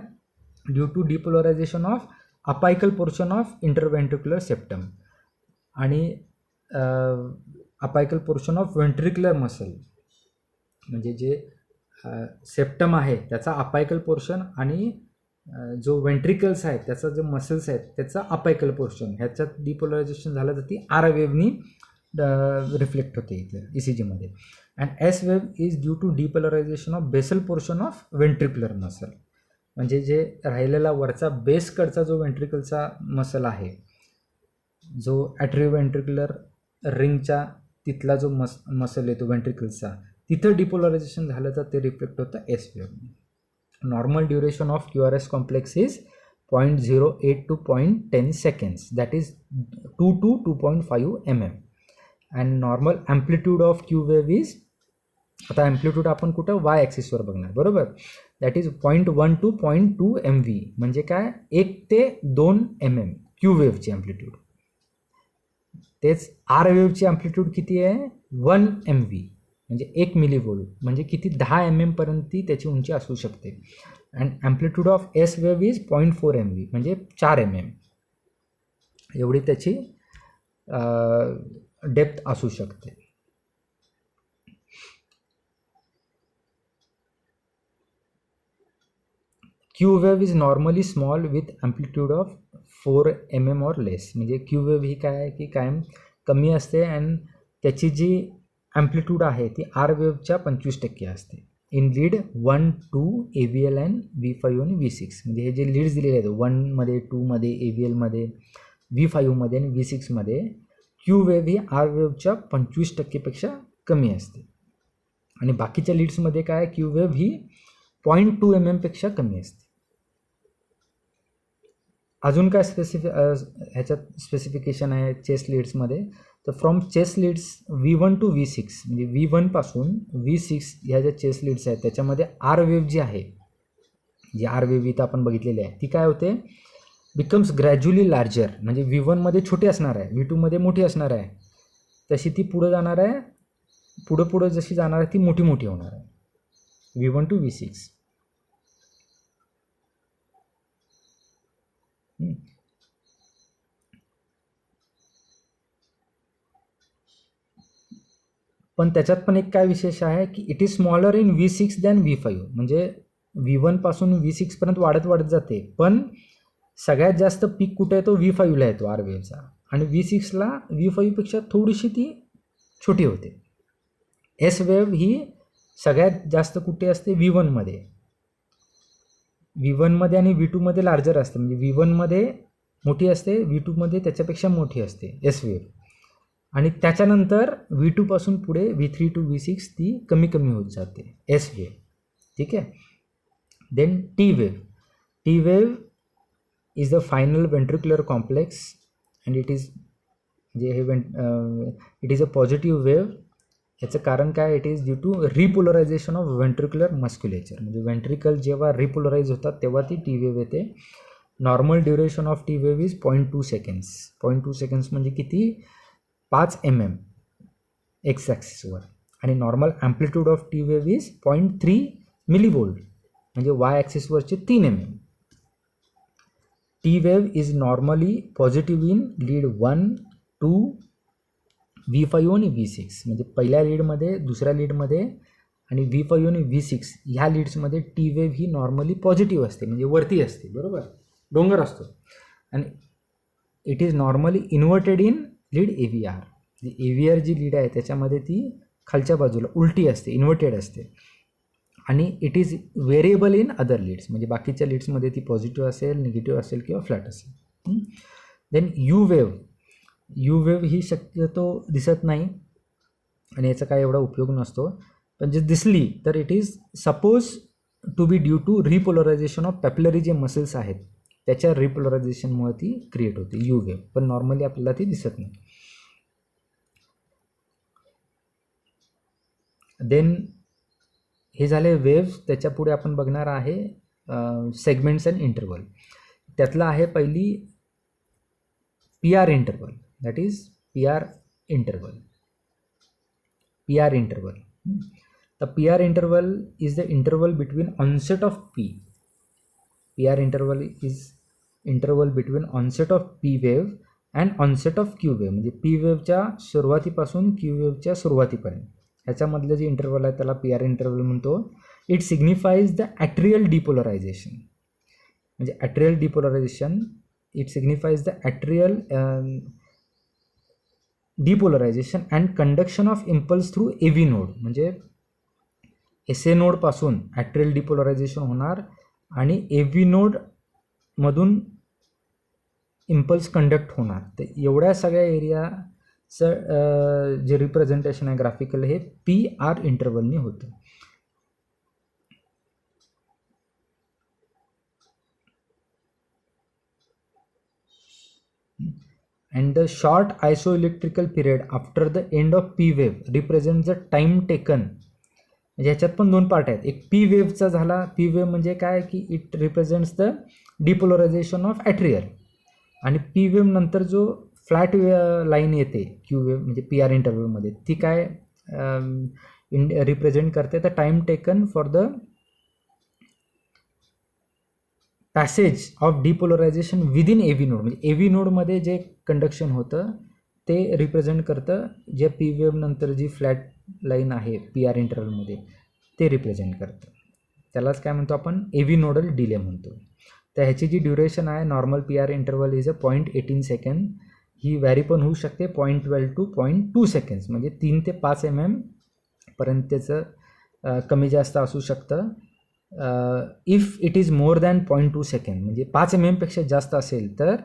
due to depolarisation of apical portion of interventricular septum आणि apical portion of ventricular muscle, म्हणजे जे सेप्टम आहे त्याचा अपायकल पोर्शन आणि जो व्हेंट्रिकल्स आहेत त्याचा जो मसल्स आहेत त्याचा अपायकल पोर्शन, ह्याच्यात डिपोलरायझेशन झालं तर ती आर वेव्हनी रिफ्लेक्ट होते इथे ई सी जीमध्ये. And S wave is due to depolarisation of basal portion of ventricular muscle, म्हणजे जे राहिलेला वरचा बेसकडचा जो व्हेंट्रिकलचा मसल आहे, जो ॲट्रिव्हेंट्रिक्युलर रिंगच्या तिथला जो मसल येतो व्हेंट्रिकल्सचा, तिथं डिपोलरायझेशन झालं तर ते रिफ्लेक्ट होतं S वेव्हनी. Normal duration of QRS complex is 0.08 to 0.10 seconds, that is 2 to 2.5 mm. And normal amplitude of Q wave is, आता amplitude आपण कुठं y axis वर बघणार, बरोबर, that is 0.1 to 0.2 mv, म्हणजे काय 1 ते 2 mm Q wave ची amplitude. तेच R wave ची amplitude किती आहे 1 mv, म्हणजे 1 मिलीव्होल्ट, म्हणजे किती 10 mm पर्यंत त्याची उंची असू शकते. And amplitude of S wave is 0.4 mv, म्हणजे 4 mm एवढी त्याची डेप्थ असू शकते. Q wave is normally small with amplitude of 4 mm or less, म्हणजे क्यू वेव्ह ही काय आहे की कायम कमी असते आणि त्याची जी ॲम्प्लिट्यूड आहे ती आर वेव्हच्या 25% असते. In lead 1, 2, AVL and V5 आणि V6, म्हणजे हे जे लीड्स दिलेले आहेत 1मध्ये 2मध्ये AVLमध्ये V5मध्ये आणि V6मध्ये, क्यू वेव्ह ही आर वेव्हच्या 25%पेक्षा कमी असते. आणि बाकीच्या लीड्समध्ये काय क्यू वेव्ह ही 0.2 mm पेक्षा कमी असते. अजून काय ह्याच्यात स्पेसिफिकेशन आहे चेस्ट लीड्समध्ये, तर from chest leads V1 to V6, म्हणजे V1 पासून V6 ह्या ज्या चेस्ट लीड्स आहेत त्याच्यामध्ये आर वेव्ह जी आहे, जी आर वेव्ह इथं आपण बघितलेली आहे, ती काय होते बिकम्स ग्रॅज्युअली लार्जर, म्हणजे V1 मध्ये छोटी असणार आहे, V2 मध्ये मोठी असणार आहे, तशी ती पुढं जाणार आहे, पुढं जशी जाणार आहे ती मोठी मोठी होणार आहे V1 टू V6. पण त्याच्यात पण एक काय विशेष आहे की it is smaller in V6 than V5, म्हणजे V1 पासून V6 पर्यंत वाढत जाते, पण सगळ्यात जास्त पीक कुठे येतो V5ला येतो आर वेव्हचा, आणि V6ला V5 पेक्षा थोडीशी ती छोटी होते. एस वेव्ह ही सगळ्यात जास्त कुठे असते V1 मध्ये, V1 मध्ये आणि V2 मध्ये लार्जर असते, म्हणजे V1 मध्ये मोठी असते, V2 मध्ये त्याच्यापेक्षा मोठी असते एस वेव्ह, आणि त्याच्यानंतर V2 पासून पुढे V3 टू V6 ती कमी होत जाते एस वेव्ह. ठीक आहे. Then T wave is the final ventricular complex and it is, म्हणजे हे it is a positive wave. याचं कारण काय, it is due to repolarization of ventricular musculature, म्हणजे व्हेंट्रिकल जेव्हा रिपोलराइज होतात तेव्हा ती टी वेव्ह येते. Normal duration of T wave is 0.2 seconds. 0.2 seconds म्हणजे किती 5 mm एक्स ॲक्सिसवर, आणि normal amplitude of T wave is 0.3 millivolt, म्हणजे वाय ॲक्सिसवरचे 3 mm. T wave is normally positive in lead 1, 2, V5 आणि V6, म्हणजे पहिल्या लीडमध्ये दुसऱ्या लीडमध्ये आणि V5 आणि V6 ह्या लीड्समध्ये टी वेव्ह ही नॉर्मली पॉझिटिव्ह असते, म्हणजे वरती असते, बरोबर, डोंगर असतो. आणि it is normally inverted in lead AVR. AVR जी लीड आहे त्याच्यामध्ये ती खालच्या बाजूला उलटी असते, इन्व्हर्टेड असते. आणि it is variable in other leads, म्हणजे बाकीच्या लीड्समध्ये ती पॉझिटिव्ह असेल, निगेटिव्ह असेल किंवा फ्लॅट असेल. देन यू वेव्ह ही शक्यतो दिसत नाही आणि याचा काय एवढा उपयोग नसतो, पण जे दिसली तर it is suppose to be due to repolarization of papillary जे मसल्स आहेत त्याच्या रिपोलरायझेशनमुळे ती क्रिएट होते यू वेव्ह, पण नॉर्मली आपल्याला ती दिसत नाही. देन हे झाले वेव्ह. त्याच्या पुढे आपण बघणार आहे सेगमेंट्स अँड इंटरवल. त्यातला आहे पहिली PR interval, that is PR interval. The PR interval is the interval between onset of P. PR interval is interval between onset of P wave and onset of Q wave, म्हणजे P वेव्हच्या सुरुवातीपासून Q वेव्हच्या सुरुवातीपर्यंत ह्याच्यामधलं जे interval आहे त्याला PR interval म्हणतो. It signifies the atrial depolarization, म्हणजे atrial depolarization, it signifies the atrial depolarization and conduction of impulse through AV node, म्हणजे SA नोडपासून ॲट्रियल डिपोलरायझेशन होणार आणि AV नोडमधून इम्पल्स कंडक्ट होणार. तर एवढ्या सगळ्या एरियाचं जे रिप्रेझेंटेशन आहे ग्राफिकल हे PR इंटरवलनी होतं. And the short isoelectrical period after the end of P wave represents the time taken. म्हणजे ह्याच्यात पण दोन पार्ट आहेत. एक P वेव्हचा झाला. P वेव्ह म्हणजे काय की it represents the depolarization of atrial, आणि P वेव्ह नंतर जो फ्लॅट लाईन येते Q वेव्ह म्हणजे PR इंटरव्ह्यूमध्ये ती काय रिप्रेझेंट करते the time taken for the passage of depolarization within AV node, म्हणजे AV नोडमध्ये जे कंडक्शन होतं ते रिप्रेझेंट करतं, जे P वेव्ह नंतर जी फ्लॅट लाईन आहे PR इंटरवलमध्ये ते रिप्रेझेंट करतं. त्यालाच काय म्हणतो आपण AV नोडल डिले म्हणतो. तर ह्याची जी ड्युरेशन आहे normal PR interval is 0.18 second. ही व्हॅरी पण होऊ शकते 0.12 to 0.2 सेकंड्स, म्हणजे 3 ते 5 mm पर्यंत त्याचं कमी जास्त असू शकतं. If it is more than 0.2 second, म्हणजे 5 mm पेक्षा जास्त असेल तर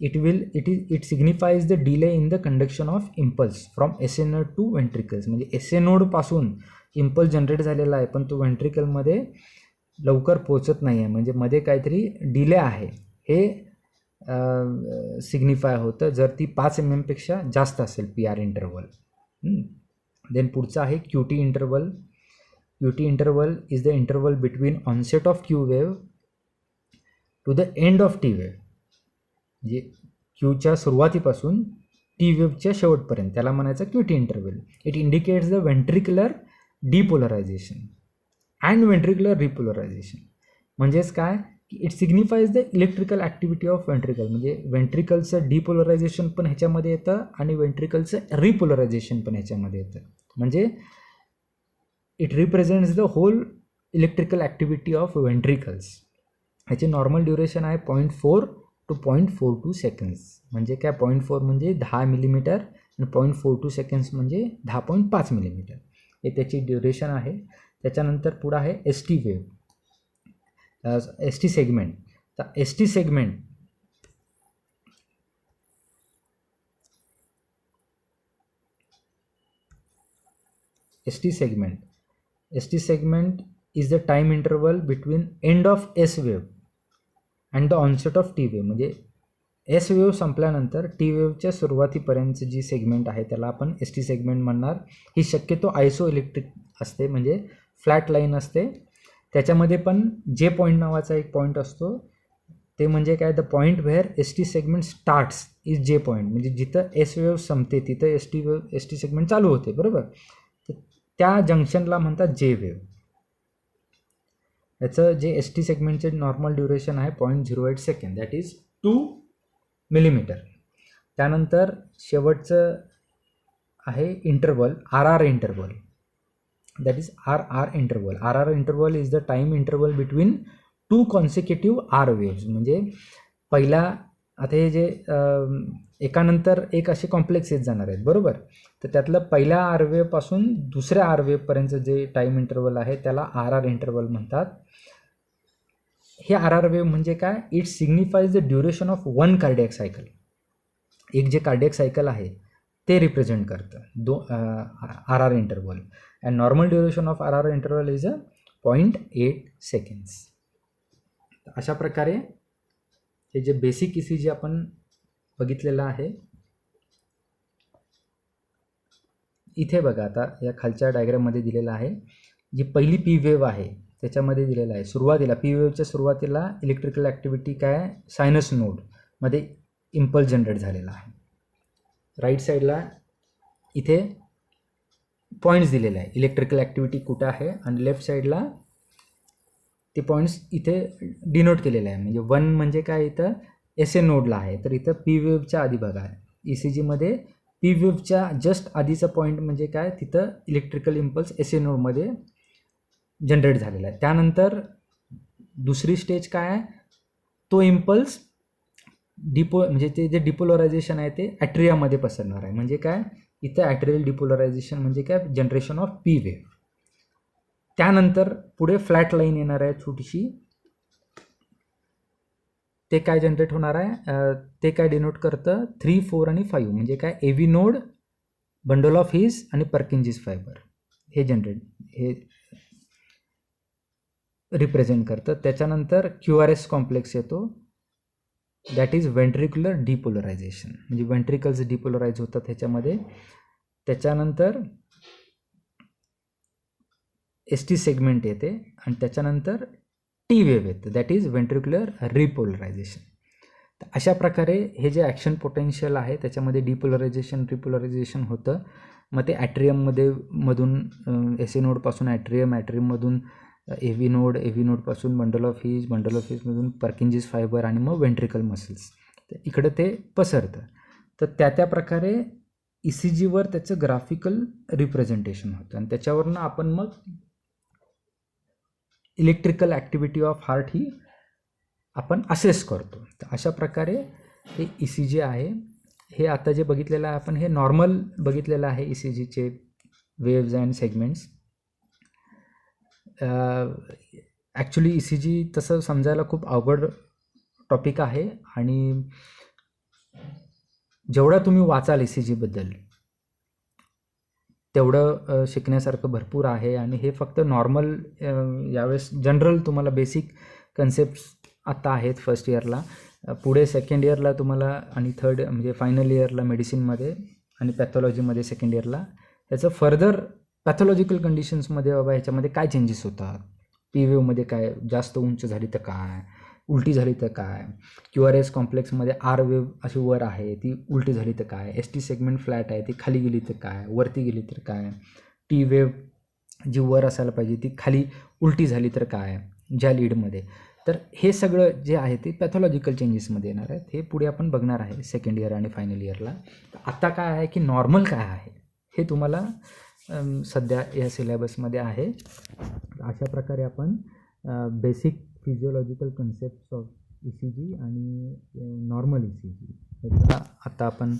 it signifies the delay in the conduction of impulse from SA node to ventricles, म्हणजे SA नोडपासून इम्पल्स जनरेट झालेला आहे पण तो वेंट्रिकलमध्ये लवकर पोचत नाही आहे, म्हणजे मध्ये काहीतरी डिले आहे हे सिग्निफाय होतं जर ती 5 mm पेक्षा जास्त असेल PR इंटरवल. देन पुढचं आहे QT interval. QT interval is the interval between onset of Q wave to the end of T wave, म्हणजे Qच्या सुरुवातीपासून T वेव्हच्या शेवटपर्यंत त्याला म्हणायचं QT interval. It indicates the ventricular depolarization and ventricular repolarization, म्हणजेच काय की it signifies the electrical activity of ventricle, म्हणजे वेंट्रिकलचं डिपोलरायझेशन पण ह्याच्यामध्ये येतं आणि वेंट्रिकलचं रिपोलरायझेशन पण ह्याच्यामध्ये येतं. म्हणजे it represents the whole electrical activity of ventricles. ह्याची नॉर्मल ड्युरेशन आहे 0.4 to 0.42 सेकंड्स, म्हणजे काय 0.4 म्हणजे 10 मिलीमीटर आणि 0.42 सेकंड्स म्हणजे 10.5 मिलीमीटर हे त्याची ड्युरेशन आहे. त्याच्यानंतर पुढं आहे ST वेव्ह, ST सेगमेंट. तर ST segment is the time interval between end of S wave and the onset of T wave, म्हणजे S वेव्ह संपल्यानंतर T वेव्हच्या सुरुवातीपर्यंतची जी सेगमेंट आहे त्याला आपण ST सेगमेंट म्हणणार. ही शक्यतो आयसो इलेक्ट्रिक असते, म्हणजे फ्लॅट लाईन असते. त्याच्यामध्ये पण जे पॉईंट नावाचा एक पॉईंट असतो ते म्हणजे काय the point where ST segment starts is जे पॉईंट, म्हणजे जिथं S वेव्ह संपते तिथं ST सेगमेंट चालू होते, बरोबर. त्या जंक्शनला म्हणतात जे वेव्ह. याचं जे ST सेगमेंटचे नॉर्मल ड्युरेशन आहे 0.08 सेकंड, दॅट इज 2 मिलीमीटर. त्यानंतर शेवटचं आहे interval RR interval. that is RR interval. RR interval is the time interval between two consecutive R waves. म्हणजे पहिला आता हे जे एकानंतर एक असे कॉम्प्लेक्स येत जाणार आहेत बरोबर, तर त्यातलं पहिल्या आर वेव्हपासून दुसऱ्या आर वेव्हपर्यंत जे टाईम इंटरवल आहे त्याला RR इंटरवल म्हणतात. हे RR वेव्ह म्हणजे काय, it signifies the duration of one cardiac cycle. एक जे कार्डियक सायकल आहे ते रिप्रेझेंट करतं RR interval. And normal duration of RR interval is 0.8 seconds. अशा प्रकारे हे जे बेसिक ECG आपण बघितलेलं आहे. इथे बघा आता या खालच्या डायग्राममध्ये दिलेलं आहे, जी पहिली पी वेव्ह आहे त्याच्यामध्ये दिलेलं आहे सुरुवातीला पी वेव्हच्या सुरुवातीला इलेक्ट्रिकल ॲक्टिव्हिटी काय, सायनस नोडमध्ये इम्पल्स जनरेट झालेला आहे. राईट साईडला इथे पॉईंट्स दिलेले आहे, इलेक्ट्रिकल ॲक्टिव्हिटी कुठं आहे, आणि लेफ्ट साईडला ते पॉईंट्स इथे डिनोट केलेले आहे. म्हणजे 1 म्हणजे काय, इथं SA नोडला आहे, तर इथं पी वेव्हच्या आधी बघा ECGमध्ये पी वेव्हच्या जस्ट आधीचा पॉईंट म्हणजे काय, तिथं इलेक्ट्रिकल इम्पल्स SA नोडमध्ये जनरेट झालेला आहे. त्यानंतर दुसरी स्टेज काय आहे, तो इम्पल्स म्हणजे ते जे डिपोलरायझेशन आहे ते ॲट्रियामध्ये पसरणार आहे. म्हणजे काय, इथं ॲट्रियल डिपोलरायझेशन म्हणजे काय, जनरेशन ऑफ पी वेव्ह. त्यानंतर पुढे फ्लॅट लाईन येणार आहे छोटीशी, ते काय जनरेट होणार आहे, ते काय डिनोट करतं 3, 4 आणि 5 म्हणजे काय, AV node, bundle of his आणि पर्किन्जीस फायबर हे रिप्रेझेंट करतं. त्याच्यानंतर QRS कॉम्प्लेक्स येतो, दॅट इज व्हेंट्रिक्युलर डिपोलरायझेशन, म्हणजे व्हेंट्रिकल्स डिपोलराइज होतात ह्याच्यामध्ये. त्याच्यानंतर ST सेगमेंट येते आणि त्याच्यानंतर T वेव्ह येते, दॅट इज व्हेंट्रिक्युलर रिपोलरायझेशन. तर अशा प्रकारे हे जे ॲक्शन पोटेन्शियल आहे त्याच्यामध्ये डिपोलरायझेशन रिपोलरायझेशन होतं. मग ते ॲट्रियममध्ये मधून SA नोडपासून ॲट्रियममधून AV नोडपासून बंडल ऑफ हिजमधून पर्किन्जीस फायबर आणि मग व्हेंट्रिकल मसल्स, तर इकडं ते पसरतं. तर त्या प्रकारे ECGवर त्याचं ग्राफिकल रिप्रेझेंटेशन होतं आणि त्याच्यावरनं आपण मग इलेक्ट्रिकल ॲक्टिव्हिटी ऑफ हार्ट ही आपण असेस करतो. तर अशा प्रकारे हे ECG आहे. हे आता जे बघितलेलं आहे आपण हे नॉर्मल बघितलेलं आहे ECGचे waves and segments. Actually ECG तसं समजायला खूप अवघड टॉपिक आहे आणि जेवढं तुम्ही वाचाल ECGबद्दल तेवढं शिकण्यासारखं भरपूर आहे. आणि हे फक्त नॉर्मल यावेळेस जनरल तुम्हाला बेसिक कन्सेप्ट्स आत्ता आहेत फर्स्ट इयरला. पुढे सेकंड इयरला तुम्हाला आणि थर्ड म्हणजे फायनल इयरला मेडिसिनमध्ये आणि पॅथॉलॉजीमध्ये सेकंड इयरला याचं फर्दर पॅथॉलॉजिकल कंडिशन्समध्ये बाबा ह्याच्यामध्ये काय चेंजेस होतात, पी वेव्हमध्ये काय जास्त उंच झाली तर काय, उलटी झाली तर काय, QRS कॉम्प्लेक्समध्ये R वेव्ह अशी वर आहे ती उलटी झाली तर काय, ST सेगमेंट फ्लॅट आहे ती खाली गेली तर काय, वरती गेली तर काय, T वेव्ह जी वर असायला पाहिजे ती खाली उलटी झाली तर काय ज्या लीडमध्ये. तर हे सगळं जे आहे ते पॅथॉलॉजिकल चेंजेसमध्ये येणार आहेत. हे पुढे आपण बघणार आहे सेकंड इयर आणि फायनल इयरला. आता काय आहे की नॉर्मल काय आहे हे तुम्हाला सध्या या सिलेबसमध्ये आहे. अशा प्रकारे आपण basic physiological concepts of ECG आणि नॉर्मल ECG ह्याचा आता आपण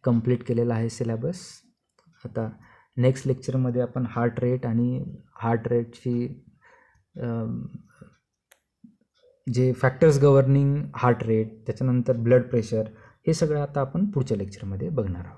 कंप्लीट केलेला आहे सिलेबस. आता नेक्स्ट लेक्चरमध्ये आपण हार्ट रेट आणि हार्ट रेटची जे फॅक्टर्स गव्हर्निंग हार्ट रेट, त्याच्यानंतर ब्लड प्रेशर, हे सगळं आता आपण पुढच्या लेक्चरमध्ये बघणार आहोत.